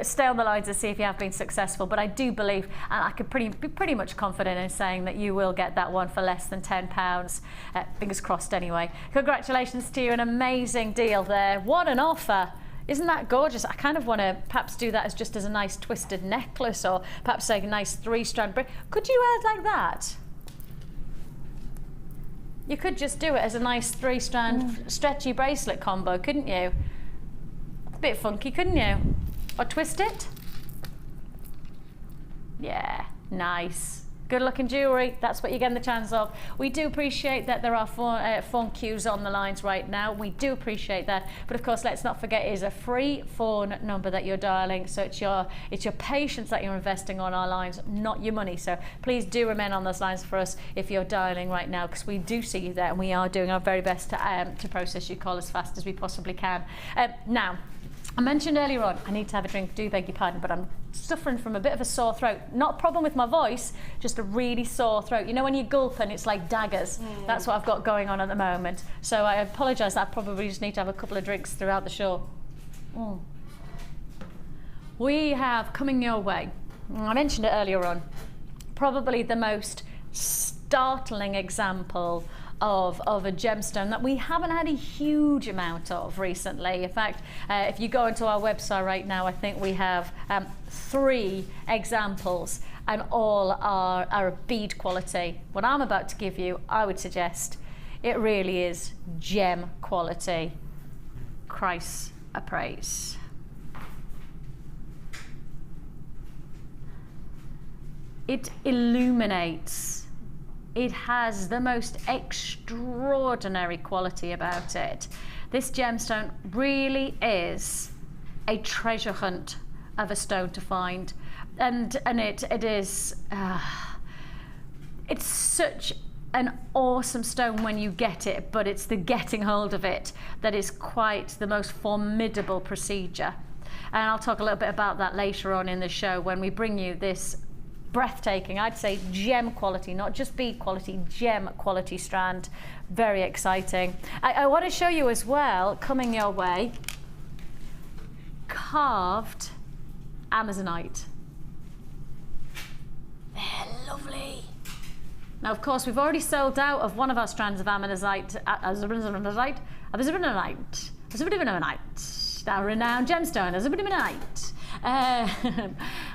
Stay on the line to see if you have been successful, but I do believe, and I could be pretty much confident in saying that you will get that one for less than £10. Fingers crossed anyway. Congratulations to you, an amazing deal there. What an offer. Isn't that gorgeous? I kind of want to perhaps do that as just as a nice twisted necklace, or perhaps like a nice 3-strand bracelet. Could you wear it like that? You could just do it as a nice 3-strand stretchy bracelet combo, couldn't you? A bit funky, couldn't you? Or twist it? Yeah, nice. Good looking jewellery, that's what you're getting the chance of. We do appreciate that there are phone queues on the lines right now. We do appreciate that. But of course, let's not forget it is a free phone number that you're dialing. So it's your patience that you're investing on our lines, not your money. So please do remain on those lines for us if you're dialing right now, because we do see you there, and we are doing our very best to process your call as fast as we possibly can. Now, I mentioned earlier on, I need to have a drink, do beg your pardon, but I'm suffering from a bit of a sore throat. Not a problem with my voice, just a really sore throat. You know when you gulp and it's like daggers? That's what I've got going on at the moment. So I apologise, I probably just need to have a couple of drinks throughout the show. We have coming your way, I mentioned it earlier on, probably the most startling example of a gemstone that we haven't had a huge amount of recently. In fact, if you go onto our website right now, I think we have 3 examples, and all are bead quality. What I'm about to give you, I would suggest it really is gem quality. Christ appraise. It illuminates. It has the most extraordinary quality about it. This gemstone really is a treasure hunt of a stone to find, and it is it's such an awesome stone when you get it, but it's the getting hold of it that is quite the most formidable procedure. And I'll talk a little bit about that later on in the show when we bring you this breathtaking, I'd say gem quality, not just bead quality, gem quality strand. Very exciting. I want to show you as well, coming your way, carved Amazonite. They're lovely. Now, of course, we've already sold out of one of our strands of Amazonite, our renowned gemstone,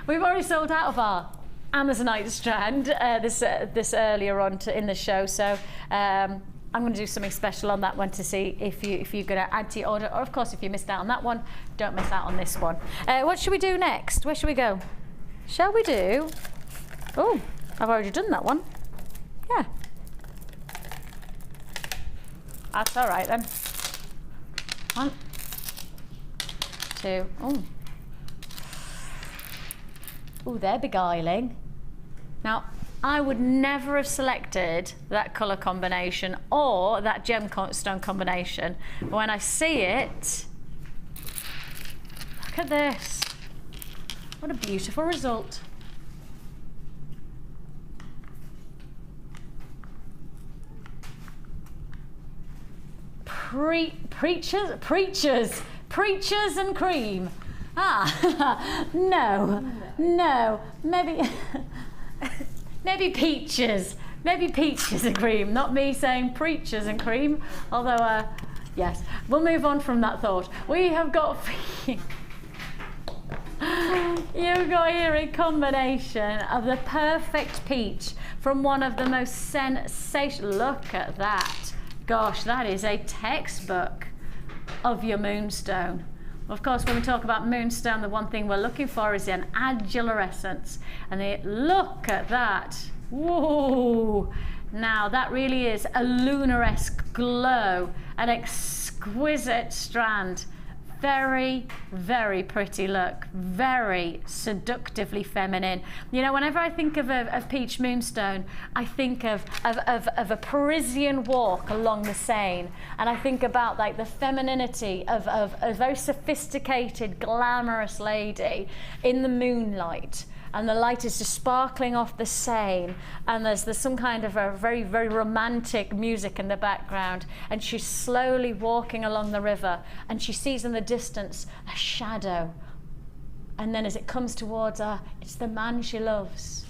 we've already sold out of our Amazonite strand this earlier on in the show, so I'm going to do something special on that one to see if you're going to add to your order, or of course if you missed out on that one, don't miss out on this one. What should we do next? Where should we go? Shall we do, oh, I've already done that one. Yeah, that's all right then. 1, 2, oh, they're beguiling. Now, I would never have selected that colour combination or that gemstone combination. But when I see it, look at this. What a beautiful result. Preachers and cream. No, maybe peaches and cream. Not me saying preachers and cream, although yes, we'll move on from that thought. We have got you've got here a combination of the perfect peach from one of the most sensational, look at that. Gosh, that is a textbook of your moonstone. Of course, when we talk about moonstone, the one thing we're looking for is an angular essence. And look at that. Whoa! Now, that really is a lunar-esque glow, an exquisite strand. Very, very pretty look, very seductively feminine. You know, whenever I think of peach moonstone, I think of a Parisian walk along the Seine, and I think about like the femininity of a very sophisticated, glamorous lady in the moonlight. And the light is just sparkling off the Seine, and there's some kind of a very, very romantic music in the background, and she's slowly walking along the river, and she sees in the distance a shadow, and then as it comes towards her, it's the man she loves.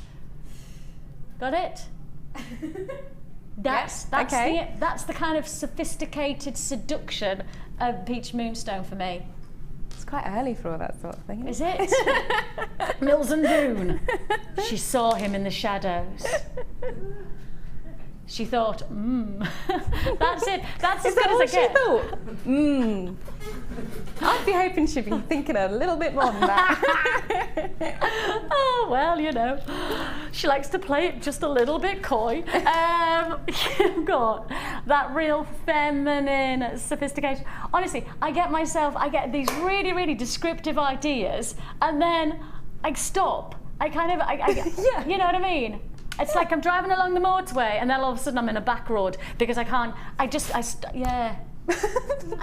Got it? That's the kind of sophisticated seduction of peach moonstone for me. It's quite early for all that sort of thing. Is it? Mills and Boone. She saw him in the shadows. She thought, that's it. That's as good as I get. Thought? I'd be hoping she'd be thinking a little bit more than that. Oh, well, you know, she likes to play it just a little bit coy. You've got that real feminine sophistication. Honestly, I get these really, really descriptive ideas, and then I stop. Yeah. You know what I mean? It's like I'm driving along the motorway, and then all of a sudden I'm in a back road because I can't. I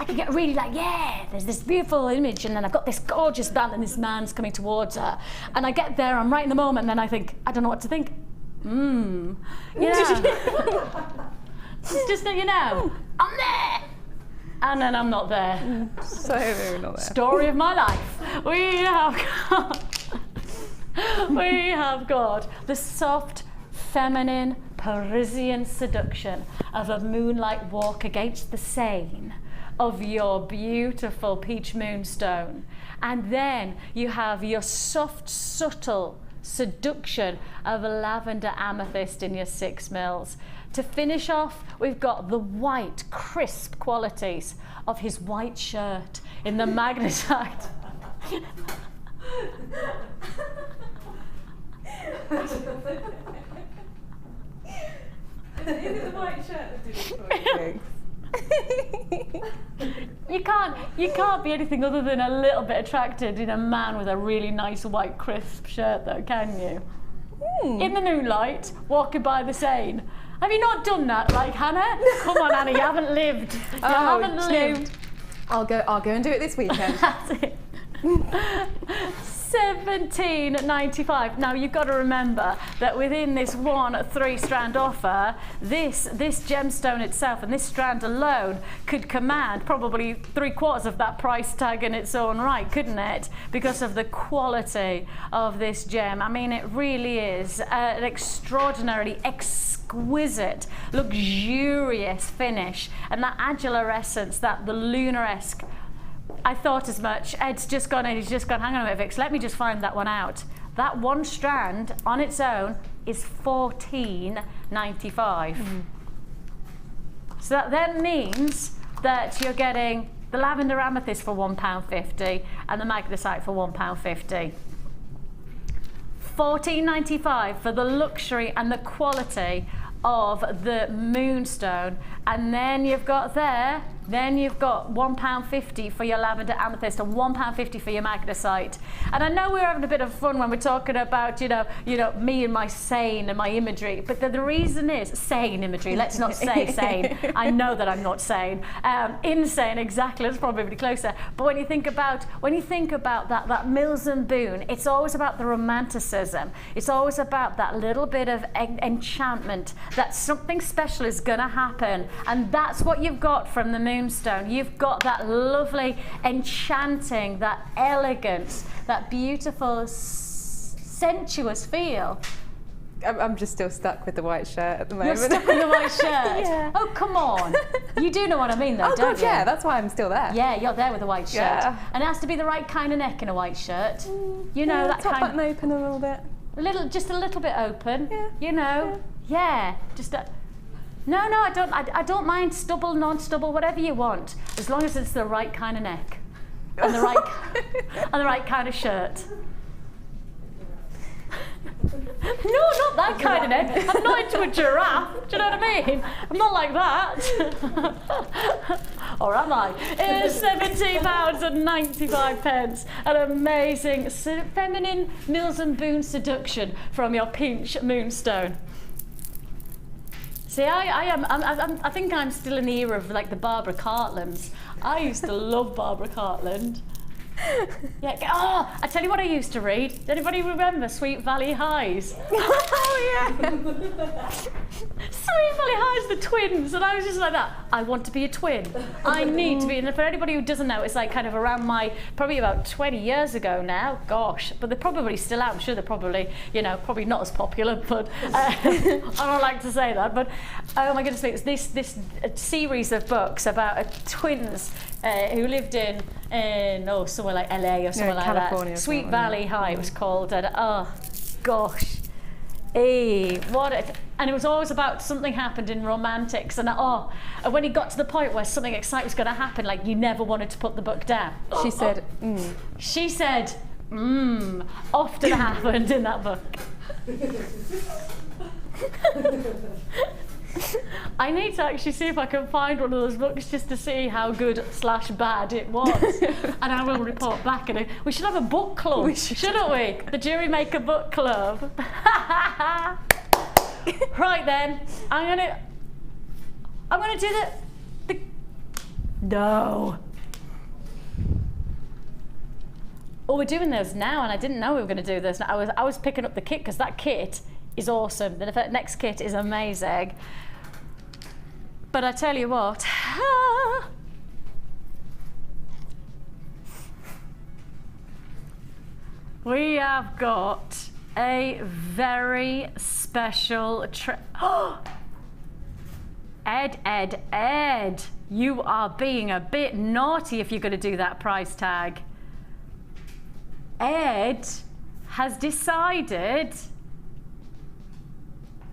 can get really like, yeah, there's this beautiful image, and then I've got this gorgeous band, and this man's coming towards her, and I get there, I'm right in the moment, and then I think, I don't know what to think. You know, it's just that, you know, I'm there, and then I'm not there. So we're not there. Story of my life. We have got the soft, feminine, Parisian seduction of a moonlight walk against the Seine of your beautiful peach moonstone. And then you have your soft, subtle seduction of a lavender amethyst in your 6 mils. To finish off, we've got the white, crisp qualities of his white shirt in the magnesite. Is it the white shirt that did it for you? You can't be anything other than a little bit attracted in a man with a really nice white crisp shirt though, can you? In the moonlight, walking by the Seine. Have you not done that, like Hannah? Come on, Hannah, you haven't lived. You haven't lived. I'll go and do it this weekend. That's it. $17.95. Now you've got to remember that within this one 3-strand offer, this gemstone itself and this strand alone could command probably 3/4 of that price tag in its own right, couldn't it? Because of the quality of this gem. I mean, it really is an extraordinarily exquisite, luxurious finish, and that angular essence, that the lunar-esque. I thought as much. Ed's just gone and he's just gone, hang on a minute, Vix, let me just find that one out. That one strand on its own is $14.95. So that then means that you're getting the lavender amethyst for £1.50 and the magnesite for £1.50. $14.95 for the luxury and the quality of the moonstone, and then you've got £1.50 for your lavender amethyst and £1.50 for your magnesite. And I know we're having a bit of fun when we're talking about you know me and my Seine and my imagery, but the reason is Seine imagery. Let's not say sane. I know that I'm not sane. Insane, exactly. That's probably closer. But when you think about that Mills and Boon, it's always about the romanticism. It's always about that little bit of enchantment, that something special is going to happen, and that's what you've got from the moonstone. You've got that lovely, enchanting, that elegance, that beautiful, sensuous feel. I'm just still stuck with the white shirt at the moment. You're stuck with the white shirt? Yeah. Oh, come on. You do know what I mean, though, don't you? Yeah, that's why I'm still there. Yeah, you're there with the white shirt. Yeah. And it has to be the right kind of neck in a white shirt. You know, that top kind button open a little bit. Just a little bit open. Yeah. You know. Yeah. Just a... No, I don't mind stubble, non-stubble, whatever you want, as long as it's the right kind of neck and the right and the right kind of shirt. No, not that kind of neck. I'm not into a giraffe. Do you know what I mean? I'm not like that. Or am I? It's £17.95. An amazing feminine Mills and Boon seduction from your peach moonstone. See, I think I'm still in the era of like the Barbara Cartlands. I used to love Barbara Cartland. Yeah. Oh, I tell you what I used to read. Does anybody remember Sweet Valley Highs? Oh yeah. Sweet Valley Highs, the twins, and I was just like that. I want to be a twin. I need to be. And for anybody who doesn't know, it's like kind of around probably about 20 years ago now. Gosh, but they're probably still out. I'm sure they're probably, probably not as popular. But I don't like to say that. But oh my goodness, it's this series of books about twins who lived in somewhere like LA or somewhere like California that. Sweet Valley High it was called, and oh gosh. And it was always about something happened in romantics, and when it got to the point where something exciting was going to happen, like you never wanted to put the book down. She said, She said, often happened in that book. I need to actually see if I can find one of those books just to see how good/bad it was, and I will report back. And we should have a book club, shouldn't we? The Jewellery Maker book club. Right then, I'm gonna do the no. Oh, we're doing those now, and I didn't know we were going to do this. I was picking up the kit because that kit is awesome. The next kit is amazing. But I tell you what, we have got a very special Ed, you are being a bit naughty if you're going to do that price tag. Ed has decided,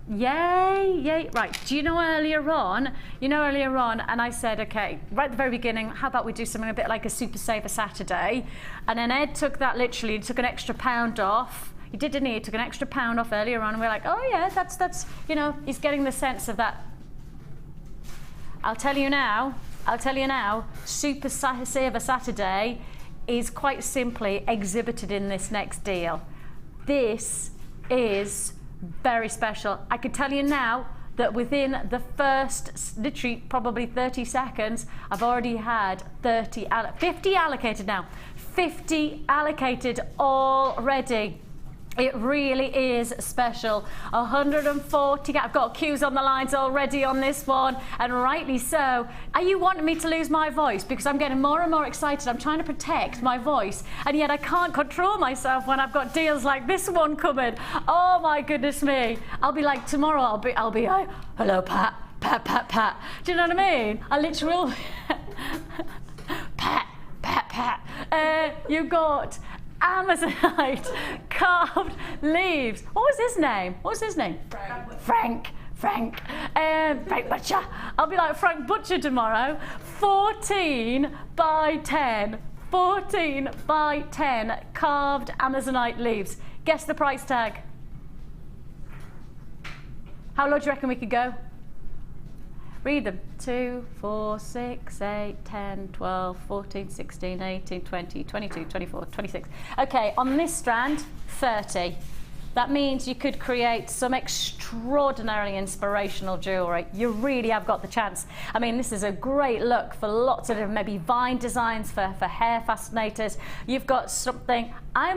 yay, right, do you know earlier on, and I said, okay, right at the very beginning, how about we do something a bit like a Super Saver Saturday? And then Ed took that literally, took an extra £1 off. He did, didn't he? He took an extra £1 off earlier on, and we're like, oh yeah, that's, you know, he's getting the sense of that. I'll tell you now, Super Saver Saturday is quite simply exhibited in this next deal. This is very special. I could tell you now that within the first, literally probably 30 seconds, I've already had 50 allocated now. 50 allocated already. It really is special. 140, I've got queues on the lines already on this one, and rightly so. Are you wanting me to lose my voice? Because I'm getting more and more excited. I'm trying to protect my voice, and yet I can't control myself when I've got deals like this one coming. Oh my goodness me. I'll be like, tomorrow I'll be like, hello Pat. Do you know what I mean? I literally Pat. You've got Amazonite carved leaves. What was his name? Frank Butcher. I'll be like Frank Butcher tomorrow. 14 by 10 carved Amazonite leaves. Guess the price tag. How low do you reckon we could go? Read them. 2, 4, 6, 8, 10, 12, 14, 16, 18, 20, 22, 24, 26. Okay, on this strand, 30. That means you could create some extraordinarily inspirational jewellery. You really have got the chance. I mean, this is a great look for lots of different, maybe vine designs for hair fascinators. You've got something, I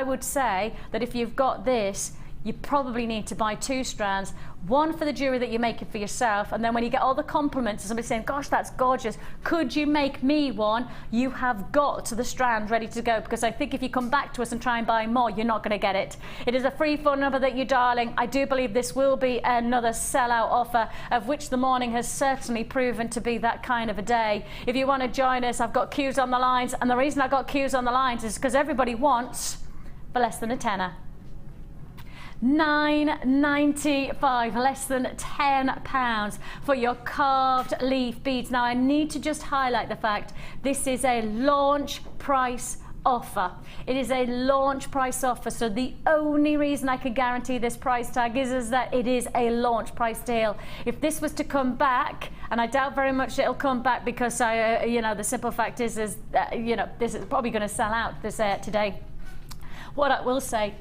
would say that if you've got this, you probably need to buy 2 strands, one for the jewellery that you're making for yourself, and then when you get all the compliments of somebody saying, gosh, that's gorgeous, could you make me one? You have got the strand ready to go, because I think if you come back to us and try and buy more, you're not going to get it. It is a free phone number that you're dialing. I do believe this will be another sellout offer, of which the morning has certainly proven to be that kind of a day. If you want to join us, I've got queues on the lines, and the reason I've got queues on the lines is because everybody wants for less than a tenner. £9.95, less than £10 for your carved leaf beads. Now I need to just highlight the fact this is a launch price offer. It is a launch price offer, so the only reason I can guarantee this price tag is that it is a launch price deal. If this was to come back, and I doubt very much it'll come back, because the simple fact is you know, this is probably going to sell out this today. What I will say,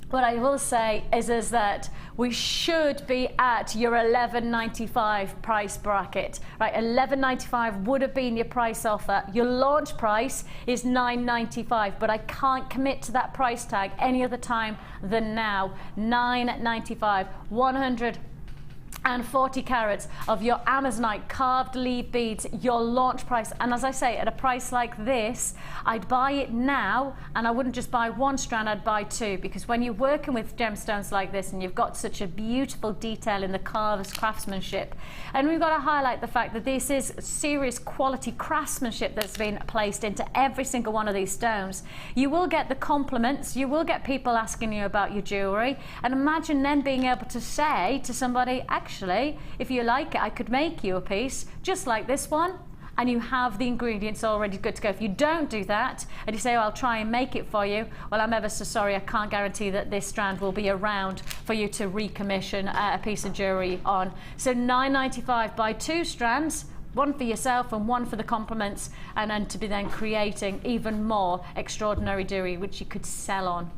what I will say is that we should be at your $11.95 price bracket, right? $11.95 would have been your price offer. Your launch price is $9.95, but I can't commit to that price tag any other time than now. $9.95, 140 carats of your Amazonite carved leaf beads, your launch price. And as I say, at a price like this, I'd buy it now, and I wouldn't just buy 1 strand, I'd buy 2, because when you're working with gemstones like this and you've got such a beautiful detail in the carver's craftsmanship, and we've got to highlight the fact that this is serious quality craftsmanship that's been placed into every single one of these stones. You will get the compliments, you will get people asking you about your jewellery, and imagine then being able to say to somebody, actually, if you like it, I could make you a piece just like this one, and you have the ingredients already good to go. If you don't do that, and you say, oh, I'll try and make it for you, well, I'm ever so sorry, I can't guarantee that this strand will be around for you to recommission a piece of jewellery on. So $9.95, buy 2 strands, 1 for yourself and 1 for the compliments, and then to be then creating even more extraordinary jewellery which you could sell on.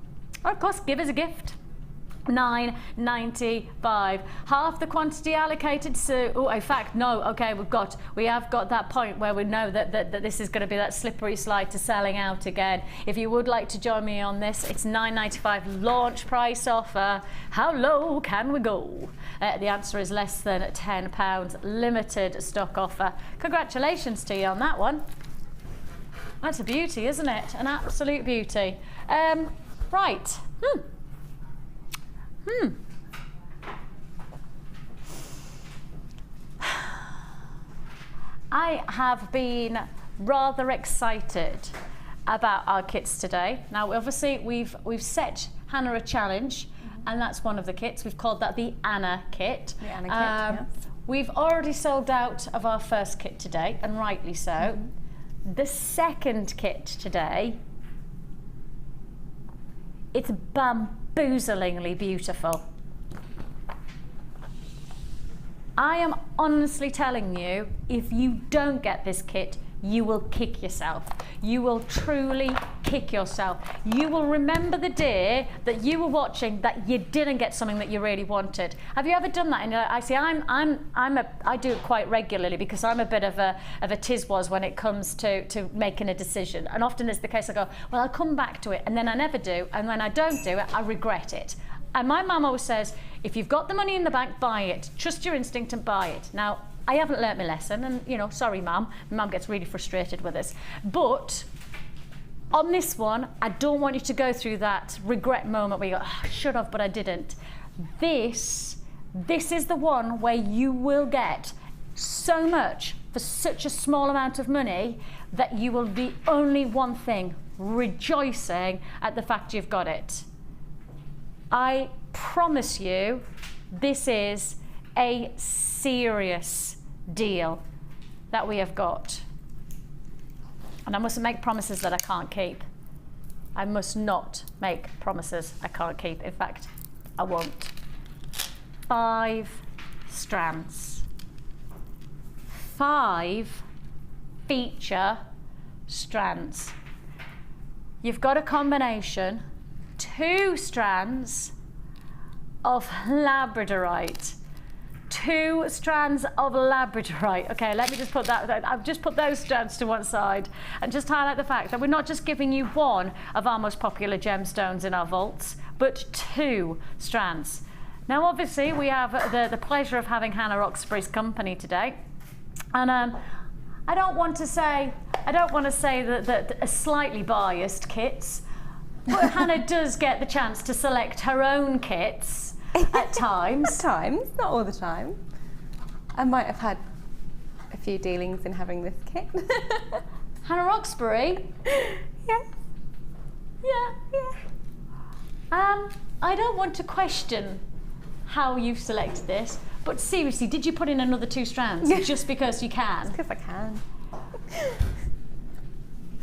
Or of course, give as a gift. $9.95, half the quantity allocated. So, oh, in fact, no. Okay, we have got that point where we know that this is going to be that slippery slide to selling out again. If you would like to join me on this, it's $9.95 launch price offer. How low can we go? The answer is less than £10. Limited stock offer. Congratulations to you on that one. That's a beauty, isn't it? An absolute beauty. Right. I have been rather excited about our kits today. Now, obviously, we've set Hannah a challenge, and that's one of the kits. We've called that the Anna kit. The Anna kit, yes. We've already sold out of our first kit today, and rightly so. The second kit today, it's bamboozlingly beautiful. I am honestly telling you, if you don't get this kit, you will kick yourself. You will truly kick yourself. You will remember the day that you were watching that you didn't get something that you really wanted. Have you ever done that? And I see, I do it quite regularly because I'm a bit of a tiz-was when it comes to making a decision. And often it's the case I go, well, I'll come back to it, and then I never do. And when I don't do it, I regret it. And my mum always says, if you've got the money in the bank, buy it. Trust your instinct and buy it. Now, I haven't learnt my lesson, and you know, sorry mum, my mum gets really frustrated with us. But on this one, I don't want you to go through that regret moment where you go, oh, I should have, but I didn't. This is the one where you will get so much for such a small amount of money that you will be only one thing, rejoicing at the fact you've got it. I promise you, this is a serious deal that we have got. And I mustn't make promises that I can't keep. I must not make promises I can't keep. In fact, I won't. 5 strands. 5 feature strands. You've got a combination, 2 strands of labradorite. 2 strands of labradorite. Okay, let me just put that, I've just put those strands to one side and just highlight the fact that we're not just giving you one of our most popular gemstones in our vaults, but 2 strands. Now, obviously, we have the pleasure of having Hannah Roxbury's company today. And I don't want to say that a slightly biased kits, but Hannah does get the chance to select her own kits. At times. At times, not all the time. I might have had a few dealings in having this kit. Hannah Roxbury? Yes. Yeah. I don't want to question how you've selected this, but seriously, did you put in another 2 strands just because you can? Because I can.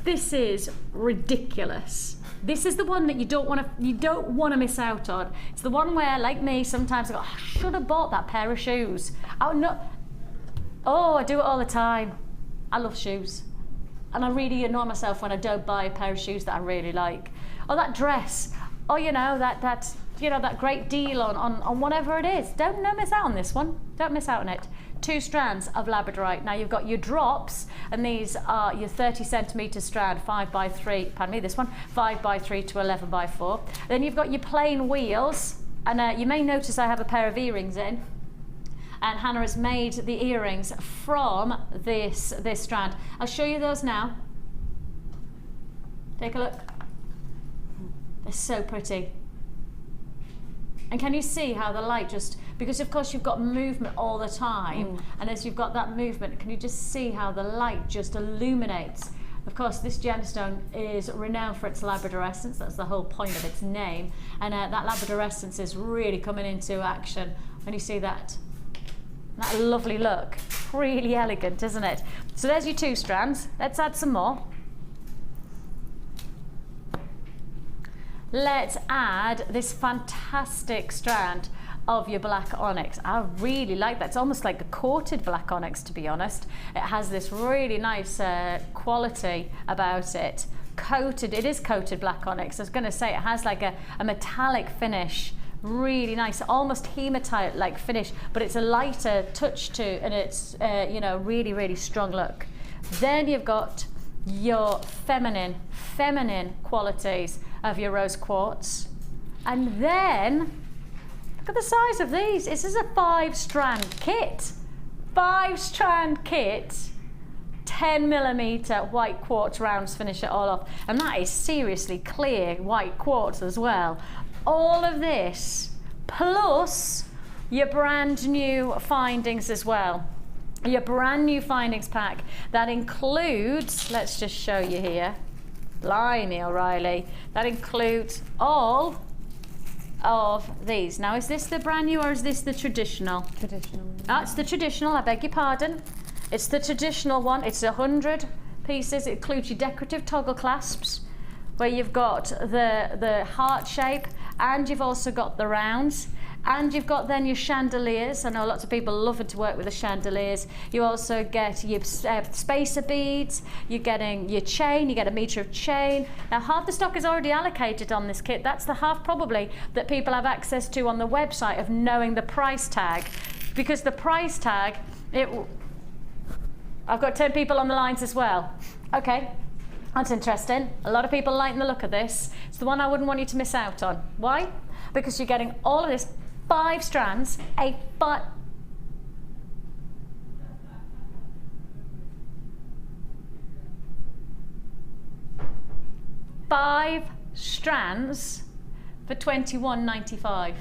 This is ridiculous. This is the one that you don't want to miss out on. It's the one where, like me, sometimes I go, I should have bought that pair of shoes. I do it all the time. I love shoes. And I really annoy myself when I don't buy a pair of shoes that I really like. Or that dress. Or that great deal on whatever it is. Don't miss out on this one. Don't miss out on it. 2 strands of labradorite. Now you've got your drops, and these are your 30 centimetre strand, 5x3, pardon me, this one, 5x3 to 11x4. Then you've got your plain wheels, and you may notice I have a pair of earrings in. And Hannah has made the earrings from this strand. I'll show you those now. Take a look. They're so pretty. And can you see how the light just, because of course you've got movement all the time, and as you've got that movement, can you just see how the light just illuminates? Of course, this gemstone is renowned for its labradorescence. That's the whole point of its name. And that labradorescence is really coming into action when you see that lovely look. Really elegant, isn't it? So there's your 2 strands. Let's add some more. Let's add this fantastic strand of your black onyx. I really like that. It's almost like a coated black onyx, to be honest. It has this really nice quality about it. It is coated black onyx. I was going to say it has like a metallic finish. Really nice, almost hematite-like finish, but it's a lighter touch to, and it's really, really strong look. Then you've got your feminine qualities of your rose quartz. And then, look at the size of these. This is a 5-strand kit. 5-strand kit 10mm white quartz rounds finish it all off. And that is seriously clear white quartz as well. All of this, plus your brand new findings as well. Your brand new findings pack that includes, let's just show you here, blimey O'Reilly, that includes all of these. Now, is this the brand new or is this the traditional? Traditional. That's the traditional, I beg your pardon. It's the traditional one. It's 100 pieces. It includes your decorative toggle clasps, where you've got the heart shape, and you've also got the rounds, and you've got then your chandeliers. I know lots of people love to work with the chandeliers. You also get your spacer beads, you're getting your chain, you get a metre of chain. Now, half the stock is already allocated on this kit. That's the half probably that people have access to on the website of knowing the price tag, because the price tag, I've got 10 people on the lines as well. Okay. That's interesting. A lot of people like the look of this. It's the one I wouldn't want you to miss out on. Why? Because you're getting all of this, 5 strands, 5 strands for $21.95.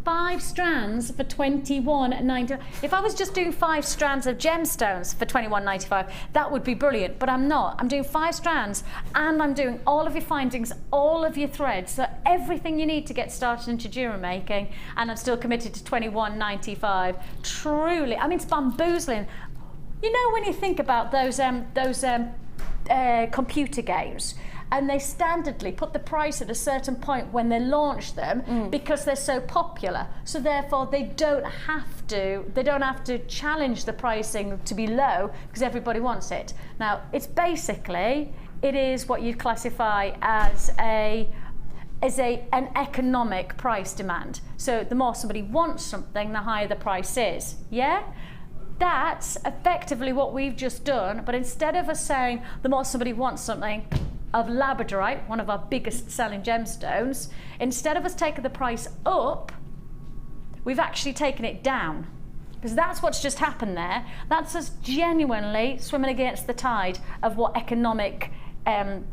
5 strands for $21.95. If I was just doing 5 strands of gemstones for $21.95, that would be brilliant, but I'm not. I'm doing 5 strands, and I'm doing all of your findings, all of your threads, so everything you need to get started into jewellery making, and I'm still committed to $21.95. Truly, I mean, it's bamboozling. You know, when you think about those computer games, and they standardly put the price at a certain point when they launch them because they're so popular. So therefore they don't have to challenge the pricing to be low because everybody wants it. Now, it's basically, it is what you'd classify as an economic price demand. So the more somebody wants something, the higher the price is. Yeah? That's effectively what we've just done, but instead of us saying the more somebody wants something of labradorite, one of our biggest selling gemstones, instead of us taking the price up, we've actually taken it down. Because that's what's just happened there. That's us genuinely swimming against the tide of what economic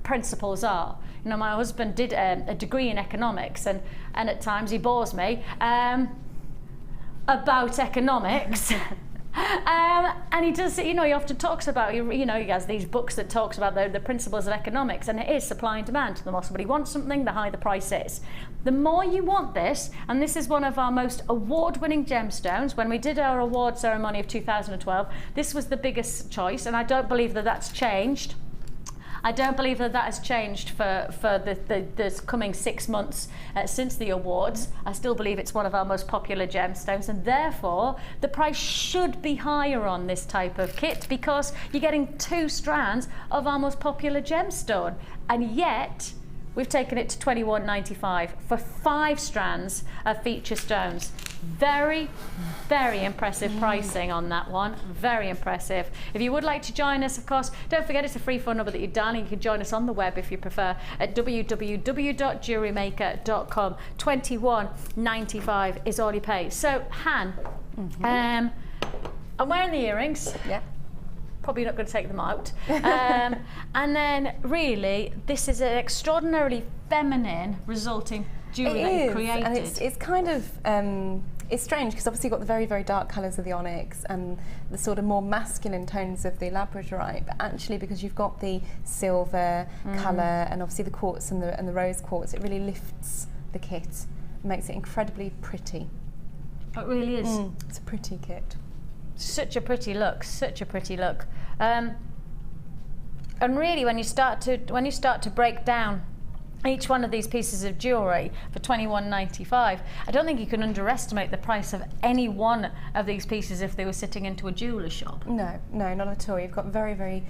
principles are. You know, my husband did a degree in economics, and at times he bores me about economics. And he does, you know, he often talks about, you know, he has these books that talks about the principles of economics, and it is supply and demand. The more somebody wants something, the higher the price is. The more you want this, and this is one of our most award-winning gemstones. When we did our award ceremony of 2012, this was the biggest choice, and I don't believe that that's changed. I don't believe that that has changed for the coming 6 months since the awards. I still believe it's one of our most popular gemstones, and therefore the price should be higher on this type of kit because you're getting 2 strands of our most popular gemstone, and yet we've taken it to $21.95 for 5 strands of feature stones. Very, very impressive pricing on that one. Very impressive. If you would like to join us, of course, don't forget it's a free phone number that you're dialing. You can join us on the web if you prefer at www.jewellerymaker.com. $21.95 is all you pay. So, Han, I'm wearing the earrings. Yeah. Probably not going to take them out. And then, really, this is an extraordinarily feminine resulting jewellery that you created. And it's kind of, it's strange because obviously you've got the very, very dark colours of the onyx and the sort of more masculine tones of the labradorite, but actually because you've got the silver colour and obviously the quartz and the rose quartz, it really lifts the kit, makes it incredibly pretty. It really is. It's a pretty kit. Such a pretty look, such a pretty look. And really, when you start to break down each one of these pieces of jewellery for $21.95, I don't think you can underestimate the price of any one of these pieces if they were sitting into a jeweller shop. No, not at all. You've got very, very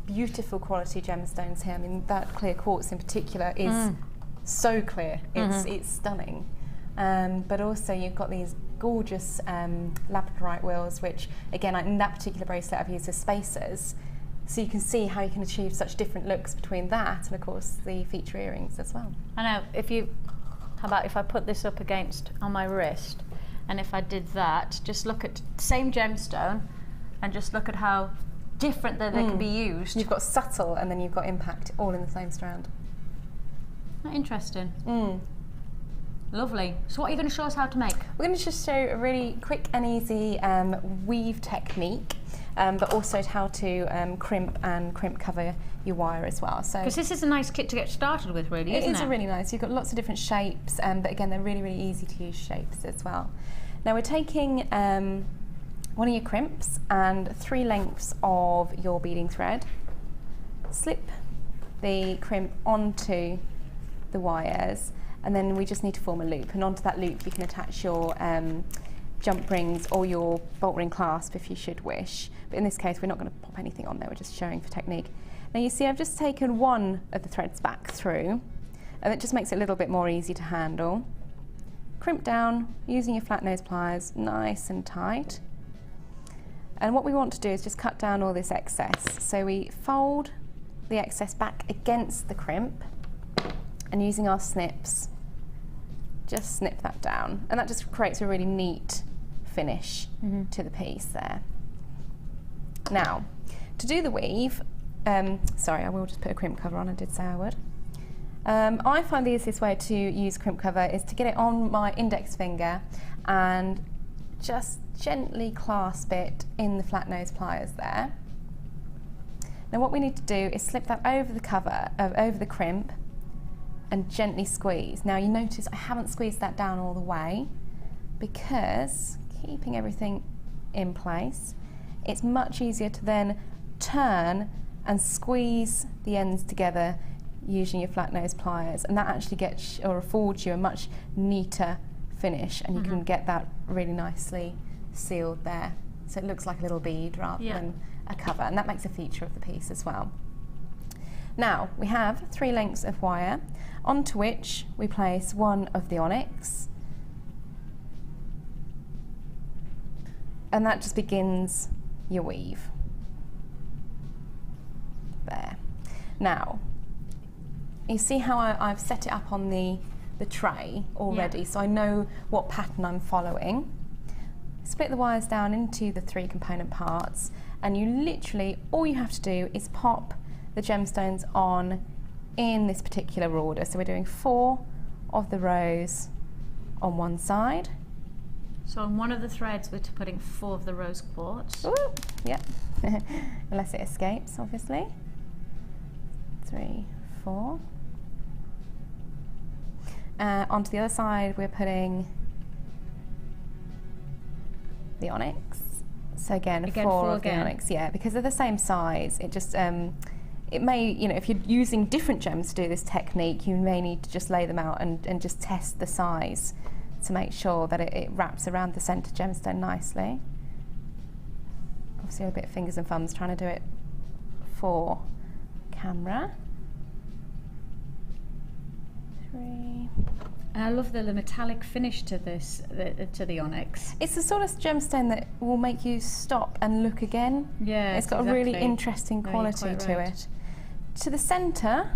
beautiful quality gemstones here. I mean, that clear quartz in particular is so clear. It's stunning. But also you've got these gorgeous labradorite wheels, which again, in that particular bracelet I've used as spacers. So you can see how you can achieve such different looks between that and of course the feature earrings as well. I know, how about if I put this up against on my wrist And if I did that, just look at the same gemstone and just look at how different that they can be used. You've got subtle and then you've got impact all in the same strand. Interesting. Lovely. So what are you going to show us how to make? We're going to just show a really quick and easy weave technique, but also how to crimp and crimp cover your wire as well. So because this is a nice kit to get started with, really, isn't it? It is really nice. You've got lots of different shapes, but again, they're really, really easy to use shapes as well. Now we're taking one of your crimps and 3 lengths of your beading thread. Slip the crimp onto the wires, and then we just need to form a loop, and onto that loop you can attach your jump rings or your bolt ring clasp if you should wish, but in this case we're not going to pop anything on there, we're just showing for technique. Now you see I've just taken one of the threads back through, and it just makes it a little bit more easy to handle. Crimp down using your flat nose pliers nice and tight, and what we want to do is just cut down all this excess. So we fold the excess back against the crimp, and using our snips, just snip that down. And that just creates a really neat finish to the piece there. Now, to do the weave, sorry, I will just put a crimp cover on, I did say I would. I find the easiest way to use crimp cover is to get it on my index finger and just gently clasp it in the flat nose pliers there. Now what we need to do is slip that over the cover, over the crimp, and gently squeeze. Now you notice I haven't squeezed that down all the way because keeping everything in place, it's much easier to then turn and squeeze the ends together using your flat nose pliers, and that actually gets or affords you a much neater finish, and you can get that really nicely sealed there. So it looks like a little bead rather than a cover, and that makes a feature of the piece as well. Now we have 3 lengths of wire onto which we place one of the onyx, and that just begins your weave there. Now you see how I've set it up on the tray already, so I know what pattern I'm following. Split the wires down into the 3 component parts, and you literally, all you have to do is pop the gemstones on in this particular order. So we're doing 4 of the rows on one side. So on one of the threads we're putting 4 of the rose quartz. Ooh, yep, unless it escapes, obviously. 3, 4. Onto the other side we're putting the onyx. So again 4 of the onyx, because they're the same size. It just it may, if you're using different gems to do this technique, you may need to just lay them out and just test the size to make sure that it wraps around the centre gemstone nicely. Obviously a bit of fingers and thumbs trying to do it for camera. 3. And I love the metallic finish to this, to the onyx. It's the sort of gemstone that will make you stop and look again. Yeah, it's got a really interesting quality to it. To the centre,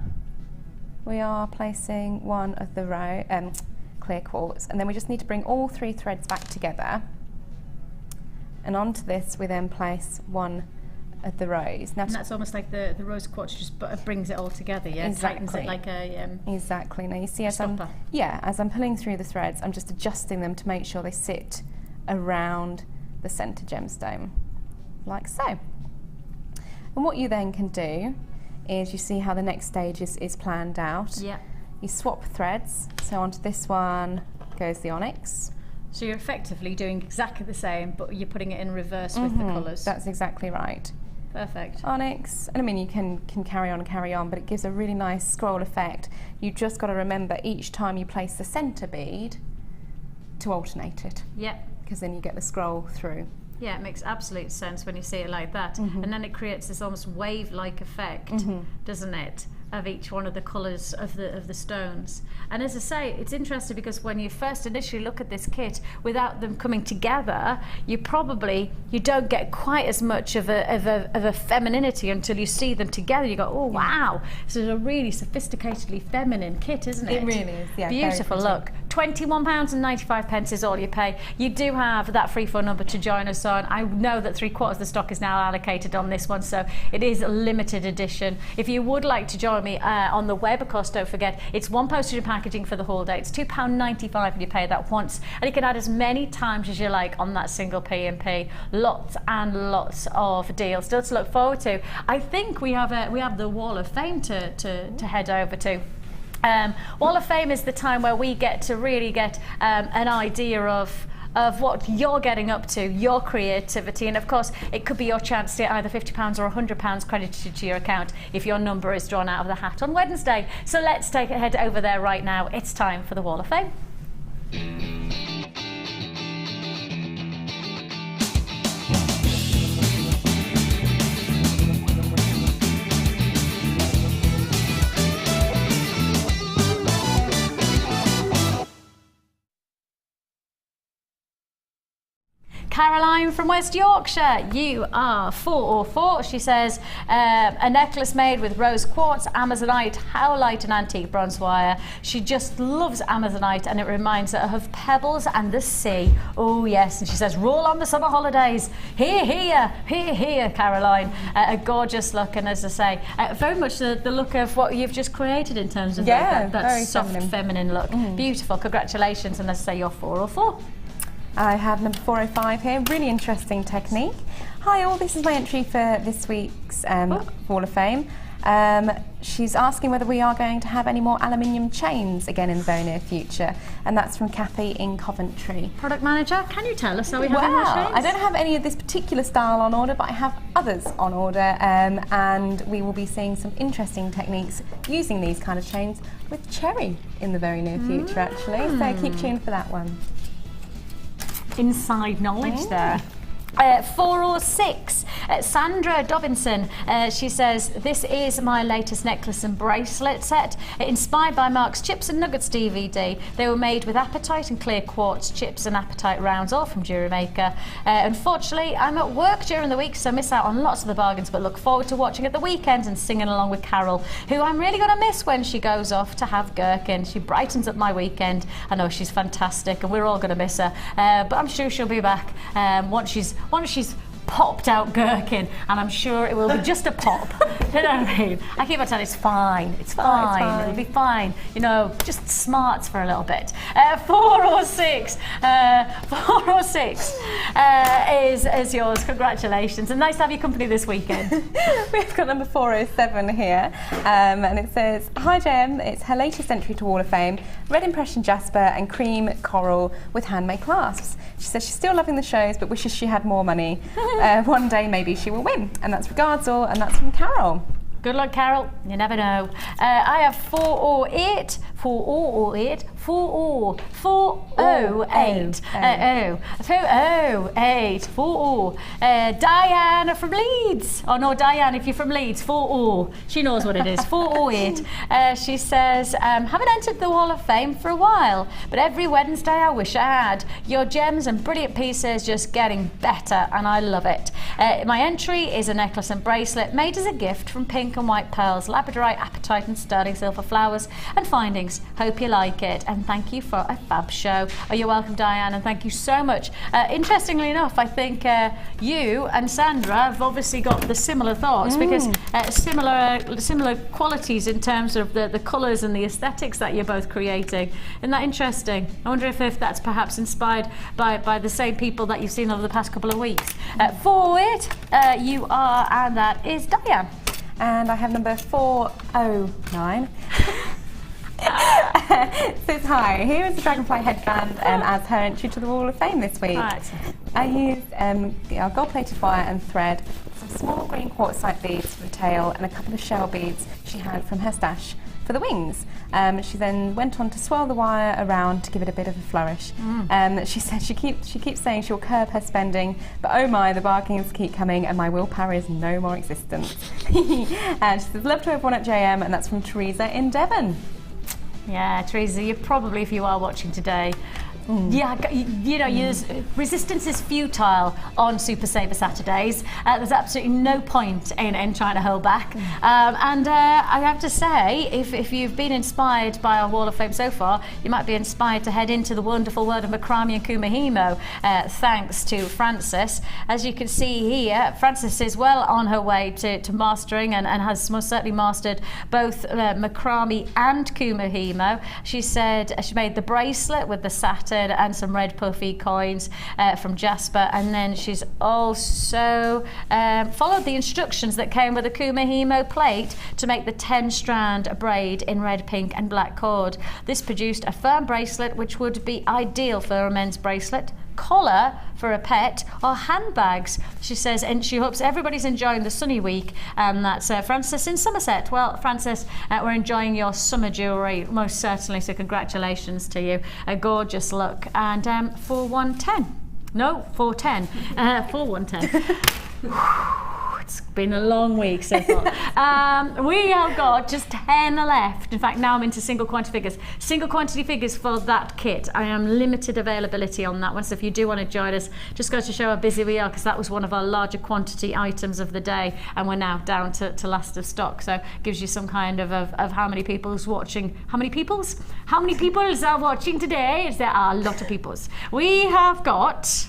we are placing one of the clear quartz, and then we just need to bring all 3 threads back together. And onto this, we then place one of the rows. Now, and that's almost like the rose quartz just brings it all together, Exactly. Tightens it like a exactly. Now you see as I'm pulling through the threads, I'm just adjusting them to make sure they sit around the centre gemstone, like so. And what you then can do is, you see how the next stage is planned out. Yeah. You swap threads, so onto this one goes the onyx. So you're effectively doing exactly the same, but you're putting it in reverse with the colours. That's exactly right. Perfect. Onyx, and I mean you can carry on, but it gives a really nice scroll effect. You've just got to remember each time you place the centre bead to alternate it. Yeah. Because then you get the scroll through. Yeah, it makes absolute sense when you see it like that. And then it creates this almost wave-like effect, doesn't it, of each one of the colours of the stones. And as I say, it's interesting because when you first initially look at this kit, without them coming together, you don't get quite as much of a femininity until you see them together. You go, oh wow, this is a really sophisticatedly feminine kit, isn't it? It really is, yeah. Beautiful look. £21.95 is all you pay. You do have that free phone number to join us on. I know that 3/4 of the stock is now allocated on this one, so it is a limited edition. If you would like to join me on the web, of course, don't forget, it's one postage and packaging for the whole day. It's £2.95 and you pay that once, and you can add as many times as you like on that single P&P. Lots and lots of deals still to look forward to. I think we have the Wall of Fame to head over to. Wall of Fame is the time where we get to really get an idea of what you're getting up to, your creativity, and of course it could be your chance to get either £50 or £100 credited to your account if your number is drawn out of the hat on Wednesday. So let's head over there right now. It's time for the Wall of Fame. Caroline from West Yorkshire, you are 404. She says, a necklace made with rose quartz, Amazonite, howlite and antique bronze wire. She just loves Amazonite and it reminds her of pebbles and the sea. Oh yes, and she says, roll on the summer holidays. Here, here, here, here, Caroline. A gorgeous look, and as I say, very much the look of what you've just created in terms of that soft feminine look. Beautiful, congratulations, and as I say, you're 404. I have number 405 here, really interesting technique. Hi all, this is my entry for this week's Wall of Fame. She's asking whether we are going to have any more aluminium chains again in the very near future, and that's from Kathy in Coventry. Product manager, can you tell us, are we having more chains? I don't have any of this particular style on order, but I have others on order, and we will be seeing some interesting techniques using these kind of chains with cherry in the very near future actually, so keep tuned for that one. Inside knowledge there. 406, Sandra Dobinson, she says, this is my latest necklace and bracelet set, inspired by Mark's Chips and Nuggets DVD. They were made with apatite and clear quartz chips and apatite rounds, all from Jewellery Maker. Unfortunately, I'm at work during the week, so miss out on lots of the bargains, but look forward to watching at the weekends and singing along with Carol, who I'm really going to miss when she goes off to have gherkin. She brightens up my weekend. I know she's fantastic and we're all going to miss her, but I'm sure she'll be back once she's popped out gherkin, and I'm sure it will be just a pop. You know what I mean? I keep on telling it's fine, it's fine, it'll be fine. You know, just smarts for a little bit. 406, 406 is yours. Congratulations, and nice to have your company this weekend. We've got number 407 here, and it says, hi Jem, it's her latest entry to Wall of Fame, red impression jasper and cream coral with handmade clasps. She says she's still loving the shows but wishes she had more money. One day maybe she will win, and that's regards all, and that's from Carol. Good luck, Carol. You never know. I have 408, 408, 408, 408, 40. Diana from Leeds. Oh no, Diane, if you're from Leeds, 40. She knows what it is. 408. She says, haven't entered the Wall of Fame for a while, but every Wednesday I wish I had. Your gems and brilliant pieces just getting better, and I love it. My entry is a necklace and bracelet made as a gift from Pink and White Pearls, Labradorite, Apatite and Sterling Silver Flowers and Findings. Hope you like it, and thank you for a fab show. Oh, you're welcome, Diane, and thank you so much. Interestingly enough, I think you and Sandra have obviously got the similar thoughts, because similar qualities in terms of the colours and the aesthetics that you're both creating. Isn't that interesting? I wonder if that's perhaps inspired by the same people that you've seen over the past couple of weeks. For it, you are, and that is Diane. And I have number 409. Says, hi, here is the Dragonfly headband as her entry to the Wall of Fame this week. Right. I used gold-plated wire and thread, some small green quartzite beads for the tail, and a couple of shell beads she had from her stash for the wings. She then went on to swirl the wire around to give it a bit of a flourish. She said she keeps saying she'll curb her spending, but oh my, the bargains keep coming and my willpower is no more existent. And she says, love to have one at JM, and that's from Teresa in Devon. Yeah, Teresa, you probably, if you are watching today, Yeah, you know, resistance is futile on Super Saver Saturdays. There's absolutely no point in trying to hold back. And I have to say, if you've been inspired by our Wall of Fame so far, you might be inspired to head into the wonderful world of macrame and kumihimo, thanks to Frances. As you can see here, Frances is well on her way to mastering and has most certainly mastered both macrame and kumihimo. She said she made the bracelet with the satin and some red puffy coins from Jasper, and then she's also followed the instructions that came with a kumihimo plate to make the 10-strand braid in red, pink and black cord. This produced a firm bracelet which would be ideal for a men's bracelet, collar for a pet, or handbags. She says, and she hopes everybody's enjoying the sunny week. That's Frances in Somerset. Well, Frances, we're enjoying your summer jewellery most certainly, so congratulations to you. A gorgeous look. And for 110. No, 410. For 110. It's been a long week so far. We have got just 10 left. In fact, now I'm into single quantity figures. Single quantity figures for that kit. I am limited availability on that one, so if you do want to join us, just go to show how busy we are, because that was one of our larger quantity items of the day, and we're now down to last of stock. So it gives you some kind of how many people's watching. How many peoples? How many peoples are watching today? There are a lot of peoples. We have got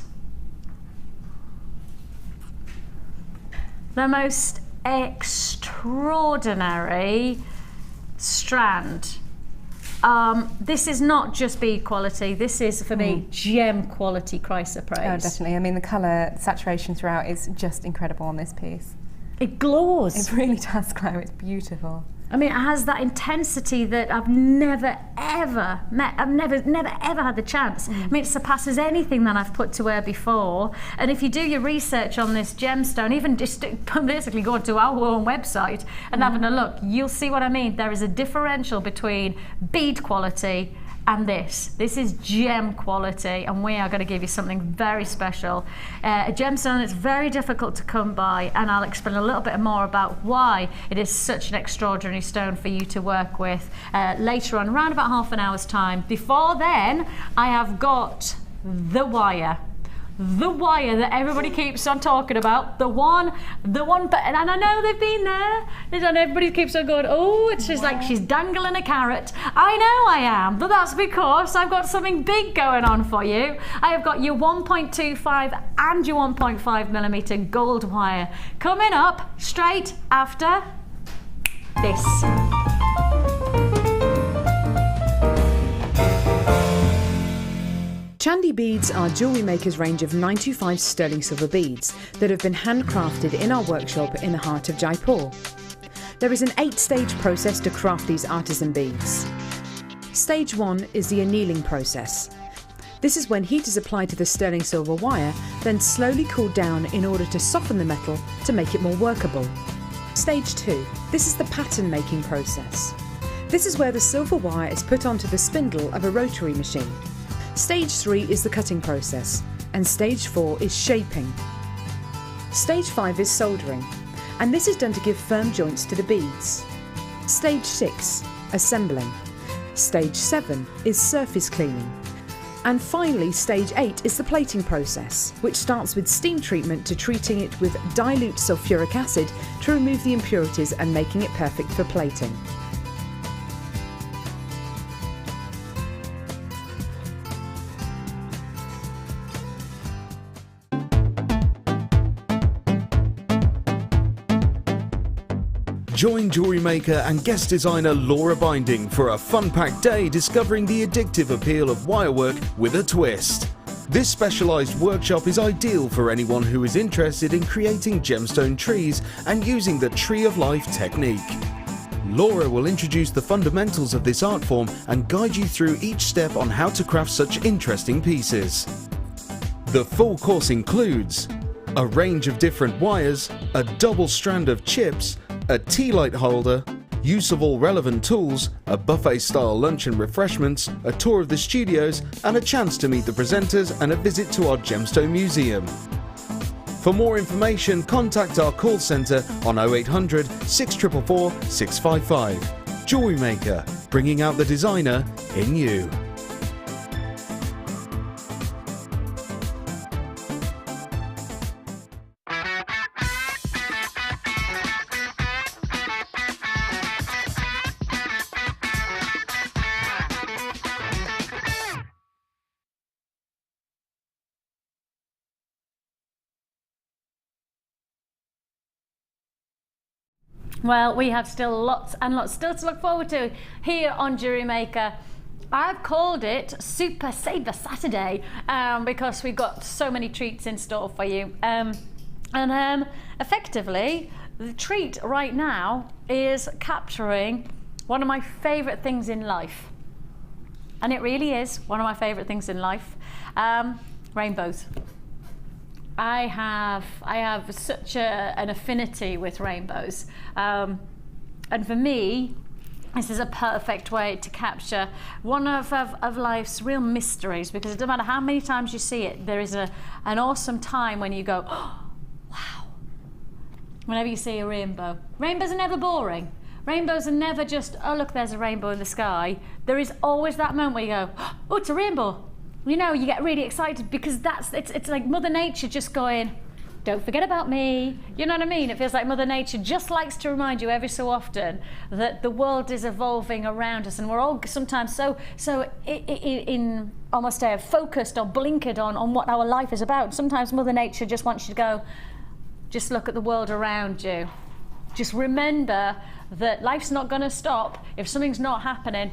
the most extraordinary strand. This is not just bead quality, this is for me gem quality chrysoprase. Oh, definitely. I mean, the colour saturation throughout is just incredible on this piece. It glows. It really does glow, it's beautiful. I mean, it has that intensity that I've never ever met. I've never ever had the chance. I mean, it surpasses anything that I've put to wear before. And if you do your research on this gemstone, even just basically go to our own website and having a look, you'll see what I mean. There is a differential between bead quality and this is gem quality, and we are going to give you something very special. A gemstone that's very difficult to come by, and I'll explain a little bit more about why it is such an extraordinary stone for you to work with later on, around about half an hour's time. Before then, I have got the wire. The wire that everybody keeps on talking about, the one, and I know they've been there, and everybody keeps on going, oh, it's just like she's dangling a carrot. I know I am, but that's because I've got something big going on for you. I have got your 1.25 and your 1.5mm gold wire coming up straight after this. Chandi beads are Jewellery Maker's range of 925 sterling silver beads that have been handcrafted in our workshop in the heart of Jaipur. There is an 8-stage process to craft these artisan beads. Stage 1 is the annealing process. This is when heat is applied to the sterling silver wire, then slowly cooled down in order to soften the metal to make it more workable. Stage 2. This is the pattern making process. This is where the silver wire is put onto the spindle of a rotary machine. Stage 3 is the cutting process, and Stage 4 is shaping. Stage 5 is soldering, and this is done to give firm joints to the beads. Stage 6, assembling. Stage 7 is surface cleaning. And finally, Stage 8 is the plating process, which starts with steam treatment to treating it with dilute sulfuric acid to remove the impurities and making it perfect for plating. Join Jewellery Maker and guest designer Laura Binding for a fun-packed day discovering the addictive appeal of wirework with a twist. This specialised workshop is ideal for anyone who is interested in creating gemstone trees and using the Tree of Life technique. Laura will introduce the fundamentals of this art form and guide you through each step on how to craft such interesting pieces. The full course includes a range of different wires, a double strand of chips, a tea light holder, use of all relevant tools, a buffet-style lunch and refreshments, a tour of the studios, and a chance to meet the presenters and a visit to our Gemstone Museum. For more information, contact our call centre on 0800 644 655. Jewellery Maker, bringing out the designer in you. Well, we have still lots and lots still to look forward to here on Jewellery Maker. I've called it Super Saver Saturday because we've got so many treats in store for you. Effectively, the treat right now is capturing one of my favourite things in life. And it really is one of my favourite things in life. Rainbows. I have such an affinity with rainbows. And for me, this is a perfect way to capture one of life's real mysteries, because it doesn't matter how many times you see it, there is an awesome time when you go, oh, wow. Whenever you see a rainbow. Rainbows are never boring. Rainbows are never just, oh look, there's a rainbow in the sky. There is always that moment where you go, oh, it's a rainbow. You know, you get really excited because it's like Mother Nature just going, don't forget about me. You know what I mean? It feels like Mother Nature just likes to remind you every so often that the world is evolving around us, and we're all sometimes so in almost focused or blinkered on what our life is about. Sometimes Mother Nature just wants you to go, just look at the world around you. Just remember that life's not going to stop if something's not happening.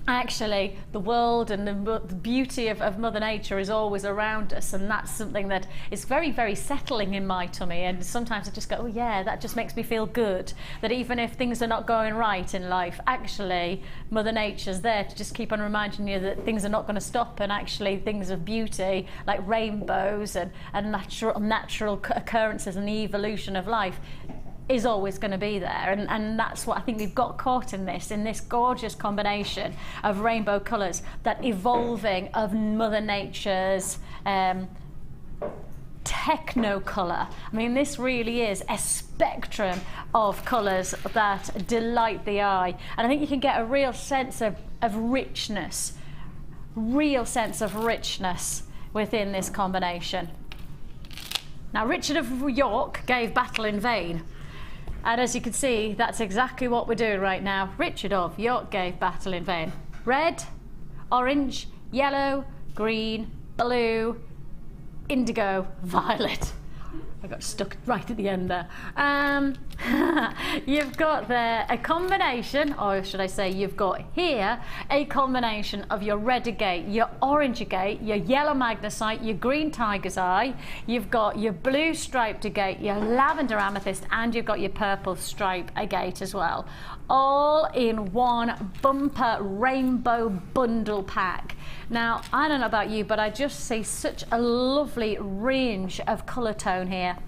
Actually, the world and the beauty of Mother Nature is always around us, and that's something that is very, very settling in my tummy. And sometimes I just go, oh yeah, that just makes me feel good. That even if things are not going right in life, actually, Mother Nature's there to just keep on reminding you that things are not going to stop, and actually things of beauty, like rainbows and natural occurrences and the evolution of life, is always going to be there, and that's what I think we've got caught in this gorgeous combination of rainbow colours, that evolving of Mother Nature's techno-colour. I mean, this really is a spectrum of colours that delight the eye, and I think you can get a real sense of richness, within this combination. Now, Richard of York gave battle in vain. And as you can see, that's exactly what we're doing right now. Richard of York gave battle in vain. Red, orange, yellow, green, blue, indigo, violet. I got stuck right at the end there. You've got there a combination, or should I say you've got here a combination of your red agate, your orange agate, your yellow magnesite, your green tiger's eye, you've got your blue striped agate, your lavender amethyst, and you've got your purple stripe agate as well. All in one bumper rainbow bundle pack. Now, I don't know about you, but I just see such a lovely range of colour tone here.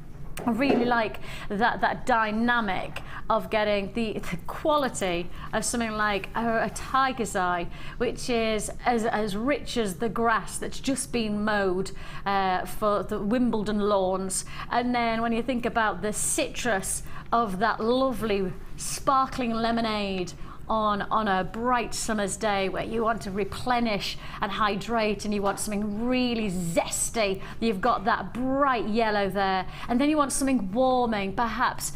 I really like that dynamic of getting the quality of something like a tiger's eye, which is as rich as the grass that's just been mowed for the Wimbledon lawns. And then when you think about the citrus of that lovely sparkling lemonade on a bright summer's day where you want to replenish and hydrate and you want something really zesty, you've got that bright yellow there, and then you want something warming, perhaps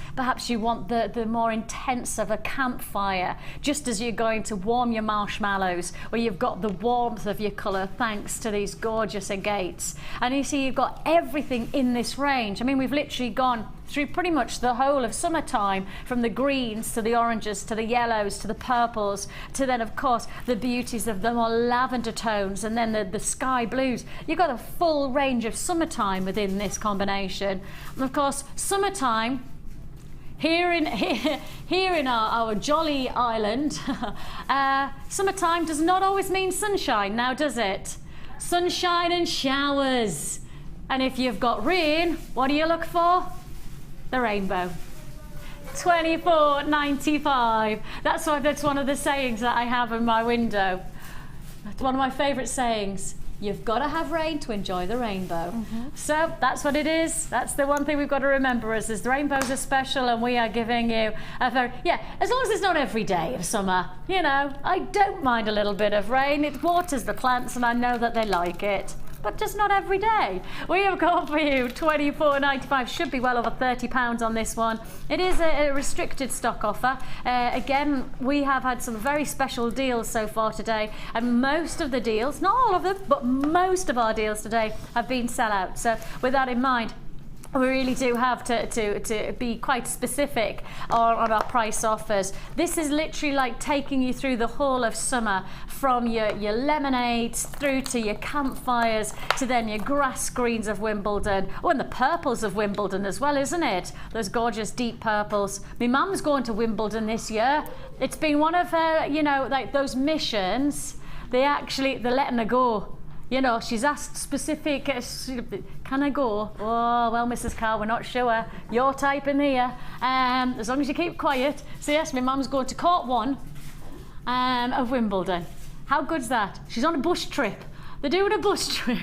you want the more intense of a campfire just as you're going to warm your marshmallows, where you've got the warmth of your colour thanks to these gorgeous agates. And you see you've got everything in this range. I mean, we've literally gone through pretty much the whole of summertime, from the greens to the oranges to the yellows to the purples to then of course the beauties of the more lavender tones, and then the sky blues. You've got a full range of summertime within this combination. And of course, summertime here in our jolly island, summertime does not always mean sunshine now, does it? Sunshine and showers. And if you've got rain, what do you look for? The rainbow. $24.95. That's one of the sayings that I have in my window. That's one of my favourite sayings. You've got to have rain to enjoy the rainbow. So that's what it is. That's the one thing we've got to remember is the rainbows are special, and we are giving you a very, as long as it's not every day of summer. You know, I don't mind a little bit of rain. It waters the plants and I know that they like it. But just not every day. We have got for you $24.95, should be well over £30 on this one. It is a restricted stock offer. Again, we have had some very special deals so far today, and most of the deals, not all of them, but most of our deals today have been sellout. So with that in mind, we really do have to be quite specific on our price offers. This is literally like taking you through the whole of summer, from your lemonades through to your campfires to then your grass greens of Wimbledon. Oh, and the purples of Wimbledon as well, isn't it? Those gorgeous deep purples. My mum's going to Wimbledon this year. It's been one of her, you know, like those missions. They're letting her go. You know, she's asked specific, can I go? Oh, well, Mrs. Carr, we're not sure. Your type in here. As long as you keep quiet. So yes, my mum's going to court 1 of Wimbledon. How good's that? She's on a bus trip. They're doing a bus trip.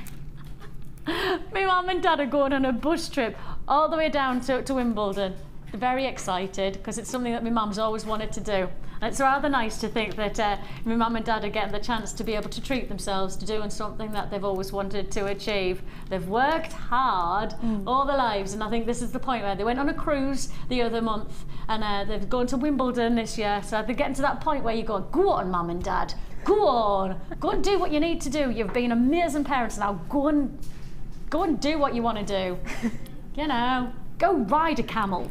My mum and dad are going on a bus trip all the way down to Wimbledon. They're very excited because it's something that my mum's always wanted to do. And it's rather nice to think that my mum and dad are getting the chance to be able to treat themselves to doing something that they've always wanted to achieve. They've worked hard all their lives, and I think this is the point where they went on a cruise the other month, and they've gone to Wimbledon this year. So they're getting to that point where you go, go on, mum and dad, go on, go and do what you need to do. You've been amazing parents, now go and do what you want to do. You know, go ride a camel.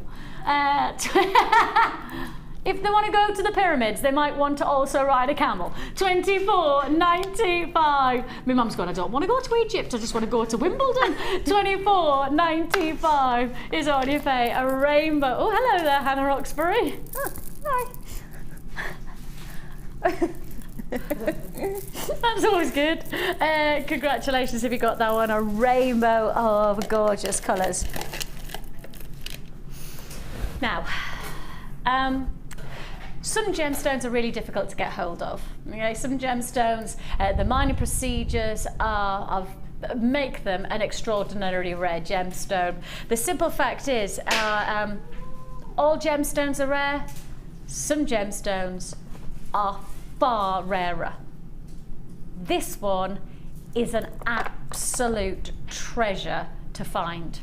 If they want to go to the pyramids, they might want to also ride a camel. $24.95. My mum's going, I don't want to go to Egypt, I just want to go to Wimbledon. $24.95 is all you pay. A rainbow. Oh, hello there, Hannah Roxbury. Oh, hi. That's always good. Congratulations if you got that one. A rainbow of gorgeous colours. Now, some gemstones are really difficult to get hold of. Okay, some gemstones, the mining procedures make them an extraordinarily rare gemstone. The simple fact is, all gemstones are rare. Some gemstones are far rarer. This one is an absolute treasure to find,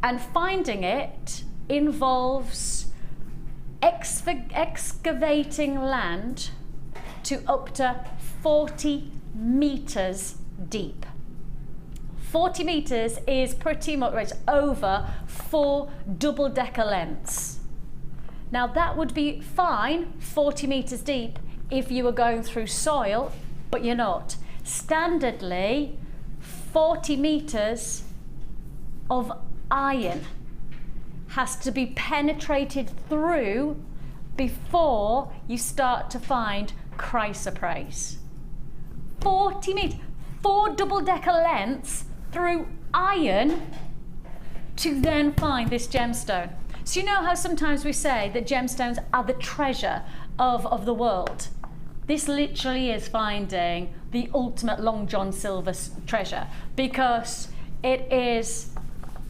and finding it involves excavating land to up to 40 meters deep. 40 meters is pretty much over 4 double-decker lengths. Now that would be fine, 40 meters deep, if you were going through soil, but you're not. Standardly, 40 meters of iron has to be penetrated through before you start to find chrysoprase. 40 meters, 4 double-decker lengths through iron to then find this gemstone. So you know how sometimes we say that gemstones are the treasure of the world? This literally is finding the ultimate Long John Silver treasure, because it is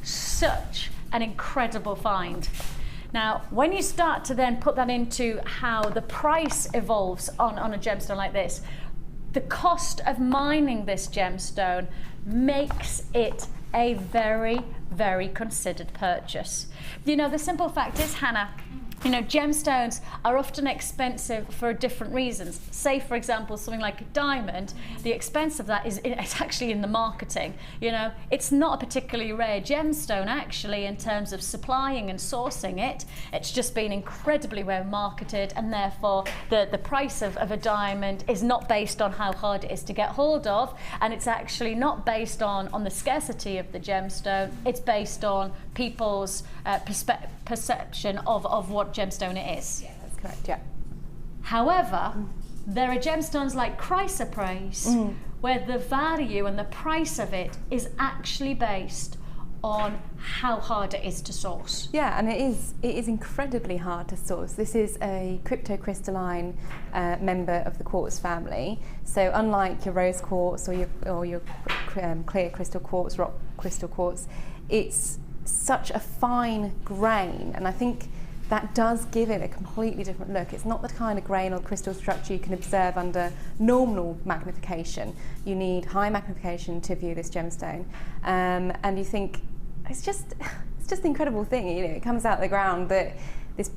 such an incredible find. Now, when you start to then put that into how the price evolves on a gemstone like this, the cost of mining this gemstone makes it a very, very considered purchase. You know, the simple fact is, Hannah, you know, gemstones are often expensive for different reasons. Say, for example, something like a diamond, the expense of that is it's actually in the marketing. You know, it's not a particularly rare gemstone, actually, in terms of supplying and sourcing it. It's just been incredibly well marketed, and therefore the price of a diamond is not based on how hard it is to get hold of, and it's actually not based on the scarcity of the gemstone. It's based on people's perception of what gemstone it is. Yeah, that's correct, yeah. However, there are gemstones like chrysoprase where the value and the price of it is actually based on how hard it is to source. Yeah, and it is incredibly hard to source. This is a cryptocrystalline member of the quartz family. So unlike your rose quartz or your clear crystal quartz, rock crystal quartz, it's such a fine grain, and I think that does give it a completely different look. It's not the kind of grain or crystal structure you can observe under normal magnification. You need high magnification to view this gemstone, and you think it's just an incredible thing. You know, it comes out of the ground, that this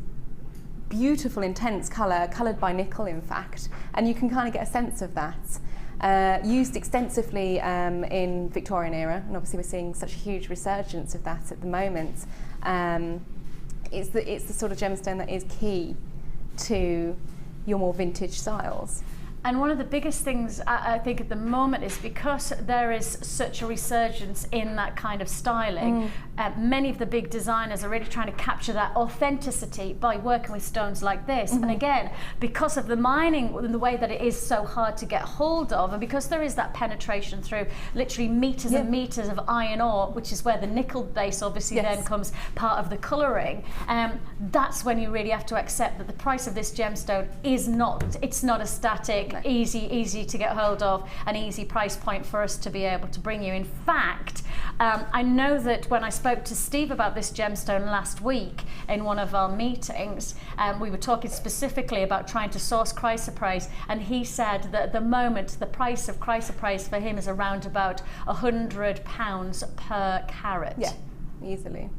beautiful, intense colour, coloured by nickel, in fact, and you can kind of get a sense of that. used extensively in Victorian era, and obviously we're seeing such a huge resurgence of that at the moment. It's the sort of gemstone that is key to your more vintage styles. And one of the biggest things I think at the moment is because there is such a resurgence in that kind of styling, many of the big designers are really trying to capture that authenticity by working with stones like this. And again, because of the mining and the way that it is so hard to get hold of, and because there is that penetration through literally meters and meters of iron ore, which is where the nickel base obviously then comes part of the colouring, that's when you really have to accept that the price of this gemstone is not, it's not a static, easy to get hold of, an easy price point for us to be able to bring you. In fact, I know that when I spoke to Steve about this gemstone last week in one of our meetings, we were talking specifically about trying to source chrysoprase, and he said that at the moment the price of chrysoprase for him is around about £100 per carat. Yeah, easily.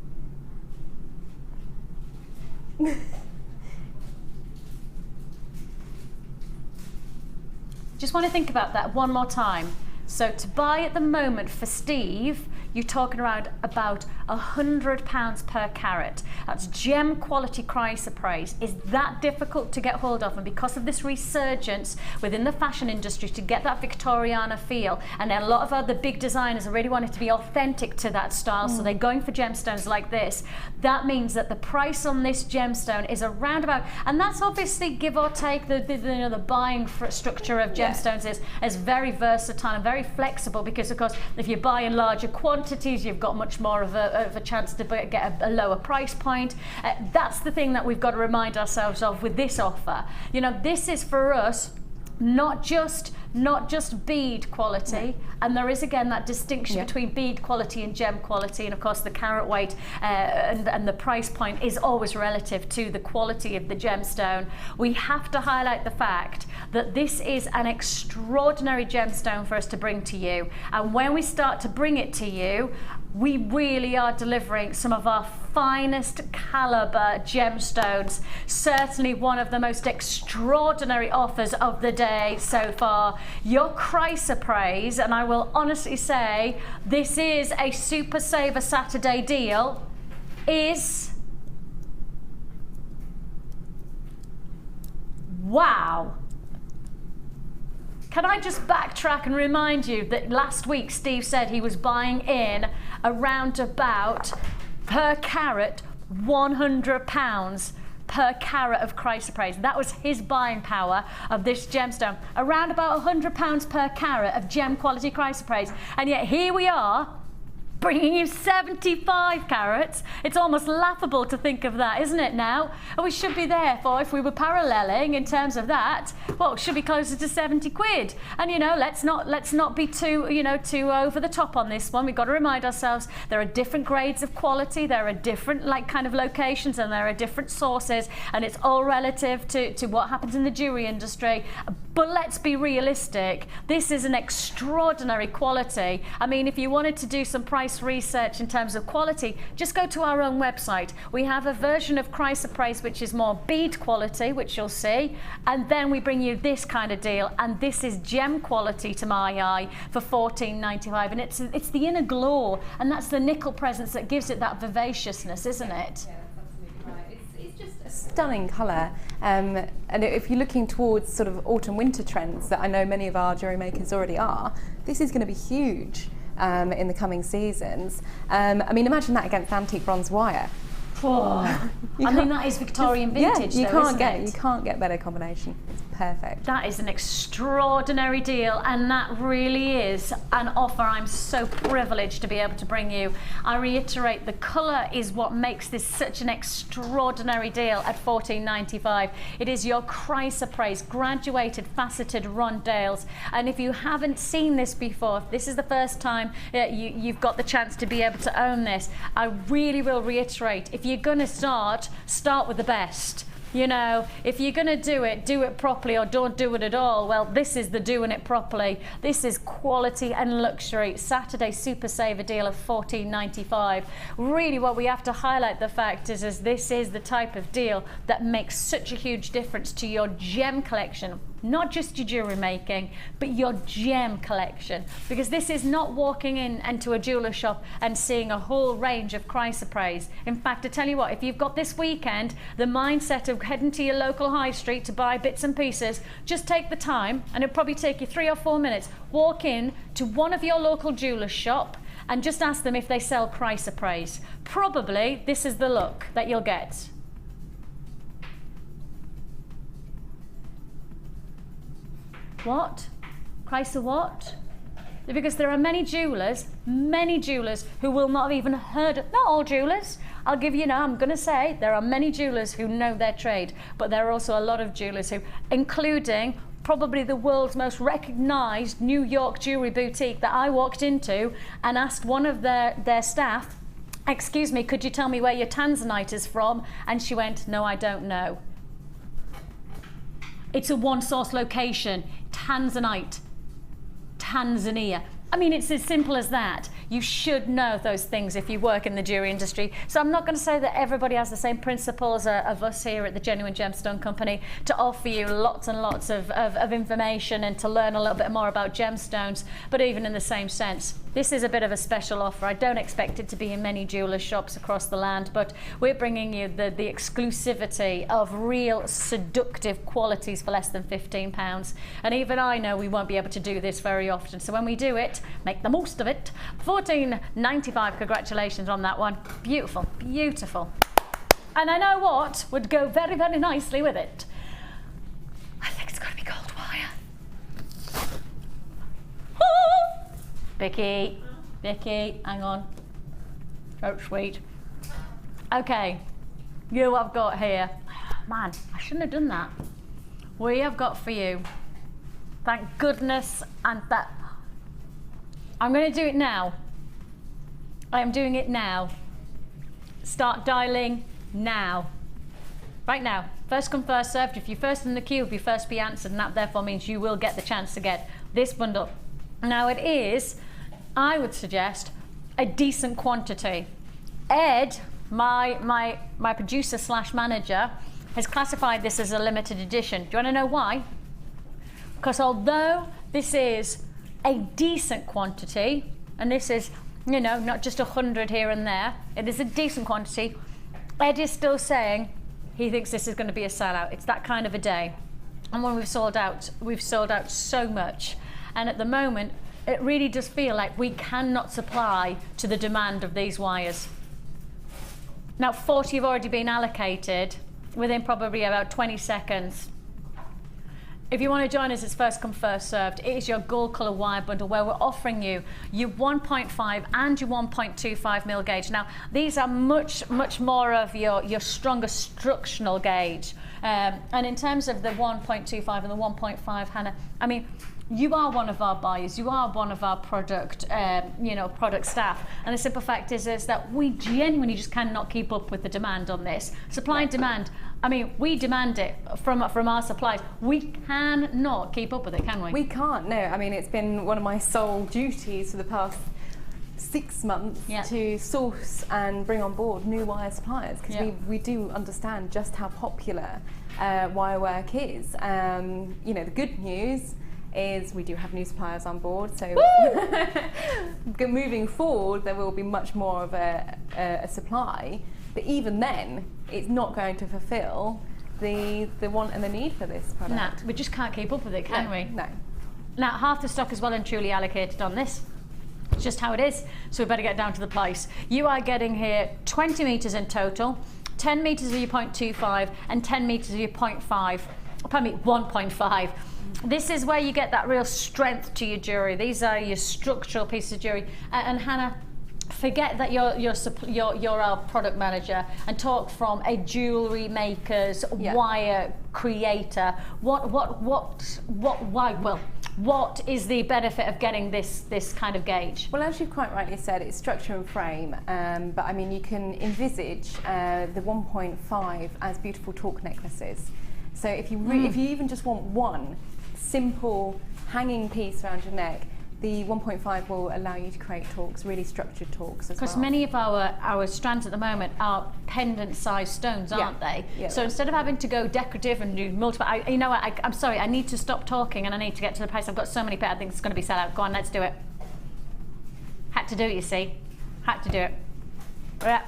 Just want to think about that one more time. So to buy at the moment for Steve, you're talking around about £100 per carat. That's gem quality chrysoprase. Is that difficult to get hold of? And because of this resurgence within the fashion industry to get that Victoriana feel, and a lot of other big designers are really wanting to be authentic to that style, so they're going for gemstones like this. That means that the price on this gemstone is around about, and that's obviously give or take, the buying structure of gemstones is very versatile and very flexible, because of course if you buy in larger quantities you've got much more of a chance to get a lower price point. That's the thing that we've got to remind ourselves of with this offer. You know, this is for us not just bead quality, and there is again that distinction between bead quality and gem quality, and of course the carat weight and the price point is always relative to the quality of the gemstone. We have to highlight the fact that this is an extraordinary gemstone for us to bring to you, and when we start to bring it to you, we really are delivering some of our finest caliber gemstones. Certainly one of the most extraordinary offers of the day so far. Your chrysoprase, and I will honestly say this is a Super Saver Saturday deal, is wow. Can I just backtrack and remind you that last week Steve said he was buying in around about per carat £100 per carat of chrysoprase. That was his buying power of this gemstone. Around about £100 per carat of gem quality chrysoprase. And yet here we are, bringing you 75 carats. It's almost laughable to think of that, isn't it now? And we should be there for, if we were paralleling in terms of that, well, it should be closer to 70 quid. And you know, let's not be too over the top on this one. We've got to remind ourselves there are different grades of quality, there are different kind of locations, and there are different sources, and it's all relative to what happens in the jewelry industry. But let's be realistic. This is an extraordinary quality. I mean, if you wanted to do some price research in terms of quality, just go to our own website. We have a version of chrysoprase which is more bead quality, which you'll see, and then we bring you this kind of deal, and this is gem quality to my eye for $14.95, and it's the inner glow, and that's the nickel presence that gives it that vivaciousness, isn't it? Yeah, that's absolutely right. It's just a stunning colour, and if you're looking towards sort of autumn-winter trends that I know many of our jewellery makers already are, this is going to be huge in the coming seasons. I mean, imagine that against antique bronze wire. Oh, I mean, that is Victorian vintage, you though, can't get better combination. It's perfect. That is an extraordinary deal, and that really is an offer I'm so privileged to be able to bring you. I reiterate, the colour is what makes this such an extraordinary deal at $14.95. It is your chrysoprase graduated faceted rondelles, and if you haven't seen this before, if this is the first time you've got the chance to be able to own this, I really will reiterate, if you're going to start with the best. You know, if you're going to do it properly, or don't do it at all. Well, this is the doing it properly. This is quality and luxury. Saturday Super Saver deal of $14.95. Really what we have to highlight the fact is this is the type of deal that makes such a huge difference to your gem collection. not just your jewellery making, but your gem collection. Because this is not walking into a jeweller shop and seeing a whole range of chrysoprase. In fact, I tell you what, if you've got this weekend the mindset of heading to your local high street to buy bits and pieces, just take the time, and it'll probably take you 3 or 4 minutes. Walk in to one of your local jeweller's shop and just ask them if they sell chrysoprase. Probably this is the look that you'll get. What? Chryso what? Because there are many jewellers who will not have even heard of, not all jewellers, I'll give you now, I'm going to say there are many jewellers who know their trade, but there are also a lot of jewellers who, including probably the world's most recognised New York jewellery boutique that I walked into and asked one of their staff, excuse me, could you tell me where your tanzanite is from? And she went, no, I don't know. It's a one source location, Tanzanite, Tanzania. I mean, it's as simple as that. You should know those things if you work in the jewellery industry. So I'm not going to say that everybody has the same principles of us here at the Genuine Gemstone Company to offer you lots and lots of information and to learn a little bit more about gemstones, but even in the same sense, this is a bit of a special offer. I don't expect it to be in many jeweller shops across the land, but we're bringing you the exclusivity of real seductive qualities for less than £15. And even I know we won't be able to do this very often. So when we do it, make the most of it. $14.95, congratulations on that one. Beautiful, beautiful. And I know what would go very, very nicely with it. I think it's got to be gold wire. Vicki, hang on. Oh, sweet. Okay, you have got here. Man, I shouldn't have done that. We have got for you, thank goodness, and that. I'm going to do it now. I am doing it now. Start dialing now. Right now. First come, first served. If you're first in the queue, you'll be first be answered, and that therefore means you will get the chance to get this bundle. Now it is, I would suggest, a decent quantity. Ed, my producer slash manager, has classified this as a limited edition. Do you want to know why? Because although this is a decent quantity, and this is, you know, not just 100 here and there, it is a decent quantity, Ed is still saying he thinks this is going to be a sellout. It's that kind of a day. And when we've sold out so much. And at the moment, it really does feel like we cannot supply to the demand of these wires. Now, 40 have already been allocated within probably about 20 seconds. If you want to join us, it's first come, first served. It is your gold colour wire bundle where we're offering you your 1.5 and your 1.25 mil gauge. Now, these are much more of your stronger structural gauge. And in terms of the 1.25 and the 1.5, Hannah, I mean, you are one of our buyers, you are one of our product staff, and the simple fact is that we genuinely just cannot keep up with the demand on this. Supply and demand, I mean, we demand it from our suppliers. We cannot keep up with it, can we? We can't, no. I mean, it's been one of my sole duties for the past 6 months to source and bring on board new wire suppliers, because we do understand just how popular wire work is. You know, the good news is we do have new suppliers on board, so moving forward there will be much more of a supply, but even then it's not going to fulfill the want and the need for this product. No, we just can't keep up with it, can we? No. Now, half the stock is well and truly allocated on this. It's just how it is, so we better get down to the price. You are getting here 20 metres in total, 10 metres of your 0.25 and 10 metres of your 1.5. This is where you get that real strength to your jewellery. These are your structural pieces of jewellery. And Hannah, forget that you're our product manager and talk from a jewellery maker's wire creator. What is the benefit of getting this kind of gauge? Well, as you've quite rightly said, it's structure and frame, but I mean, you can envisage the 1.5 as beautiful torque necklaces. So if you even just want one simple hanging piece around your neck, The 1.5 will allow you to create talks, really structured talks as well. Because many of our strands at the moment are pendant-sized stones, aren't they? Yeah. So instead of having to go decorative and do multiple, you know what? I'm sorry. I need to stop talking and I need to get to the price. I've got so many pairs. I think it's going to be sell out. Go on, let's do it. Had to do it, you see. Had to do it. We're at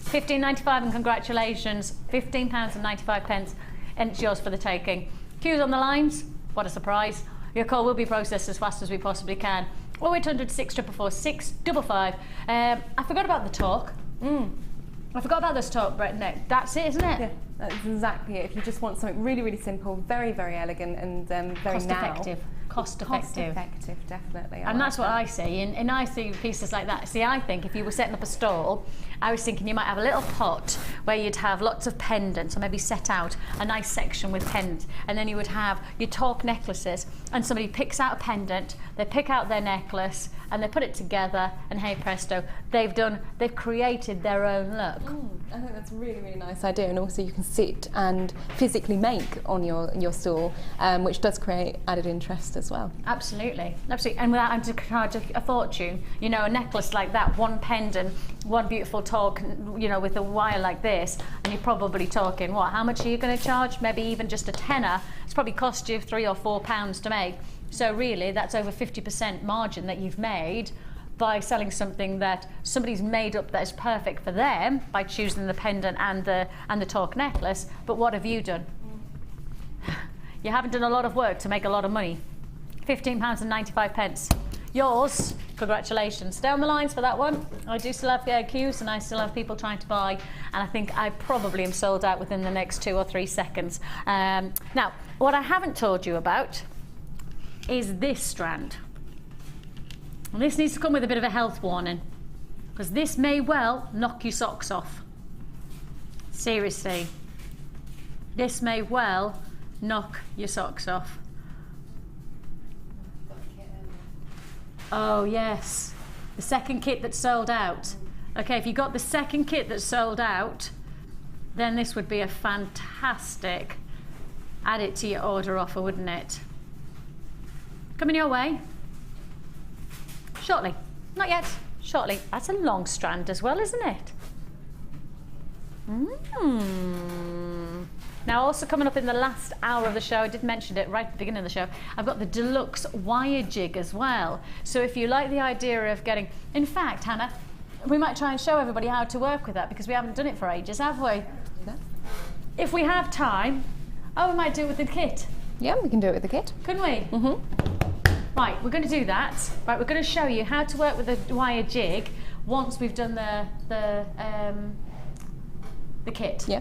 £15.95 and congratulations. £15.95, and it's yours for the taking. Queues on the lines. What a surprise. Your call will be processed as fast as we possibly can. 0800 644 655. I forgot about the talk. I forgot about this talk, Brett. No, that's it, isn't it? Yeah, that's exactly it. If you just want something really, really simple, very, very elegant, and very Cost-effective, Cost-effective, definitely. And that's what I see, and I see pieces like that. See, I think if you were setting up a stall, I was thinking you might have a little pot where you'd have lots of pendants, or maybe set out a nice section with pendants, and then you would have your talk necklaces, and somebody picks out a pendant, they pick out their necklace, and they put it together, and hey presto, they've created their own look. I think that's a really, really nice idea, and also you can sit and physically make on your stall, which does create added interest as well. Absolutely, absolutely, and without having to charge a fortune. You know, a necklace like that, one pendant, one beautiful talk, you know, with a wire like this, and you're probably talking, what, how much are you going to charge? Maybe even just a tenner. It's probably cost you £3 or £4 to make. So really, that's over 50% margin that you've made by selling something that somebody's made up that is perfect for them by choosing the pendant and the talk necklace. But what have you done? You haven't done a lot of work to make a lot of money. £15.95. Yours. Congratulations. Stay on the lines for that one. I do still have queues, and I still have people trying to buy, and I think I probably am sold out within the next 2 or 3 seconds. Now, what I haven't told you about is this strand. And this needs to come with a bit of a health warning, because this may well knock your socks off. Seriously. This may well knock your socks off. Oh yes, the second kit that sold out. Okay, if you got the second kit that sold out, then this would be a fantastic add it to your order offer, wouldn't it? Coming your way. Shortly. Not yet. Shortly. That's a long strand as well, isn't it? Now, also coming up in the last hour of the show, I did mention it right at the beginning of the show, I've got the Deluxe Wire Jig as well. So if you like the idea of getting... In fact, Hannah, we might try and show everybody how to work with that, because we haven't done it for ages, have we? No. If we have time, we might do it with the kit. Yeah, we can do it with the kit. Couldn't we? Right, we're going to do that. Right, we're going to show you how to work with the wire jig once we've done the kit. Yeah.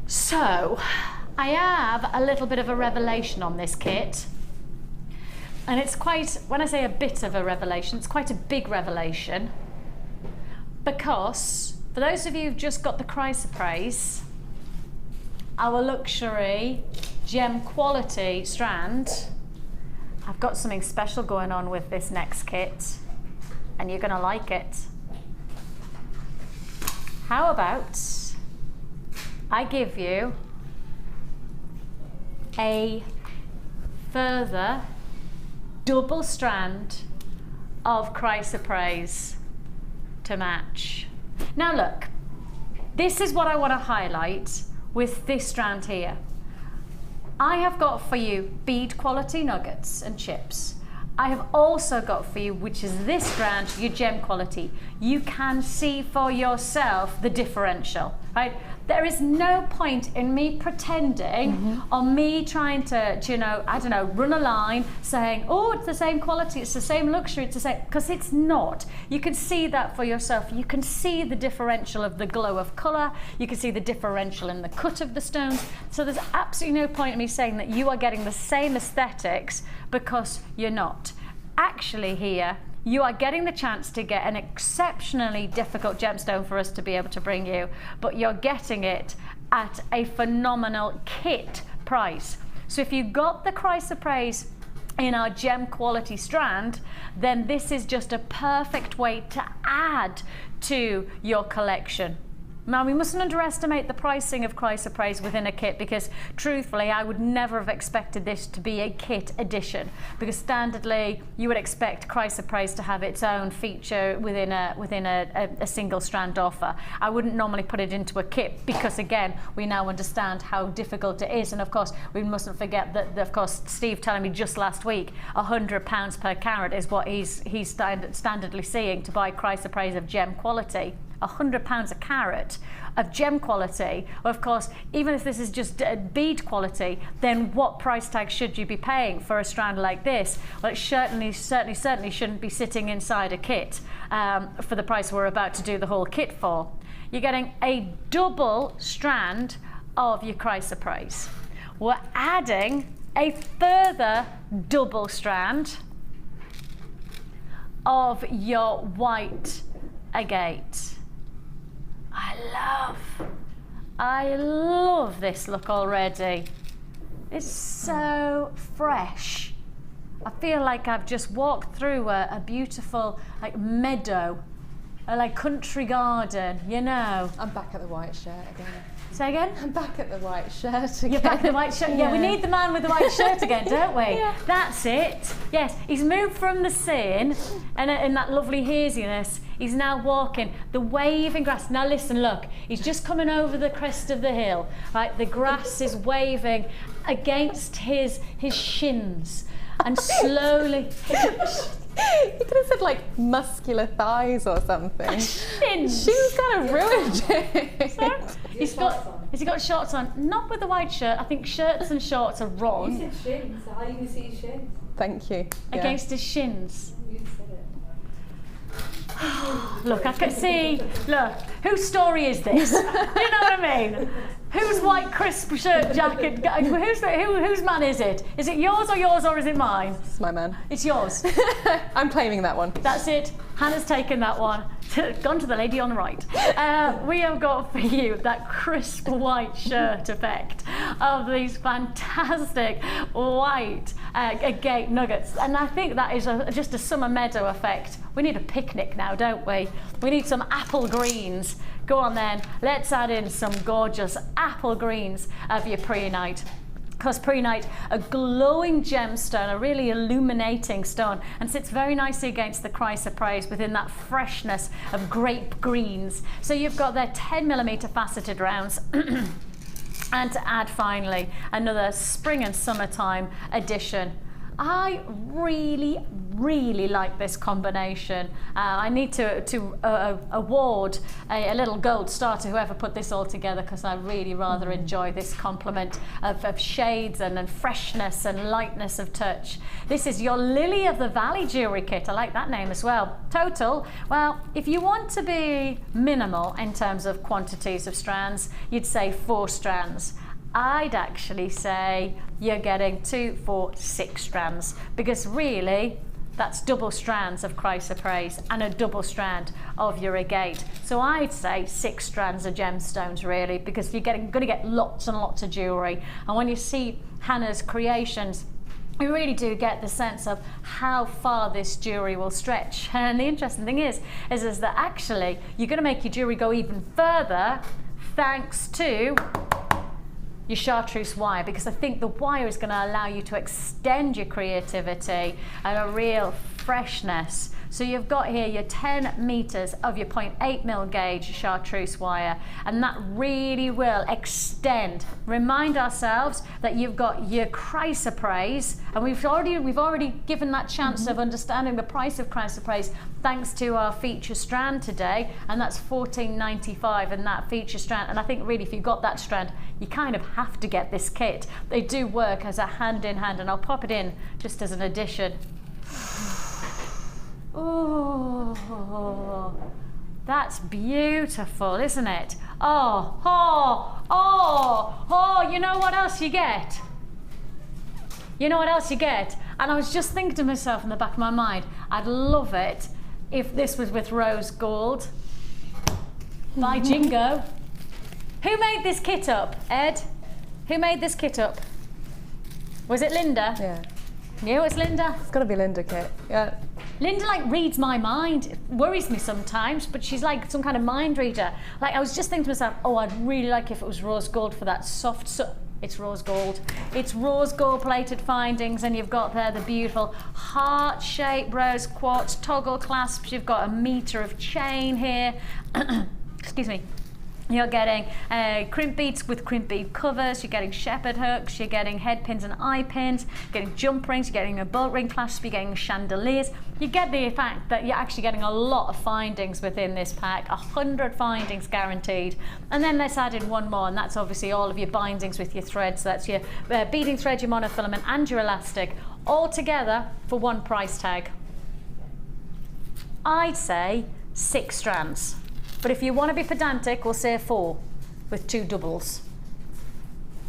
So, I have a little bit of a revelation on this kit. And it's quite, when I say a bit of a revelation, it's quite a big revelation. Because, for those of you who've just got the chrysoprase, our luxury gem quality strand, I've got something special going on with this next kit, and you're gonna like it. How about I give you a further double strand of chrysoprase to match. Now look, this is what I want to highlight with this strand here. I have got for you bead quality nuggets and chips. I have also got for you, which is this strand, your gem quality. You can see for yourself the differential, right? There is no point in me pretending or me trying to, you know, I don't know, run a line saying, oh, it's the same quality, it's the same luxury, it's the same, because it's not. You can see that for yourself. You can see the differential of the glow of colour. You can see the differential in the cut of the stones. So there's absolutely no point in me saying that you are getting the same aesthetics, because you're not. Actually here, you are getting the chance to get an exceptionally difficult gemstone for us to be able to bring you, but you're getting it at a phenomenal kit price. So if you got the chrysoprase in our gem quality strand, then this is just a perfect way to add to your collection. Now, we mustn't underestimate the pricing of chrysoprase within a kit, because truthfully, I would never have expected this to be a kit edition, because standardly you would expect chrysoprase to have its own feature within a single strand offer. I wouldn't normally put it into a kit, because again, we now understand how difficult it is. And of course, we mustn't forget that, of course, Steve telling me just last week, £100 per carat is what he's standardly seeing to buy chrysoprase of gem quality. £100 a carat of gem quality. Of course, even if this is just bead quality, then what price tag should you be paying for a strand like this? Well, it certainly shouldn't be sitting inside a kit for the price we're about to do the whole kit for. You're getting a double strand of your chrysoprase. We're adding a further double strand of your white agate. I love this look already. It's so fresh. I feel like I've just walked through a beautiful like meadow, a like country garden, you know. I'm back at the white shirt again. Say again? I'm back at the white shirt again. You're back at the white shirt? Yeah, we need the man with the white shirt again, don't we? Yeah. That's it. Yes, he's moved from the scene and in that lovely haziness, he's now walking the waving grass. Now listen, look, he's just coming over the crest of the hill, right? The grass is waving against his shins and slowly... You could have said like muscular thighs or something. Shins. She was kind of ruined it. Has he got shorts on? Not with the white shirt. I think shirts and shorts are wrong. You said shins, so how do you can see his shins? Thank you. Yeah. Against his shins. You said it. Look, I can see. Look, whose story is this? Do you know what I mean? Whose white crisp shirt jacket? Whose man is it? Is it yours or is it mine? It's my man. It's yours. I'm claiming that one. That's it. Hannah's taken that one. Gone to the lady on the right. We have got for you that crisp white shirt effect of these fantastic white agate nuggets. And I think that is just a summer meadow effect. We need a picnic now, don't we? We need some apple greens. Go on then, let's add in some gorgeous apple greens of your prehnite. Because prehnite, a glowing gemstone, a really illuminating stone, and sits very nicely against the chrysoprase within that freshness of grape greens. So you've got their 10mm faceted rounds. And to add finally another spring and summertime addition. I really like this combination. I need to award a little gold star to whoever put this all together, because I really rather enjoy this complement of shades and freshness and lightness of touch. This is your Lily of the Valley jewellery kit. I like that name as well. Total, well, if you want to be minimal in terms of quantities of strands, you'd say 4 strands. I'd actually say you're getting 2, 4, 6 strands, because really that's double strands of chrysoprase and a double strand of your agate. So I'd say 6 strands of gemstones really, because you're going to get lots and lots of jewellery. And when you see Hannah's creations, you really do get the sense of how far this jewellery will stretch. And the interesting thing is that actually you're going to make your jewellery go even further thanks to your chartreuse wire, because I think the wire is going to allow you to extend your creativity and a real freshness. So you've got here your 10 meters of your 0.8mm gauge chartreuse wire, and that really will extend. Remind ourselves that you've got your chrysoprase, and we've already given that chance of understanding the price of chrysoprase thanks to our feature strand today, and that's $14.95 in that feature strand. And I think really if you've got that strand, you kind of have to get this kit. They do work as a hand in hand, and I'll pop it in just as an addition. Oh, that's beautiful, isn't it? Oh, you know what else you get? You know what else you get? And I was just thinking to myself in the back of my mind, I'd love it if this was with rose gold by Jingo. Who made this kit up? Ed? Who made this kit up? Was it Linda? Yeah. You, it's Linda? It's got to be Linda kit. Yeah. Linda like reads my mind. It worries me sometimes, but she's like some kind of mind reader. Like I was just thinking to myself, oh, I'd really like if it was rose gold for that soft. It's rose gold. It's rose gold plated findings, and you've got there the beautiful heart-shaped rose quartz toggle clasps. You've got a metre of chain here. Excuse me. You're getting crimp beads with crimp bead covers, you're getting shepherd hooks, you're getting head pins and eye pins, you're getting jump rings, you're getting a bolt ring clasp, you're getting chandeliers. You get the fact that you're actually getting a lot of findings within this pack, 100 findings guaranteed. And then let's add in one more, and that's obviously all of your bindings with your threads. That's your beading thread, your monofilament and your elastic, all together for one price tag. I'd say 6 strands. But if you want to be pedantic, we'll say 4 with 2 doubles.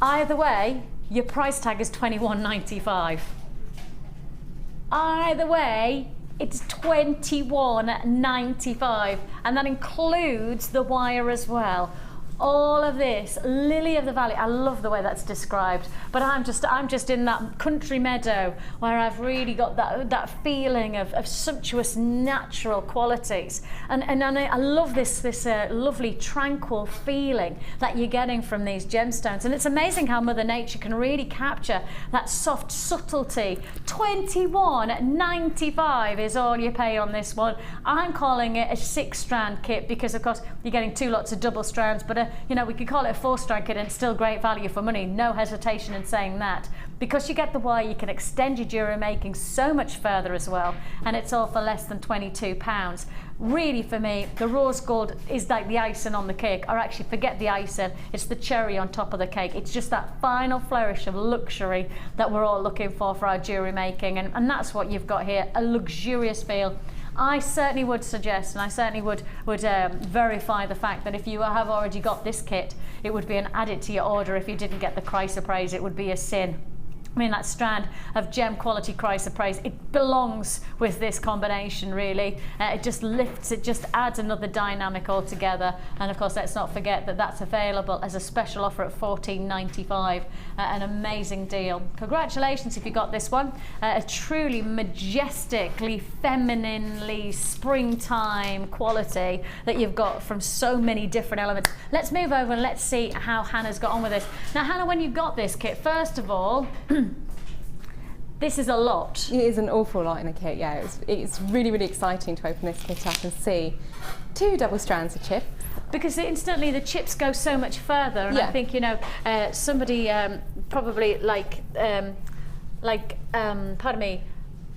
Either way, your price tag is $21.95. Either way, it's $21.95, and that includes the wire as well. All of this, lily of the valley. I love the way that's described, but I'm just in that country meadow where I've really got that feeling of sumptuous natural qualities, and I love this lovely tranquil feeling that you're getting from these gemstones. And it's amazing how Mother Nature can really capture that soft subtlety. $21.95 is all you pay on this one. I'm calling it a 6-strand kit because of course you're getting 2 lots of double strands, but you know, we could call it a 4-strand kit and it's still great value for money. No hesitation in saying that. Because you get the wire, you can extend your jewellery making so much further as well, and it's all for less than £22. Really, for me, the rose gold is like the icing on the cake, or actually forget the icing, it's the cherry on top of the cake. It's just that final flourish of luxury that we're all looking for our jewellery making, and that's what you've got here, a luxurious feel. I certainly would suggest, and I certainly would verify the fact that if you have already got this kit, it would be an added to your order. If you didn't get the chrysoprase, it would be a sin. I mean, that strand of gem quality chrysoprase, it belongs with this combination, really. It just lifts, it just adds another dynamic altogether. And of course, let's not forget that that's available as a special offer at $14.95. An amazing deal. Congratulations if you got this one. A truly majestically, femininely, springtime quality that you've got from so many different elements. Let's move over and let's see how Hannah's got on with this. Now, Hannah, when you got this kit, first of all, this is a lot. It is an awful lot in a kit, yeah. It's really, really exciting to open this kit up and see 2 double strands of chips. Because instantly the chips go so much further, and yeah. I think, you know, somebody probably pardon me,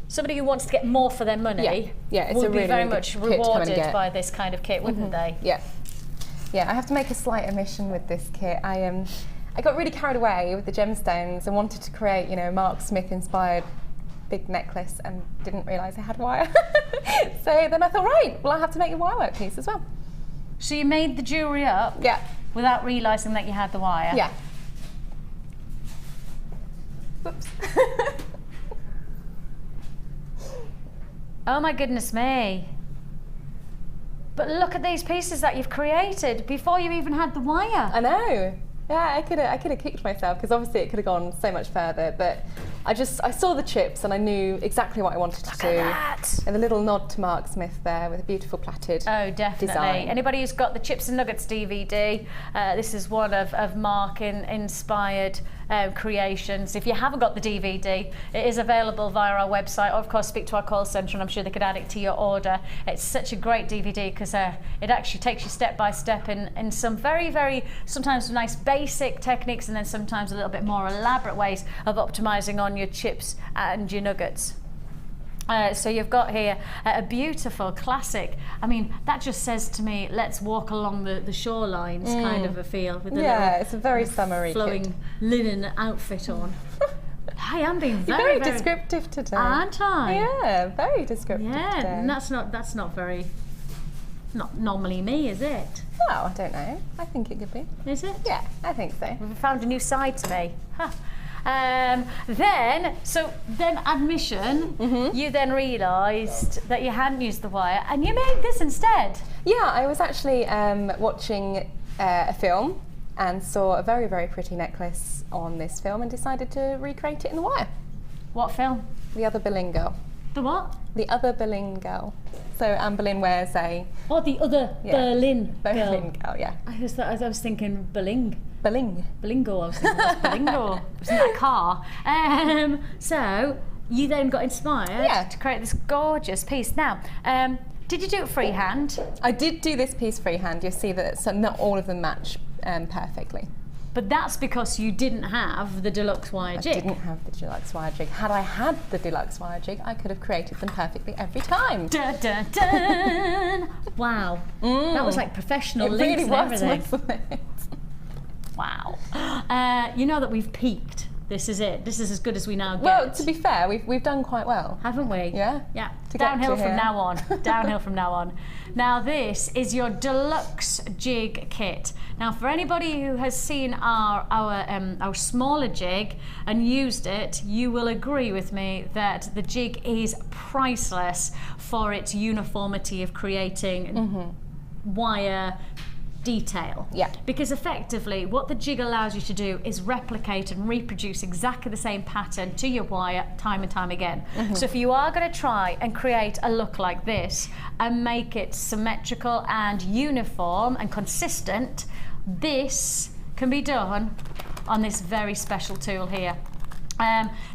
somebody who wants to get more for their money it's would a be really, very really much good kit to come and rewarded get. by this kind of kit, wouldn't they? Yeah. Yeah, I have to make a slight omission with this kit. I got really carried away with the gemstones and wanted to create, you know, Mark Smith inspired big necklace and didn't realise I had wire. So then I thought, right, well, I have to make a wire work piece as well. So you made the jewellery up without realising that you had the wire? Yeah. Whoops. Oh my goodness me. But look at these pieces that you've created before you even had the wire. I know. Yeah, I could have kicked myself because obviously it could have gone so much further, but I saw the chips and I knew exactly what I wanted to do. That. And a little nod to Mark Smith there with a beautiful plaited definitely. design. Anybody who's got the Chips and Nuggets DVD, this is one of Mark inspired creations. If you haven't got the DVD, it is available via our website, or of course speak to our call centre and I'm sure they could add it to your order. It's such a great DVD because it actually takes you step by step in some very, very sometimes nice basic techniques and then sometimes a little bit more elaborate ways of optimising on your chips and your nuggets. So you've got here a beautiful classic. I mean, that just says to me, let's walk along the shorelines kind of a feel with the little it's a very summery flowing kit. Linen outfit on. I am being very descriptive today, aren't I? Yeah, very descriptive today. And that's not very, not normally me, is it? Well, I don't know. I think it could be. Is it? Yeah, I think so. We've found a new side to me. Huh. Then admission, you then realised that you hadn't used the wire and you made this instead. Yeah, I was actually watching a film and saw a very, very pretty necklace on this film and decided to recreate it in the wire. What film? The Other Berlin Girl. The what? The other Berlin girl. So Anne Boleyn wears a... Oh, the other Berlin girl, yeah. I was thinking Berling. Berling. Berlingo, I was thinking that's Berlingo. It was in that car. So you then got inspired to create this gorgeous piece. Now, did you do it freehand? I did do this piece freehand. You'll see that not all of them match perfectly. But that's because you didn't have the Deluxe Wire Jig. I didn't have the Deluxe Wire Jig. Had I had the Deluxe Wire Jig, I could have created them perfectly every time. Dun, dun, dun. Wow. That was like professional links and everything. Wasn't it? Wow. You know that we've peaked. This is it. This is as good as we now get. Well, to be fair, we've done quite well. Haven't we? Yeah. Yeah. To Downhill get to from here. now on. Downhill from now on. Now this is your Deluxe Jig kit. Now for anybody who has seen our smaller jig and used it, you will agree with me that the jig is priceless for its uniformity of creating wire detail. Yeah. Because effectively what the jig allows you to do is replicate and reproduce exactly the same pattern to your wire time and time again. So if you are going to try and create a look like this and make it symmetrical and uniform and consistent, this can be done on this very special tool here.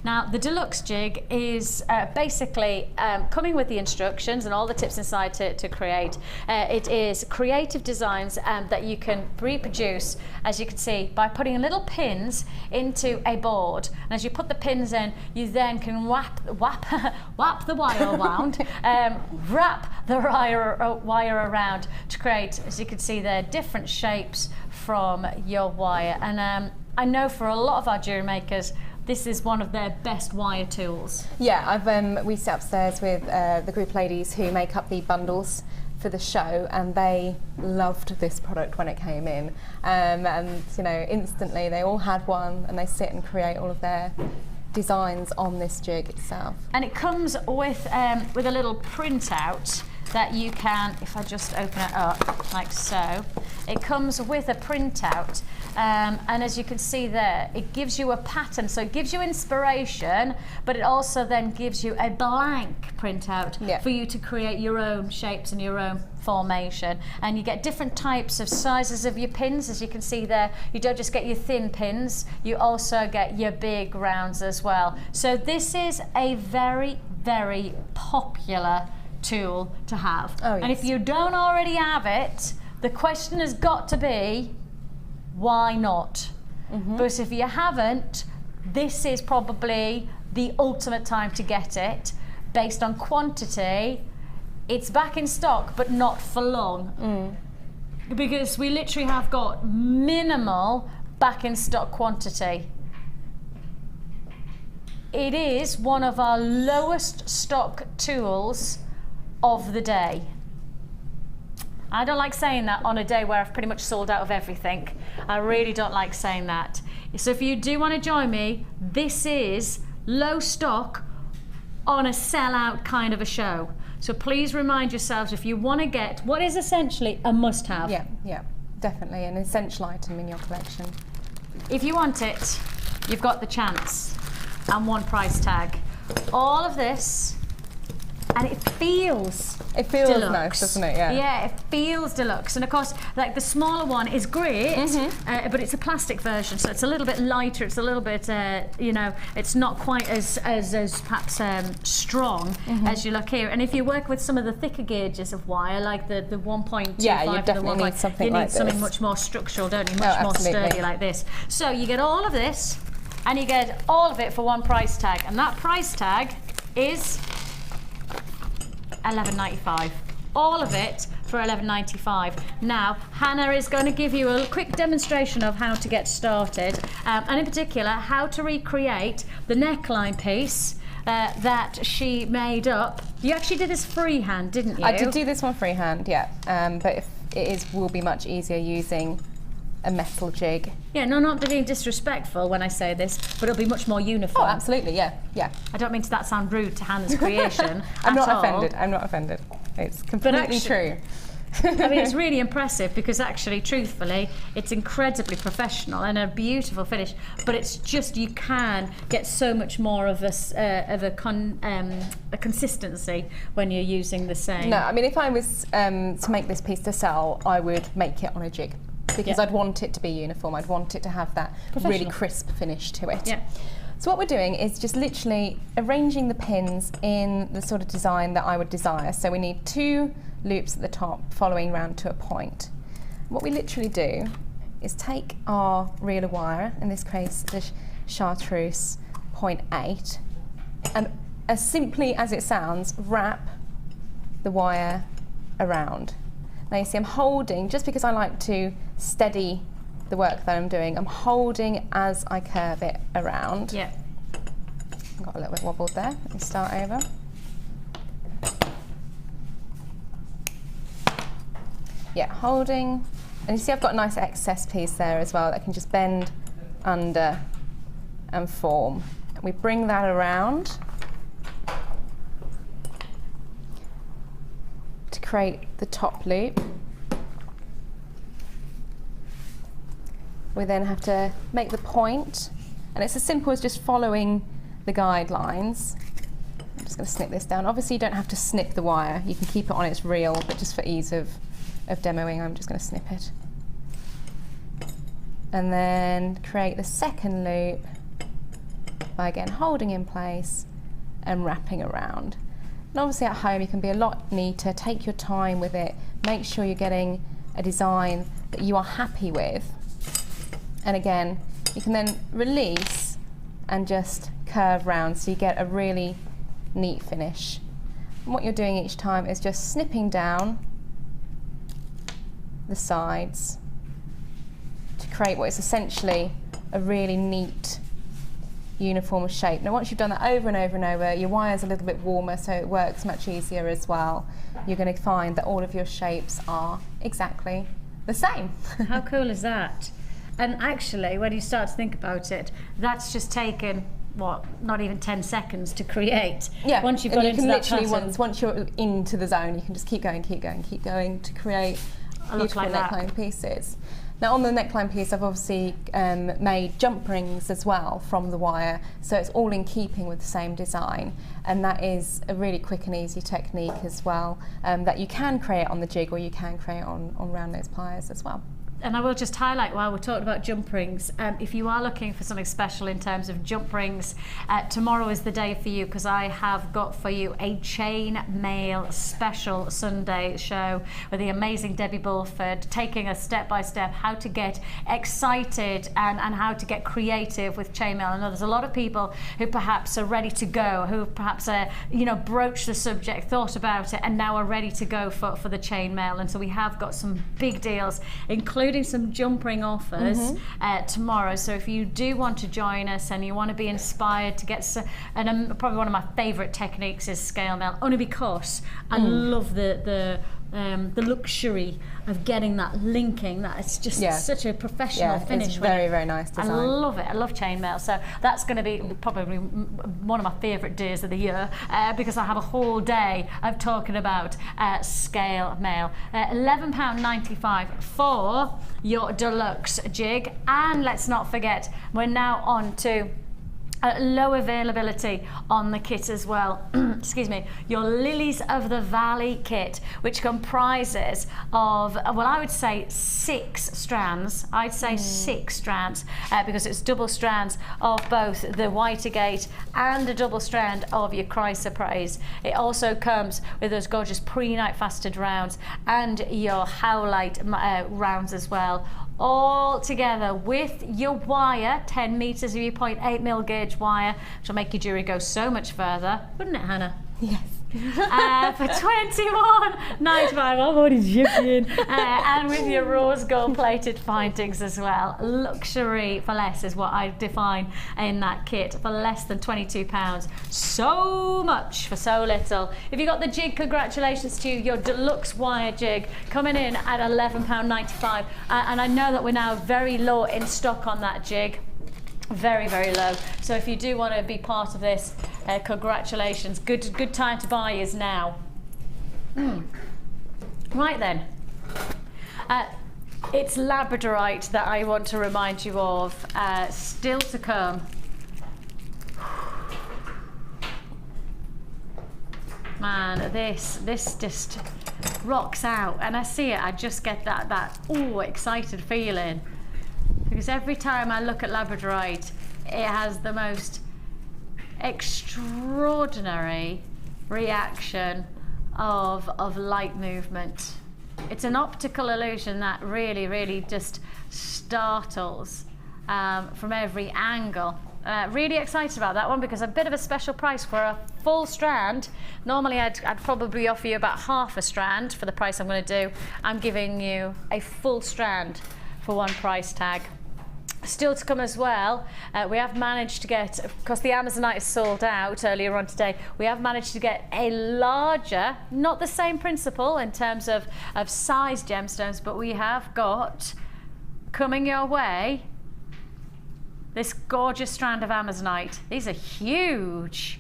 Now the Deluxe Jig is basically coming with the instructions and all the tips inside to create. It is creative designs that you can reproduce, as you can see, by putting little pins into a board. And as you put the pins in, you then can wrap the wire around, wrap the wire around to create, as you can see there, different shapes from your wire. And I know for a lot of our jewellery makers, this is one of their best wire tools. Yeah, we sit upstairs with the group of ladies who make up the bundles for the show, and they loved this product when it came in. And you know, instantly they all had one, and they sit and create all of their designs on this jig itself. And it comes with a little printout that you can, if I just open it up like so, it comes with a printout, and as you can see there, it gives you a pattern, so it gives you inspiration, but it also then gives you a blank printout for you to create your own shapes and your own formation. And you get different types of sizes of your pins, as you can see there. You don't just get your thin pins, you also get your big rounds as well. So this is a very, very popular tool to have. Oh, yes. And if you don't already have it, the question has got to be, why not? But if you haven't, this is probably the ultimate time to get it. Based on quantity, it's back in stock, but not for long. Because we literally have got minimal back in stock quantity. It is one of our lowest stock tools of the day. I don't like saying that on a day where I've pretty much sold out of everything. I really don't like saying that. So if you do want to join me, this is low stock on a sellout kind of a show. So please remind yourselves, if you want to get what is essentially a must-have. Yeah, definitely an essential item in your collection. If you want it, you've got the chance and one price tag. All of this, and it feels deluxe. Nice, doesn't it? Yeah, it feels deluxe. And of course, like the smaller one is great, but it's a plastic version, so it's a little bit lighter. It's a little bit, you know, it's not quite as perhaps strong as you look here. And if you work with some of the thicker gauges of wire, like the 1.25, you definitely need something like this. You need something much more structural, don't you? Much more sturdy like this. So you get all of this, and you get all of it for one price tag, and that price tag is $11.95. All of it for $11.95. Now, Hannah is going to give you a quick demonstration of how to get started, and in particular, how to recreate the neckline piece that she made up. You actually did this freehand, didn't you? I did do this one freehand, yeah. But will be much easier using a metal jig. Yeah, no, not being disrespectful when I say this, but it'll be much more uniform. Oh, absolutely, yeah. I don't mean that sound rude to Hannah's creation. I'm not offended. It's completely true. I mean, it's really impressive because actually, truthfully, it's incredibly professional and a beautiful finish. But it's just, you can get so much more of a consistency when you're using the same. No, I mean, if I was to make this piece to sell, I would make it on a jig because I'd want it to be uniform. I'd want it to have that really crisp finish to it. Yeah. So what we're doing is just literally arranging the pins in the sort of design that I would desire. So we need 2 loops at the top following round to a point. What we literally do is take our reel of wire, in this case the chartreuse 0.8, and as simply as it sounds, wrap the wire around. Now you see I'm holding, just because I like to steady the work that I'm doing, I'm holding as I curve it around. Yeah. I've got a little bit wobbled there. Let me start over. Yeah, holding, and you see I've got a nice excess piece there as well that can just bend under and form. We bring that around to create the top loop. We then have to make the point, and it's as simple as just following the guidelines. I'm just going to snip this down. Obviously you don't have to snip the wire, you can keep it on its reel, but just for ease of demoing, I'm just going to snip it. And then create the second loop by again holding in place and wrapping around. And obviously at home you can be a lot neater, take your time with it, make sure you're getting a design that you are happy with. And again, you can then release and just curve round so you get a really neat finish. And what you're doing each time is just snipping down the sides to create what is essentially a really neat uniform shape. Now once you've done that over and over and over, your wire's a little bit warmer so it works much easier as well. You're going to find that all of your shapes are exactly the same. How cool is that? And actually, when you start to think about it, that's just taken, what, not even 10 seconds to create. Yeah, once you've got into that literally once you're into the zone, you can just keep going to create beautiful neckline pieces. Now on the neckline piece, I've obviously made jump rings as well from the wire, so it's all in keeping with the same design, and that is a really quick and easy technique as well, that you can create on the jig or you can create on round nose pliers as well. And I will just highlight while we're talking about jump rings, if you are looking for something special in terms of jump rings, tomorrow is the day for you because I have got for you a chain mail special Sunday show with the amazing Debbie Bulford, taking us step by step how to get excited and how to get creative with chain mail. I know there's a lot of people who perhaps are ready to go, who perhaps broached the subject, thought about it, and now are ready to go for the chain mail. And so we have got some big deals, including some jump ring offers tomorrow. So if you do want to join us and you want to be inspired to get and probably one of my favourite techniques is scale mail, only because I love the luxury of getting that linking, that it's just such a professional finish. It's very, very nice design. I love it. I love chain mail. So that's going to be probably one of my favourite days of the year because I have a whole day of talking about scale mail. £11.95 for your deluxe jig. And let's not forget, we're now on to low availability on the kit as well. Excuse me, your Lilies of the Valley kit, which comprises of, well, I would say 6 strands. I'd say 6 strands because it's double strands of both the Whitegate and a double strand of your chrysoprase. It also comes with those gorgeous pre-night fasteted rounds and your howlite rounds as well, all together with your wire, 10 metres of your 0.8mm gauge wire, which will make your jewellery go so much further, wouldn't it, Hannah? Yes. For £21.95, I'm already joking. And with your rose gold plated findings as well. Luxury for less is what I define in that kit, for less than £22. So much for so little. If you got the jig, congratulations to you. Your Deluxe Wire Jig coming in at £11.95. And I know that we're now very low in stock on that jig. Very, very low. So if you do want to be part of this, congratulations. Good time to buy is now. Right then, It's labradorite that I want to remind you of. Still to come. Man, this just rocks out, and I see it, I just get that excited feeling, because every time I look at labradorite, it has the most extraordinary reaction of light movement. It's an optical illusion that really just startles from every angle. Really excited about that one, because a bit of a special price for a full strand. Normally I'd probably offer you about half a strand for the price I'm going to do. I'm giving you a full strand for one price tag. Still to come as well, we have managed to get, because the Amazonite is sold out earlier on today, we have managed to get a larger, not the same principle in terms of size gemstones, but we have got coming your way this gorgeous strand of Amazonite. These are huge.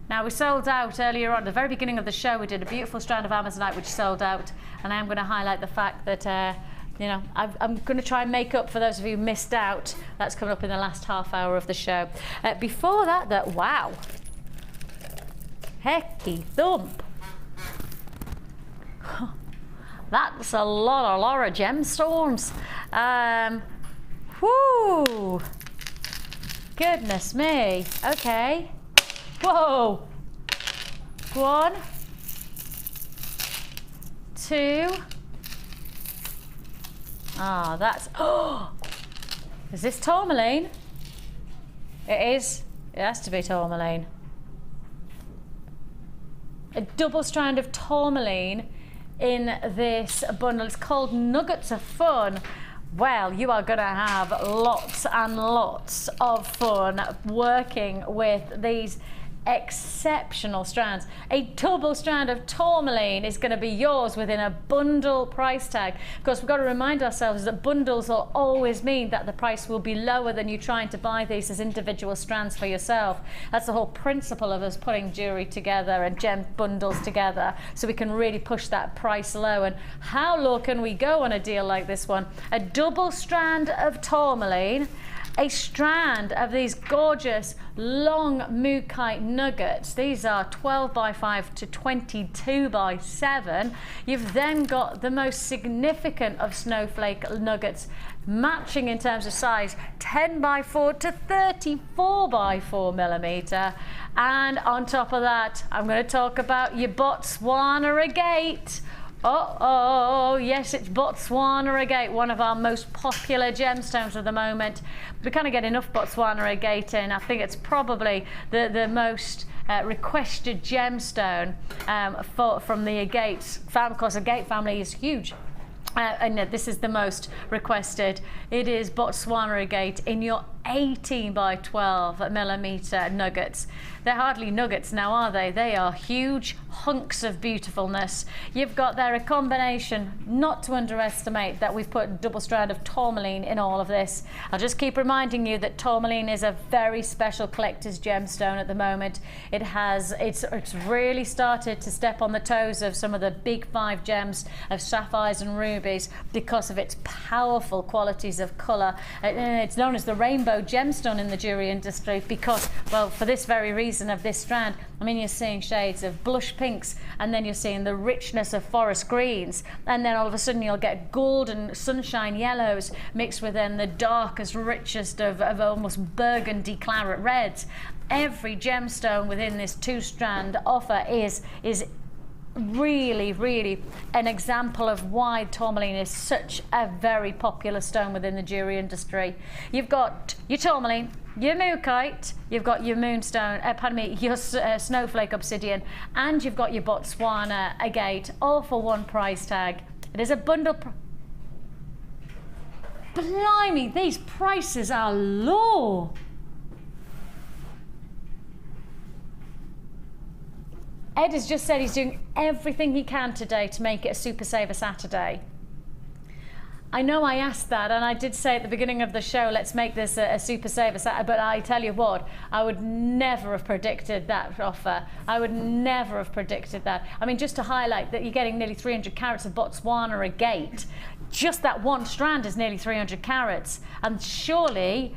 Now, we sold out earlier on, at the very beginning of the show, we did a beautiful strand of Amazonite which sold out, and I am going to highlight the fact that you know, I'm going to try and make up for those of you who missed out. That's coming up in the last half hour of the show. Before that, wow, hecky thump. That's a lot of gemstones. Whoo! Goodness me. Okay. Whoa. 1, 2. Ah, that's. Oh! Is this tourmaline? It is. It has to be tourmaline. A double strand of tourmaline in this bundle. It's called Nuggets of Fun. Well, you are going to have lots and lots of fun working with these exceptional strands. A double strand of tourmaline is going to be yours within a bundle price tag. Of course, we've got to remind ourselves that bundles will always mean that the price will be lower than you trying to buy these as individual strands for yourself. That's the whole principle of us putting jewelry together and gem bundles together, so we can really push that price low. And how low can we go on a deal like this one? A double strand of tourmaline, a strand of these gorgeous long mookaite nuggets. These are 12 by 5 to 22 by 7. You've then got the most significant of snowflake nuggets, matching in terms of size, 10 by 4 to 34 by 4 millimeter. And on top of that, I'm going to talk about your Botswana agate. Oh, yes, it's Botswana agate, one of our most popular gemstones at the moment. We kind of get enough Botswana agate in. I think it's probably the most requested gemstone from the agates family. Of course, agate family is huge. And this is the most requested. It is Botswana agate in your 18 by 12 millimeter nuggets. They're hardly nuggets now, are they? They are huge hunks of beautifulness. You've got there a combination, not to underestimate, that we've put a double strand of tourmaline in all of this. I'll just keep reminding you that tourmaline is a very special collector's gemstone at the moment. It's really started to step on the toes of some of the big 5 gems of sapphires and rubies because of its powerful qualities of colour. It's known as the rainbow gemstone in the jewelry industry because, well, for this very reason of this strand. I mean, you're seeing shades of blush pinks, and then you're seeing the richness of forest greens, and then all of a sudden you'll get golden sunshine yellows mixed with then the darkest, richest of almost burgundy claret reds. Every gemstone within this 2-strand offer is really an example of why tourmaline is such a very popular stone within the jewelry industry. You've got your tourmaline, your mookaite, you've got your moonstone, your snowflake obsidian, and you've got your Botswana agate, all for one price tag. It is a bundle. Blimey, these prices are low. Ed has just said he's doing everything he can today to make it a Super Saver Saturday. I know I asked that, and I did say at the beginning of the show, let's make this a Super Saver Saturday, but I tell you what, I would never have predicted that offer. I would never have predicted that. I mean, just to highlight that you're getting nearly 300 carats of Botswana agate, just that one strand is nearly 300 carats, and surely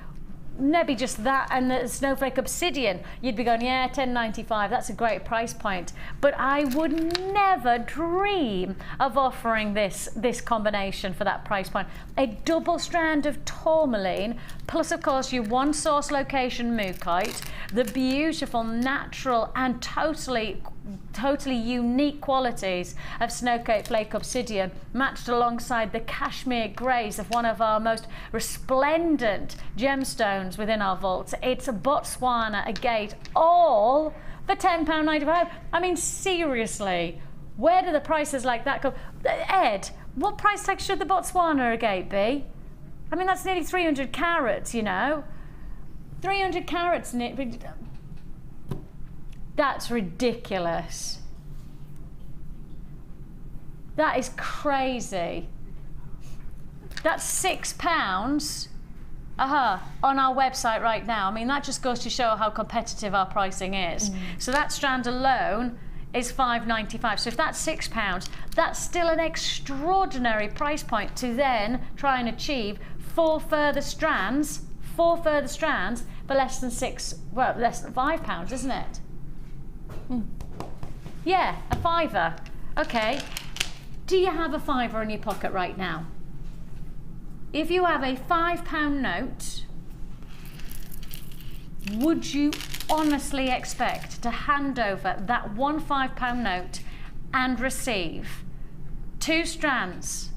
maybe just that and the snowflake obsidian, you'd be going, yeah, $10.95, that's a great price point. But I would never dream of offering this combination for that price point. A double strand of tourmaline, plus of course your one source location mookaite, the beautiful natural and totally unique qualities of snowflake obsidian, matched alongside the cashmere greys of one of our most resplendent gemstones within our vaults. It's a Botswana agate, all for £10.95. I mean, seriously, where do the prices like that go? Ed, what price tag should the Botswana agate be? I mean, that's nearly 300 carats, you know. 300 carats, that's ridiculous. That is crazy. That's £6 on our website right now. I mean, that just goes to show how competitive our pricing is. So that strand alone is £5.95. So if that's £6, that's still an extraordinary price point to then try and achieve four further strands for less than less than £5, isn't it? Yeah, a fiver. Okay. Do you have a fiver in your pocket right now? If you have a £5 note, would you honestly expect to hand over that one £5 note and receive 2 strands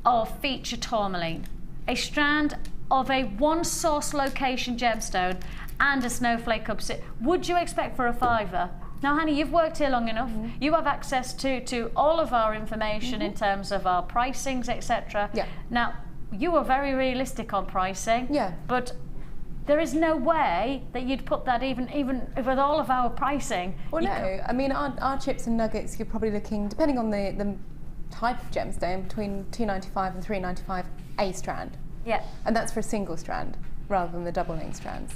of feature tourmaline, a strand of a one source location gemstone, and a snowflake obsidian? Would you expect for a fiver? Now, Hannah, you've worked here long enough. You have access to all of our information in terms of our pricings, etc. Yeah. Now, you were very realistic on pricing. Yeah. But there is no way that you'd put that even with all of our pricing. Well, no. I mean, our chips and nuggets, you're probably looking, depending on the type of gemstone, between $2.95 and $3.95 a strand. Yeah. And that's for a single strand rather than the double link strands.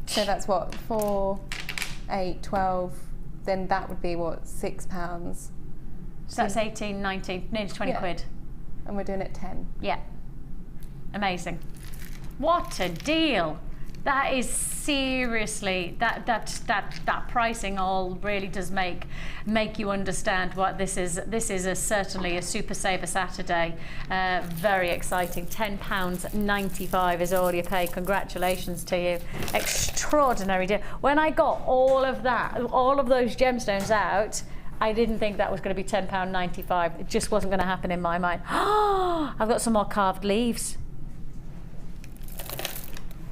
So that's what, 4, 8, 12, then that would be what, £6. So that's 18, 19, nearly 20 quid. And we're doing it 10. Yeah. Amazing. What a deal. That is seriously, that pricing all really does make you understand what this is. This is certainly a Super Saver Saturday. Very exciting. £10.95 is all you pay. Congratulations to you. Extraordinary deal. When I got all of those gemstones out, I didn't think that was going to be £10.95. It just wasn't going to happen in my mind. I've got some more carved leaves.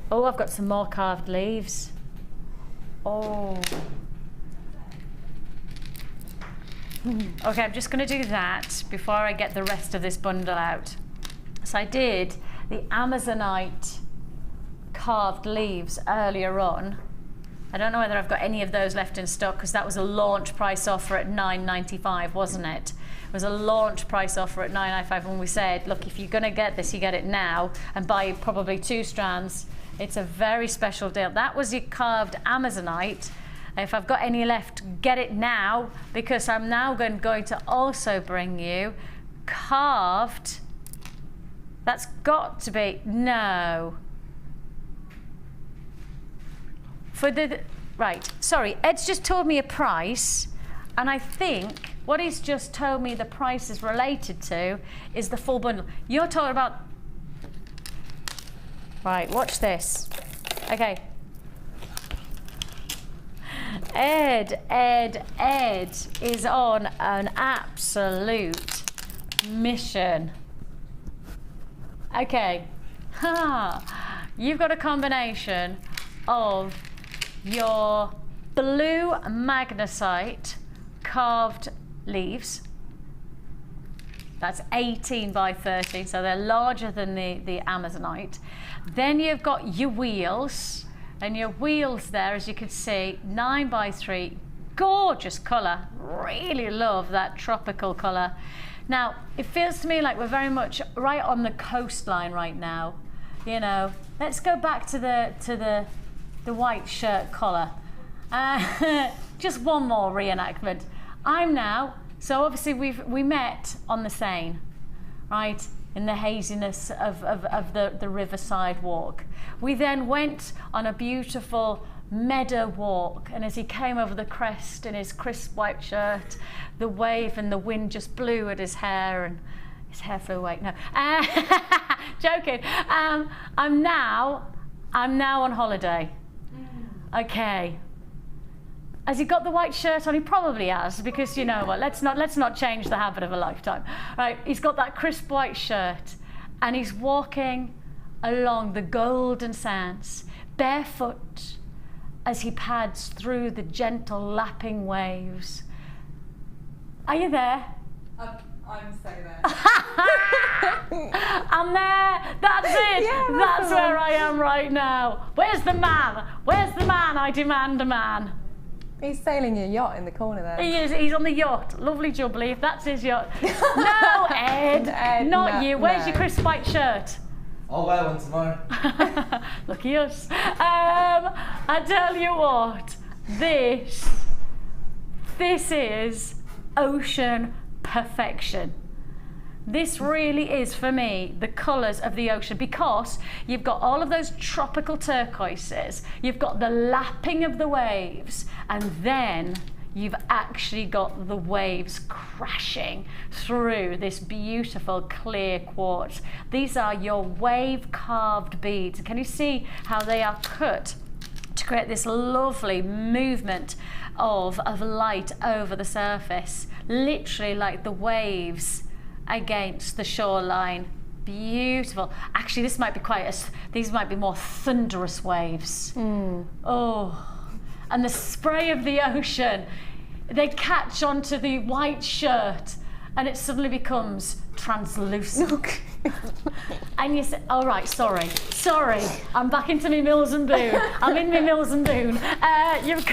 Oh, I've got some more carved leaves. Oh. Okay, I'm just going to do that before I get the rest of this bundle out. So I did the Amazonite carved leaves earlier on. I don't know whether I've got any of those left in stock, because that was a launch price offer at $9.95, wasn't it? It was a launch price offer at $9.95 when we said, look, if you're going to get this, you get it now and buy probably 2 strands. It's a very special deal. That was your carved Amazonite. If I've got any left, get it now, because I'm now going to also bring you carved. That's got to be, no. For the, right, sorry, Ed's just told me a price, and I think what he's just told me the price is related to is the full bundle. You're talking about, right, watch this. Okay. Ed is on an absolute mission. Okay. You've got a combination of your blue magnesite carved leaves. That's 18 by 13, so they're larger than the Amazonite. Then you've got your wheels, and your wheels there, as you can see, 9 by 3, gorgeous colour. Really love that tropical colour. Now, it feels to me like we're very much right on the coastline right now. You know, let's go back to the white shirt collar. Just one more reenactment. I'm now So obviously we met on the Seine, right, in the haziness of the riverside walk. We then went on a beautiful meadow walk, and as he came over the crest in his crisp white shirt, the wave and the wind just blew at his hair, and his hair flew away. No, joking. I'm now on holiday. Okay. Has he got the white shirt on? He probably has, because you know what? Let's not change the habit of a lifetime, right? He's got that crisp white shirt, and he's walking along the golden sands, barefoot, as he pads through the gentle lapping waves. Are you there? I'm so there. I'm there. That's it. Yeah, that's where I am right now. Where's the man? Where's the man? I demand a man. He's sailing your yacht in the corner there. He is. He's on the yacht. Lovely jubbly, if that's his yacht. No, Ed. Not you. Where's your crisp white shirt? I'll wear one tomorrow. Lucky us. I tell you what, this is ocean perfection. This really is, for me, the colours of the ocean, because you've got all of those tropical turquoises, you've got the lapping of the waves, and then you've actually got the waves crashing through this beautiful clear quartz. These are your wave carved beads. Can you see how they are cut to create this lovely movement of light over the surface, literally like the waves against the shoreline. Beautiful. Actually, this might be these might be more thunderous waves. Oh, and the spray of the ocean, they catch onto the white shirt, and it suddenly becomes translucent. And you say, all right, sorry, I'm back into me Mills and Boon. I'm in me Mills and Boon. You've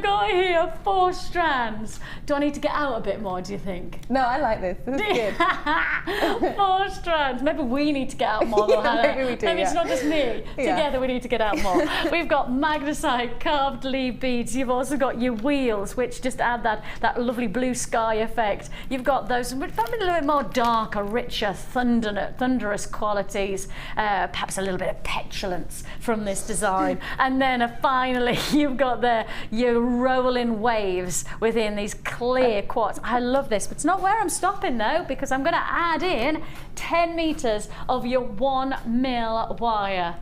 got here 4 strands. Do I need to get out a bit more, do you think? No, I like this. This is good. 4 strands. Maybe we need to get out more, though, Hannah. Maybe we do, Maybe it's not just me. Yeah. Together we need to get out more. We've got magnesite carved leaf beads. You've also got your wheels, which just add that lovely blue sky effect. You've got those, but a little bit more darker, richer, thunderous qualities. Perhaps a little bit of petulance from this design. And then finally, you've got your rolling waves within these clear quartz. I love this, but it's not where I'm stopping though, because I'm going to add in 10 meters of your 1 mil wire.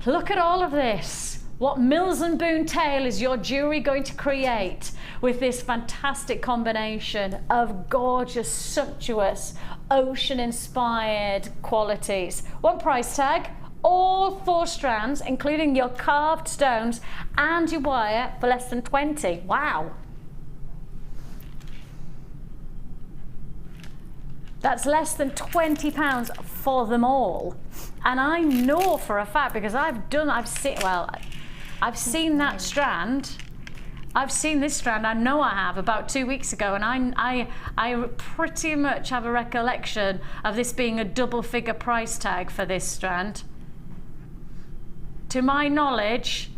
Look at all of this. What Mills and Boon tale is your jewelry going to create with this fantastic combination of gorgeous, sumptuous, ocean-inspired qualities? What price tag? All 4 strands, including your carved stones and your wire, for less than 20. Wow. That's less than £20 for them all. And I know for a fact, because I've seen that strand. I've seen this strand, I know I have, about 2 weeks ago, and I pretty much have a recollection of this being a double-figure price tag for this strand. To my knowledge,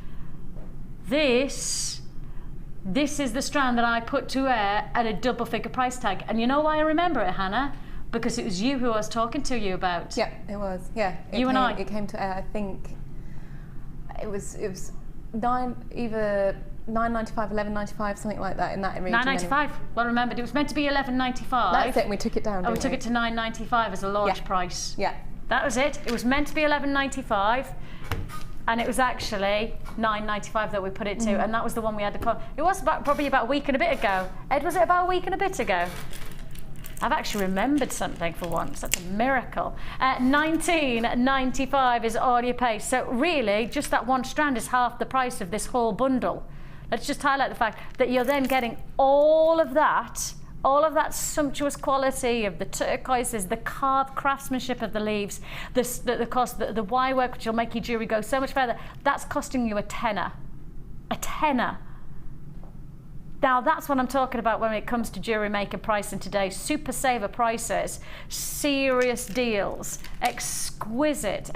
this is the strand that I put to air at a double-figure price tag. And you know why I remember it, Hannah? Because it was you who I was talking to you about. Yeah, it was. Yeah, it came to air. I think it was either $9.95, $11.95, something like that in that region. $9.95. Well, remembered, it was meant to be $11.95. That's it. And we took it down. We took it to $9.95 as a launch price. Yeah. That was it. It was meant to be $11.95. And it was actually $9.95 that we put it to, and that was the one we had to put. It was probably about a week and a bit ago. Ed, was it about a week and a bit ago? I've actually remembered something for once. That's a miracle. $19.95 is all you pay. So really, just that 1 strand is half the price of this whole bundle. Let's just highlight the fact that you're then getting all of that sumptuous quality of the turquoises, the carved craftsmanship of the leaves, the wire work, which will make your jewellery go so much further. That's costing you a tenner. A tenner. Now that's what I'm talking about when it comes to Jewellery Maker pricing today. Super saver prices, serious deals, exquisite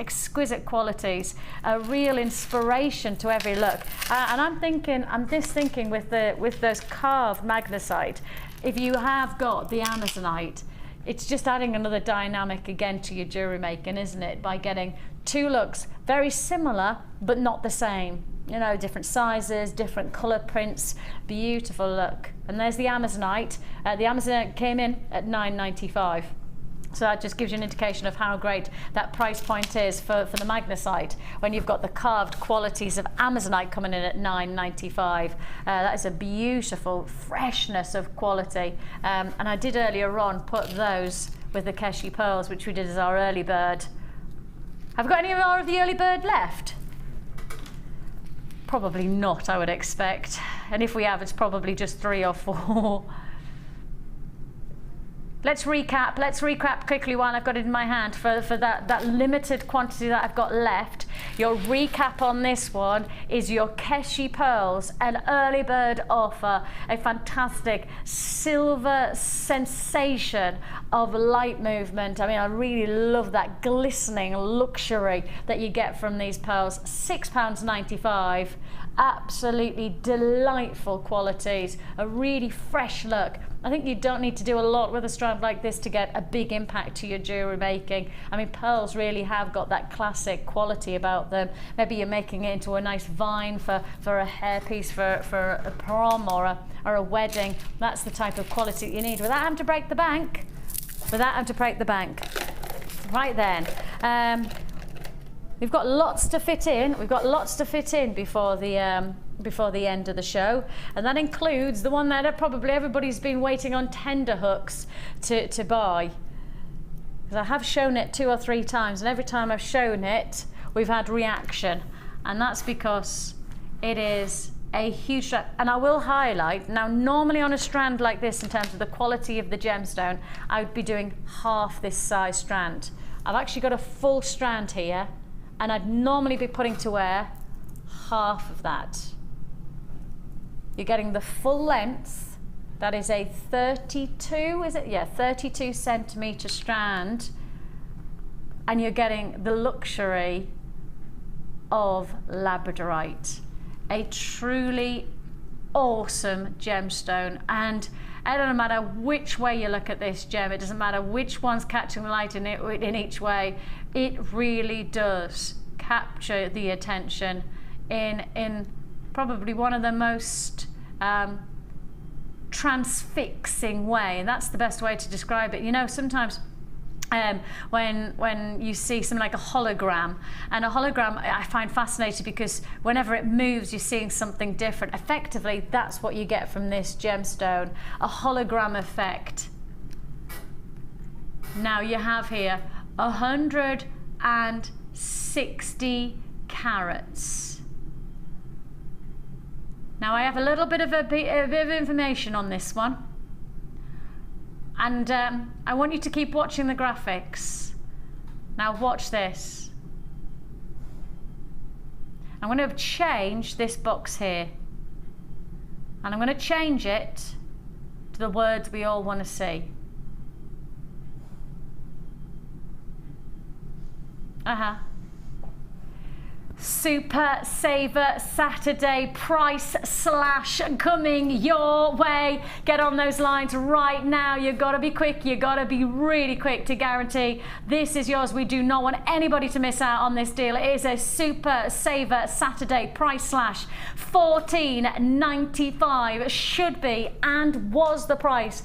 qualities, a real inspiration to every look. And I'm just thinking with those carved magnesite, if you have got the Amazonite, it's just adding another dynamic again to your jewellery making, isn't it? By getting two looks very similar but not the same. You know, different sizes, different colour prints, beautiful look. And there's the Amazonite. The Amazonite came in at $9.95. So that just gives you an indication of how great that price point is for the magnesite when you've got the carved qualities of Amazonite coming in at $9.95. That is a beautiful freshness of quality. And I did earlier on put those with the Keshi pearls, which we did as our early bird. Have we got any more of the early bird left? Probably not, I would expect. And if we have, it's probably just 3 or 4. Let's recap quickly while I've got it in my hand for that limited quantity that I've got left. Your recap on this one is your Keshi pearls, an early bird offer, a fantastic silver sensation of light movement. I mean, I really love that glistening luxury that you get from these pearls. £6.95. Absolutely delightful qualities, a really fresh look. I think you don't need to do a lot with a strand like this to get a big impact to your jewellery making. I mean, pearls really have got that classic quality about them. Maybe you're making it into a nice vine for a hairpiece for a prom or a wedding. That's the type of quality you need without having to break the bank. Right then. We've got lots to fit in. Before the end of the show, and that includes the one that probably everybody's been waiting on tender hooks to buy. Because I have shown it 2 or 3 times, and every time I've shown it, we've had reaction, and that's because it is a huge strand. And I will highlight now, normally on a strand like this, in terms of the quality of the gemstone, I would be doing half this size strand. I've actually got a full strand here, and I'd normally be putting to wear half of that. You're getting the full length. That is a 32, is it? Yeah, 32 centimetre strand. And you're getting the luxury of labradorite, a truly awesome gemstone. And it doesn't matter which way you look at this gem, it doesn't matter which one's catching the light in each way, it really does capture the attention in probably one of the most transfixing way, and that's the best way to describe it. You know, sometimes when you see something like a hologram, and a hologram I find fascinating because whenever it moves you're seeing something different. Effectively, that's what you get from this gemstone, a hologram effect. Now you have here 160 carats. Now I have a little bit of information on this one, and I want you to keep watching the graphics. Now watch this. I'm going to change this box here, and I'm going to change it to the words we all want to see. Super Saver Saturday price slash coming your way. Get on those lines right now. You've got to be quick. You've got to be really quick to guarantee this is yours. We do not want anybody to miss out on this deal. It is a Super Saver Saturday price slash $14.95. Should be and was the price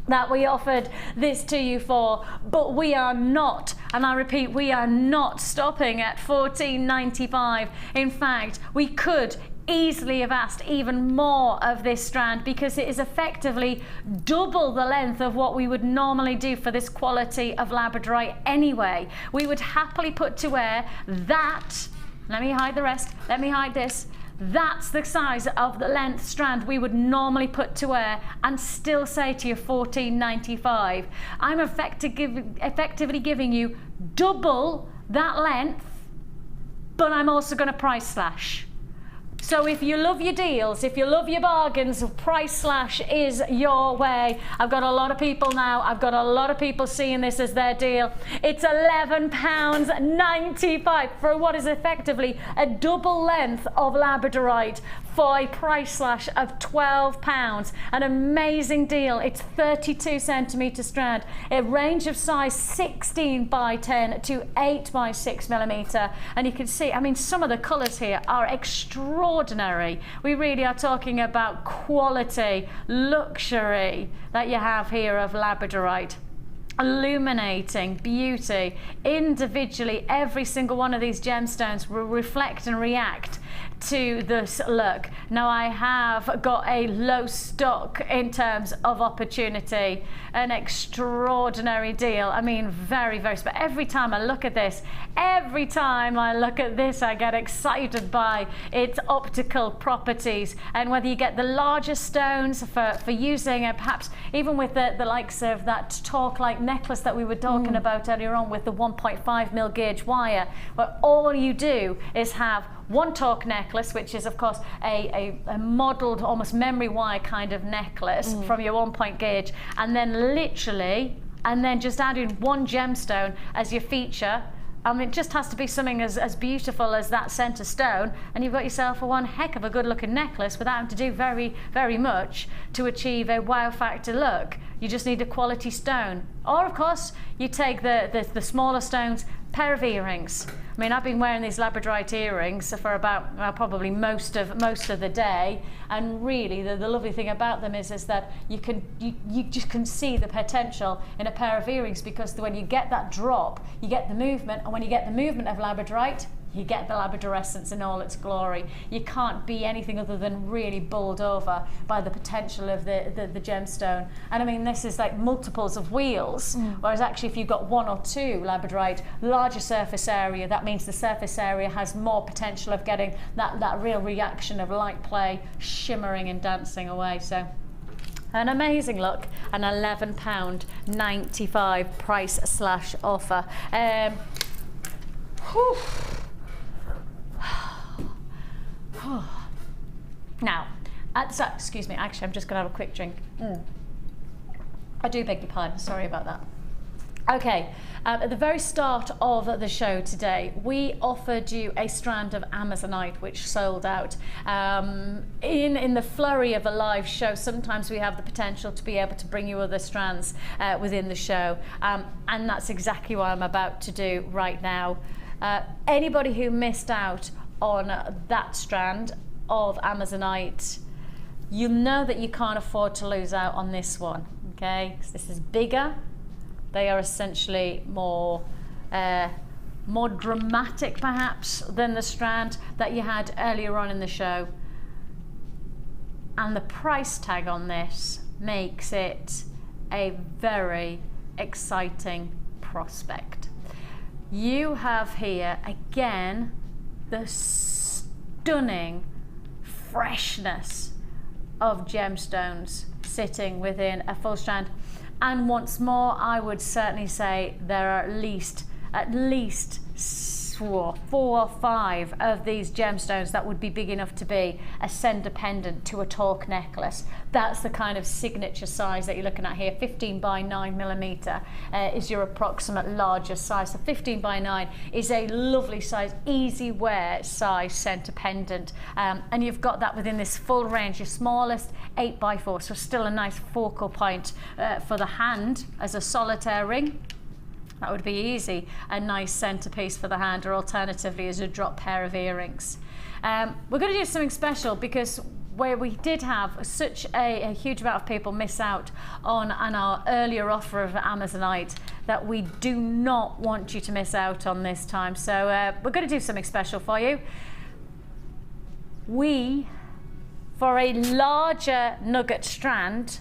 that we offered this to you for, but we are not, and I repeat, we are not stopping at $14.95. In fact, we could easily have asked even more of this strand because it is effectively double the length of what we would normally do for this quality of labradorite anyway. We would happily put to wear that. Let me hide the rest. Let me hide this. That's the size of the length strand we would normally put to wear and still say to you $14.95. I'm effectively giving you double that length, but I'm also going to price slash. So if you love your deals, if you love your bargains, price slash is your way. I've got a lot of people now, I've got a lot of people seeing this as their deal. It's £11.95 for what is effectively a double length of labradorite for a price slash of £12. An amazing deal. It's 32 centimetre strand, a range of size 16 by 10 to 8 by 6 millimetre. And you can see, I mean, some of the colours here are extraordinary. We really are talking about quality, luxury that you have here of labradorite. Illuminating beauty. Individually, every single one of these gemstones will reflect and react to this look. Now I have got a low stock in terms of opportunity, an extraordinary deal. I mean, very, very special. Every time I look at this, I get excited by its optical properties, and whether you get the larger stones for using it, perhaps even with the likes of that torque-like necklace that we were talking about earlier on with the 1.5mm gauge wire, where all you do is have one torque necklace, which is of course a modelled, almost memory wire kind of necklace from your 1 gauge, and then just adding one gemstone as your feature. I mean, it just has to be something as beautiful as that centre stone, and you've got yourself one heck of a good looking necklace without having to do very, very much to achieve a wow factor look. You just need a quality stone. Or of course, you take the smaller stones, pair of earrings. I mean, I've been wearing these labradorite earrings for about probably most of the day, and really the lovely thing about them is that you just can see the potential in a pair of earrings, because when you get that drop, you get the movement, and when you get the movement of labradorite, you get the labradorescence in all its glory. You can't be anything other than really bowled over by the potential of the gemstone. And I mean, this is like multiples of wheels, whereas actually if you've got one or two labradorite, larger surface area, that means the surface area has more potential of getting that real reaction of light play, shimmering and dancing away. So an amazing look, an £11.95 price slash offer. Now, excuse me, actually I'm just going to have a quick drink. I do beg your pardon, sorry about that. Okay, at the very start of the show today, we offered you a strand of Amazonite which sold out. In the flurry of a live show, sometimes we have the potential to be able to bring you other strands within the show, and that's exactly what I'm about to do right now. Anybody who missed out on that strand of Amazonite, you'll know that you can't afford to lose out on this one, okay? So this is bigger. They are essentially more dramatic perhaps than the strand that you had earlier on in the show. And the price tag on this makes it a very exciting prospect. You have here again the stunning freshness of gemstones sitting within a full strand, and once more I would certainly say there are at least 4 or 5 of these gemstones that would be big enough to be a sender pendant to a torque necklace. That's the kind of signature size that you're looking at here. 15 by 9 millimeter is your approximate largest size. So 15 by 9 is a lovely size, easy wear size center pendant, and you've got that within this full range. Your smallest 8 by 4, so still a nice focal point for the hand as a solitaire ring. That would be easy, a nice centerpiece for the hand, or alternatively as a drop pair of earrings. We're going to do something special, because where we did have such a huge amount of people miss out on our earlier offer of Amazonite, that we do not want you to miss out on this time. So we're going to do something special for you. We, for a larger nugget strand,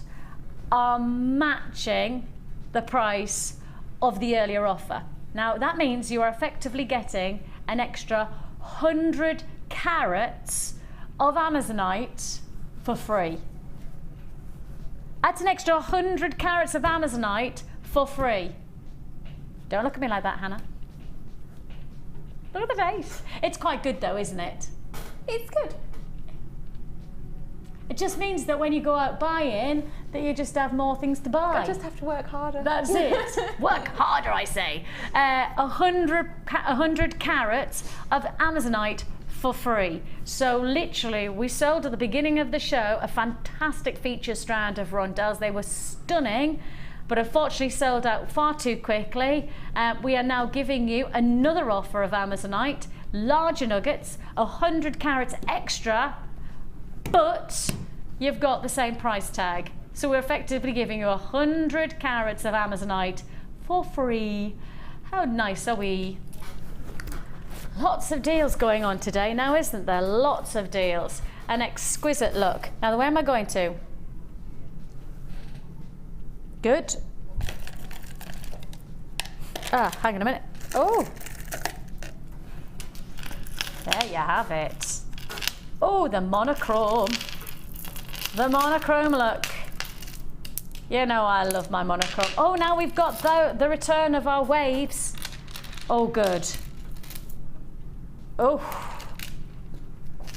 are matching the price of the earlier offer. Now that means you are effectively getting an extra 100 carats of Amazonite for free. That's an extra 100 carats of Amazonite for free. Don't look at me like that, Hannah. Look at the face. It's quite good though, isn't it? It's good. It just means that when you go out buying, that you just have more things to buy. I just have to work harder. That's it. Work harder, I say. 100 carats of Amazonite for free. So literally, we sold at the beginning of the show a fantastic feature strand of rondelles. They were stunning, but unfortunately sold out far too quickly. We are now giving you another offer of Amazonite, larger nuggets, 100 carats extra, but you've got the same price tag. So we're effectively giving you 100 carats of Amazonite for free. How nice are we? Lots of deals going on today now, isn't there? Lots of deals. An exquisite look. Now, where am I going to? Good. Hang on a minute. Oh. There you have it. Oh, the monochrome. The monochrome look. You know I love my monochrome. Oh, now we've got the return of our waves. Oh, good. Oh.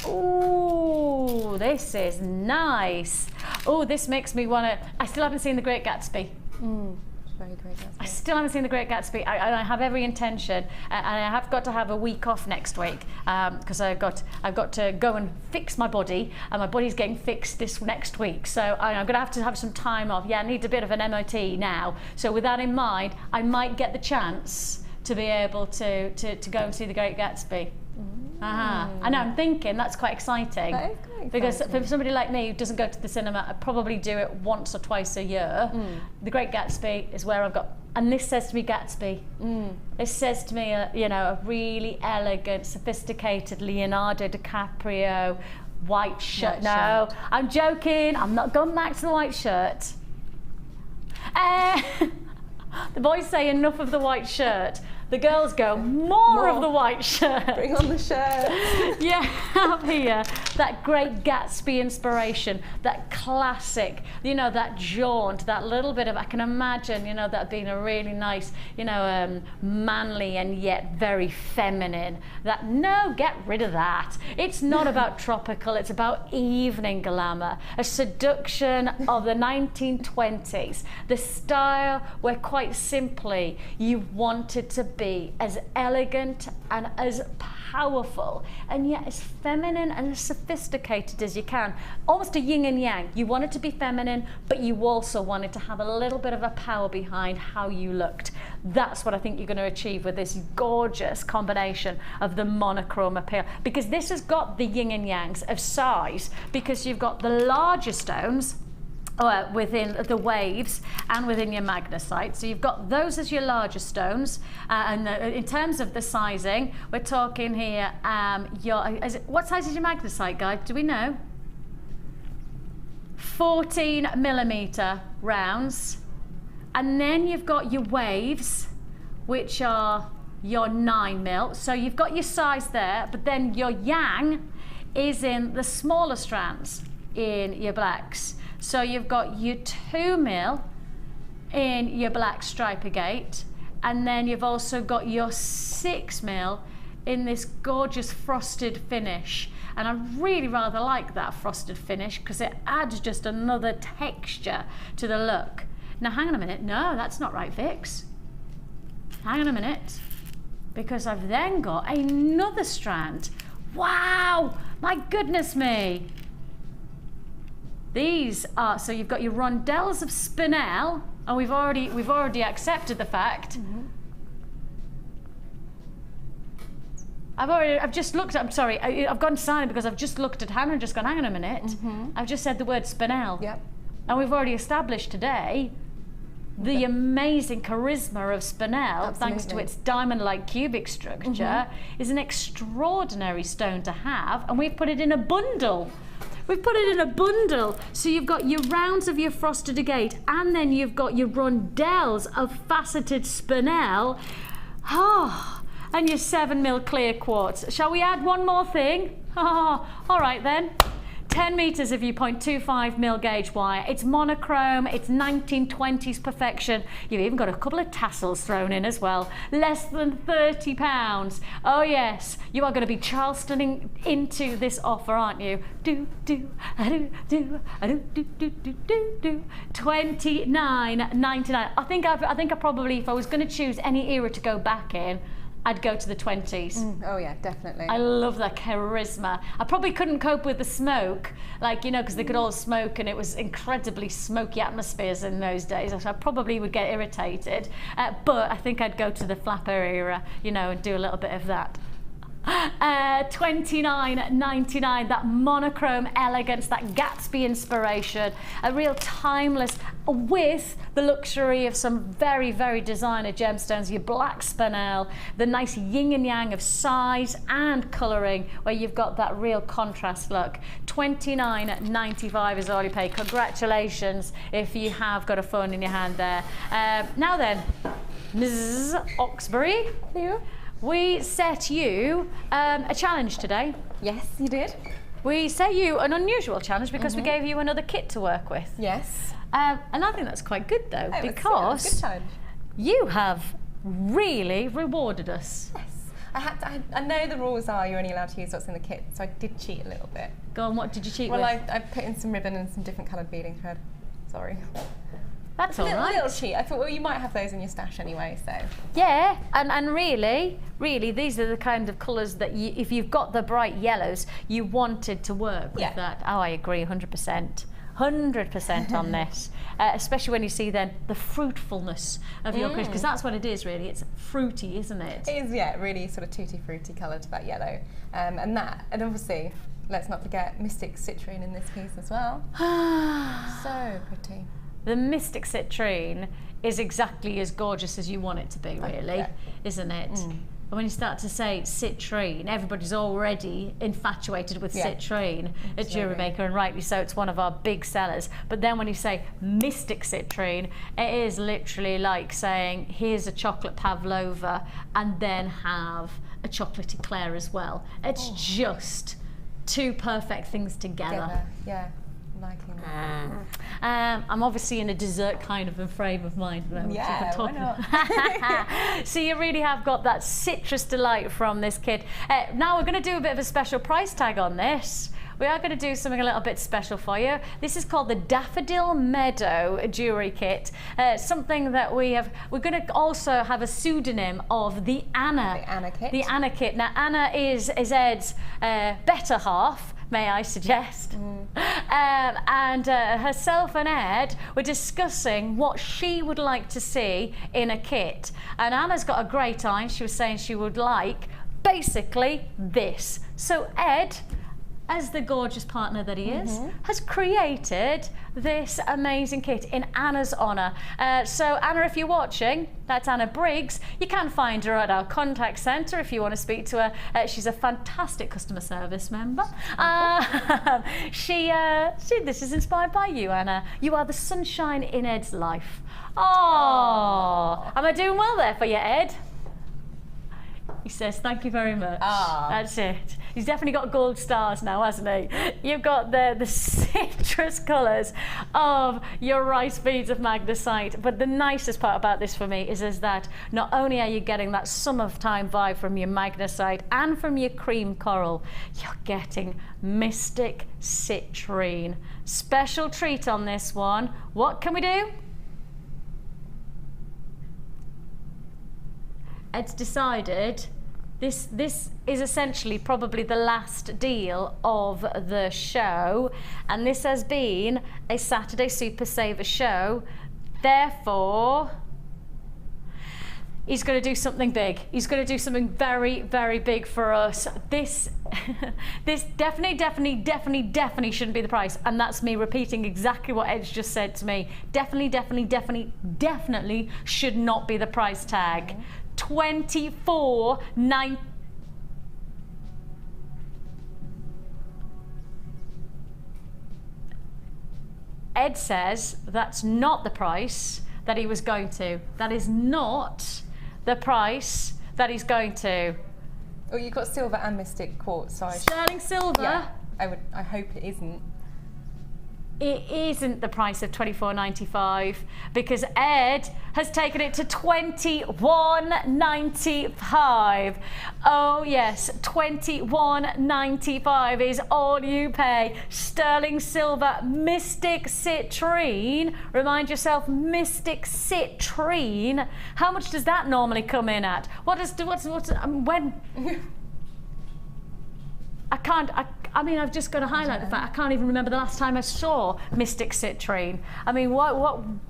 Ooh, this is nice. Oh, this makes me want to... I still haven't seen The Great Gatsby. Very Great Gatsby. I still haven't seen The Great Gatsby. I have every intention, and I have got to have a week off next week because I've got to go and fix my body, and my body's getting fixed this next week. So I'm going to have some time off. Yeah, I need a bit of an MOT now. So with that in mind, I might get the chance to be able to go and see The Great Gatsby. I know, I'm thinking that's quite exciting. That is quite because exciting. for somebody like me who doesn't go to the cinema, I probably do it once or twice a year. The Great Gatsby is where I've got, and this says to me Gatsby. This says to me, you know, a really elegant, sophisticated Leonardo DiCaprio white shirt. No, I'm joking. I'm not going back to the white shirt. The boys say enough of the white shirt. The girls go, more of the white shirt. Bring on the shirt. Yeah, have here that Great Gatsby inspiration, that classic, you know, that jaunt, that little bit of, I can imagine, you know, that being a really nice, you know, manly and yet very feminine. That, no, get rid of that. It's not about tropical, it's about evening glamour, a seduction of the 1920s, the style where quite simply you wanted to be as elegant and as powerful and yet as feminine and as sophisticated as you can. Almost a yin and yang. You wanted to be feminine, but you also wanted to have a little bit of a power behind how you looked. That's what I think you're going to achieve with this gorgeous combination of the monochrome appeal, because this has got the yin and yangs of size, because you've got the larger stones within the waves and within your magnesite. So you've got those as your larger stones, and in terms of the sizing, we're talking here, what size is your magnesite, guys? Do we know? 14mm rounds. And then you've got your waves, which are your 9mm. So you've got your size there, but then your yang is in the smaller strands in your blacks. So you've got your 2mm in your black stripe agate, and then you've also got your 6mm in this gorgeous frosted finish. And I really rather like that frosted finish because it adds just another texture to the look. Now hang on a minute, no, that's not right, Vix. Hang on a minute, because I've then got another strand. Wow, my goodness me. These are, so you've got your rondelles of spinel, and we've already accepted the fact. I've just looked at, I'm sorry, I've gone silent because I've just looked at Hannah and just gone, hang on a minute. I've just said the word spinel. Yep. And we've already established today the amazing charisma of spinel, thanks to its diamond-like cubic structure, is an extraordinary stone to have, and we've put it in a bundle. We've put it in a bundle. So you've got your rounds of your frosted agate, and then you've got your rondelles of faceted spinel. And your 7mm clear quartz. Shall we add one more thing? All right then. 10 metres of your 0.25mm gauge wire. It's monochrome, it's 1920s perfection. You've even got a couple of tassels thrown in as well. Less than £30. Oh yes, you are going to be Charlestoning into this offer, aren't you? $29.99. I think I probably, if I was going to choose any era to go back in, I'd go to the 20s. Oh yeah, definitely. I love that charisma. I probably couldn't cope with the smoke, like, you know, because they could all smoke and it was incredibly smoky atmospheres in those days. So I probably would get irritated. But I think I'd go to the flapper era, you know, and do a little bit of that. $29.99, that monochrome elegance, that Gatsby inspiration, a real timeless, with the luxury of some very, very designer gemstones, your black spinel, the nice yin and yang of size and colouring, where you've got that real contrast look. $29.95 is all you pay. Congratulations if you have got a phone in your hand there. Now then, Ms. Oxbury. Hello. We set you a challenge today. Yes, you did. We set you an unusual challenge because we gave you another kit to work with. Yes. And I think that's quite good though, because good challenge. You have really rewarded us. Yes. I know the rules are you're only allowed to use what's in the kit, so I did cheat a little bit. Go on, what did you cheat with? Well, I put in some ribbon and some different coloured beading thread. Sorry. That's all right. A little cheat. I thought, well, you might have those in your stash anyway, so. Yeah, and really, these are the kind of colours that you, if you've got the bright yellows, you wanted to work with that. Oh, I agree, 100%. 100% on this, especially when you see then the fruitfulness of your crisp, because that's what it is really. It's fruity, isn't it? It is, yeah, really sort of tutti fruity colour to that yellow, and obviously, let's not forget Mystic Citrine in this piece as well. So pretty. The Mystic Citrine is exactly as gorgeous as you want it to be, really, isn't it? But when you start to say citrine, everybody's already infatuated with citrine at Jewellery Maker, and rightly so. It's one of our big sellers. But then when you say Mystic Citrine, it is literally like saying, here's a chocolate pavlova, and then have a chocolate eclair as well. It's just two perfect things together. Yeah. Liking that. I'm obviously in a dessert kind of a frame of mind at the moment. Yeah, why not? So you really have got that citrus delight from this kit. Now we're going to do a bit of a special price tag on this. We are going to do something a little bit special for you. This is called the Daffodil Meadow Jewellery Kit. Something that we're going to also have a pseudonym of the Anna. The Anna Kit. The Anna Kit. Now Anna is Ed's better half, may I suggest. And herself and Ed were discussing what she would like to see in a kit. And Anna's got a great eye. She was saying she would like basically this. So Ed, as the gorgeous partner that he is, has created this amazing kit in Anna's honour. So Anna, if you're watching, that's Anna Briggs. You can find her at our contact centre if you want to speak to her. She's a fantastic customer service member. This is inspired by you, Anna. You are the sunshine in Ed's life. Oh, am I doing well there for you, Ed? He says, thank you very much. That's it. He's definitely got gold stars now, hasn't he? You've got the citrus colours of your rice beads of magnesite. But the nicest part about this for me is that not only are you getting that summertime vibe from your magnesite and from your cream coral, you're getting Mystic Citrine. Special treat on this one. What can we do? Ed's decided this is essentially probably the last deal of the show, and this has been a Saturday Super Saver show. Therefore, he's going to do something big. He's going to do something very, very big for us. This definitely shouldn't be the price, and that's me repeating exactly what Ed's just said to me. Definitely should not be the price tag. $24.90. Ed says that's not the price that he was going to. That is not the price that he's going to. Oh, you've got silver and Mystic quartz, sorry. Sterling silver. Yeah. I hope it isn't. It isn't the price of $24.95 because Ed has taken it to $21.95. Oh yes, $21.95 is all you pay. Sterling silver Mystic Citrine. Remind yourself, Mystic Citrine. How much does that normally come in at? When? I mean, I've just got to highlight the fact I can't even remember the last time I saw Mystic Citrine. I mean, what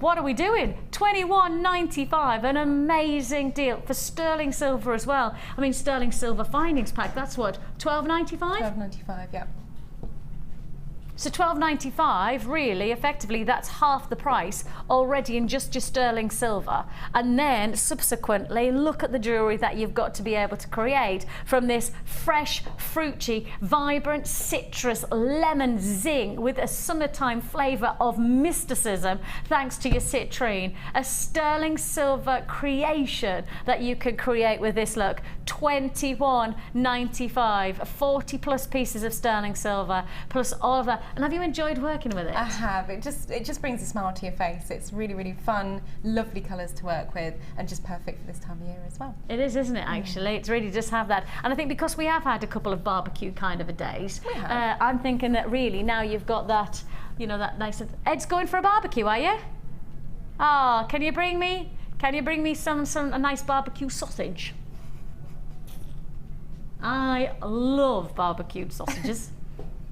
are we doing? $21.95, an amazing deal for sterling silver as well. I mean, sterling silver findings pack. That's what, $12.95? $12.95, yeah. So $12.95, really, effectively, that's half the price already in just your sterling silver. And then, subsequently, look at the jewellery that you've got to be able to create from this fresh, fruity, vibrant citrus lemon zing with a summertime flavour of mysticism, thanks to your citrine. A sterling silver creation that you can create with this look. $21.95, 40 plus pieces of sterling silver, plus all of that. And have you enjoyed working with it? I have. It just brings a smile to your face. It's really, really fun, lovely colours to work with, and just perfect for this time of year as well. It is, isn't it, actually? It's really just have that. And I think because we have had a couple of barbecue kind of a days, I'm thinking that really now you've got that, you know, that nice... Ed's going for a barbecue, are you? Oh, can you bring me a nice barbecue sausage? I love barbecued sausages.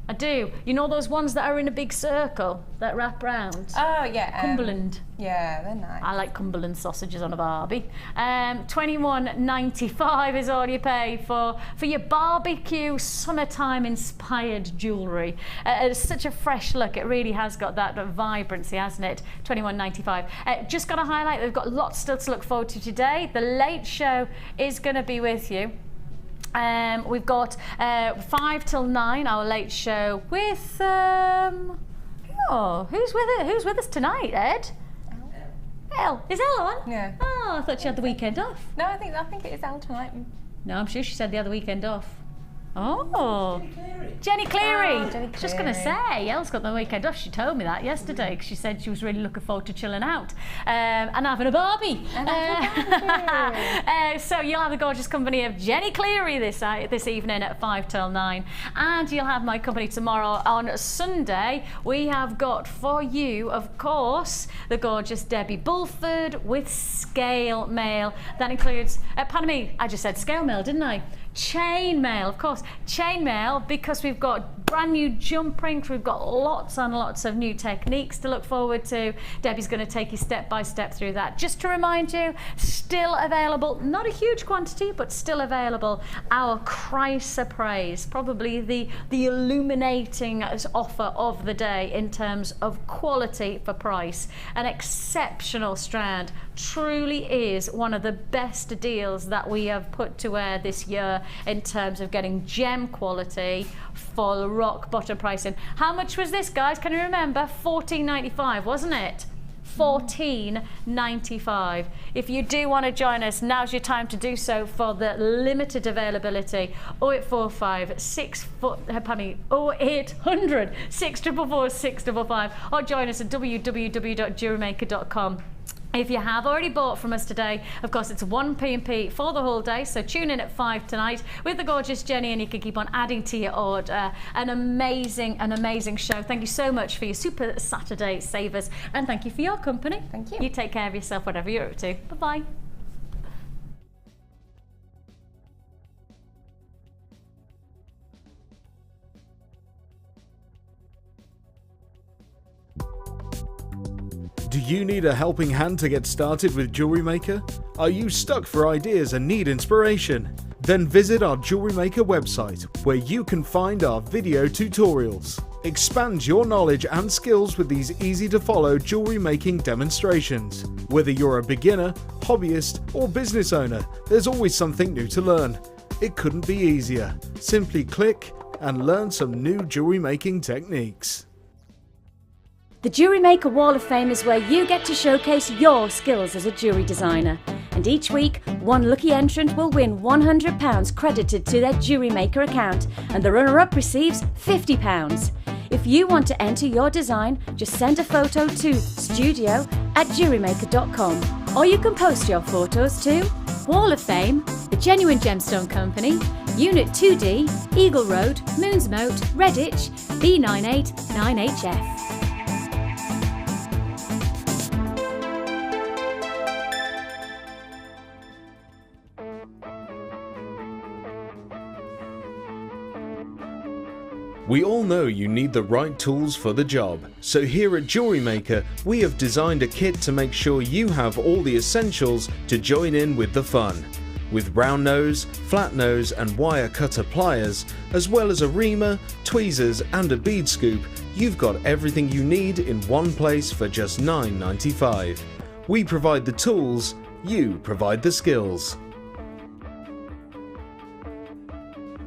I do. You know those ones that are in a big circle that wrap round? Oh, yeah. Cumberland. Yeah, they're nice. I like Cumberland sausages on a barbie. $21.95 is all you pay for your barbecue summertime inspired jewellery. It's such a fresh look. It really has got that vibrancy, hasn't it? $21.95. Just got to highlight, we've got lots still to look forward to today. The Late Show is going to be with you. We've got 5 till 9, our late show with who's with us tonight, Ed? Elle. Is Elle on? Yeah. Oh, I thought she had the weekend off. No, I think it is Elle tonight. No, I'm sure she said the other weekend off. Oh, Jenny Cleary. Oh, Jenny Just going to say, Elle's got the weekend off. She told me that yesterday. She said she was really looking forward to chilling out and having a barbie. So you'll have the gorgeous company of Jenny Cleary this evening at 5 till 9. And you'll have my company tomorrow on Sunday. We have got for you, of course, the gorgeous Debbie Bulford with scale mail. That includes, pardon me, I just said scale mail, didn't I? Chain mail, of course. Chain mail, because we've got brand new jump rings, we've got lots and lots of new techniques to look forward to. Debbie's going to take you step by step through that. Just to remind you, still available, not a huge quantity, but still available, our Christ Surprise, probably the illuminating offer of the day in terms of quality for price. An exceptional strand, truly is one of the best deals that we have put to air this year in terms of getting gem quality for rock bottom pricing. How much was this, guys? Can you remember? $14.95, wasn't it? $14.95. If you do want to join us, now's your time to do so for the limited availability. 0845 0800 644 655, or join us at www.JewelleryMaker.com. If you have already bought from us today, of course, it's 1 P&P for the whole day, so tune in at 5 tonight with the gorgeous Jenny and you can keep on adding to your order. An amazing show. Thank you so much for your Super Saturday savers, and thank you for your company. Thank you. You take care of yourself, whatever you're up to. Bye-bye. Do you need a helping hand to get started with Jewellery Maker? Are you stuck for ideas and need inspiration? Then visit our Jewellery Maker website, where you can find our video tutorials. Expand your knowledge and skills with these easy-to-follow jewellery making demonstrations. Whether you're a beginner, hobbyist, or business owner, there's always something new to learn. It couldn't be easier. Simply click and learn some new jewellery making techniques. The Jewellery Maker Wall of Fame is where you get to showcase your skills as a jewellery designer. And each week, one lucky entrant will win £100 credited to their Jewellery Maker account, and the runner-up receives £50. If you want to enter your design, just send a photo to studio@jewellerymaker.com, or you can post your photos to Wall of Fame, The Genuine Gemstone Company, Unit 2D, Eagle Road, Moonsmoat, Redditch, B989HF. We all know you need the right tools for the job, so here at Jewellery Maker we have designed a kit to make sure you have all the essentials to join in with the fun. With round nose, flat nose and wire cutter pliers, as well as a reamer, tweezers and a bead scoop, you've got everything you need in one place for just $9.95. We provide the tools, you provide the skills.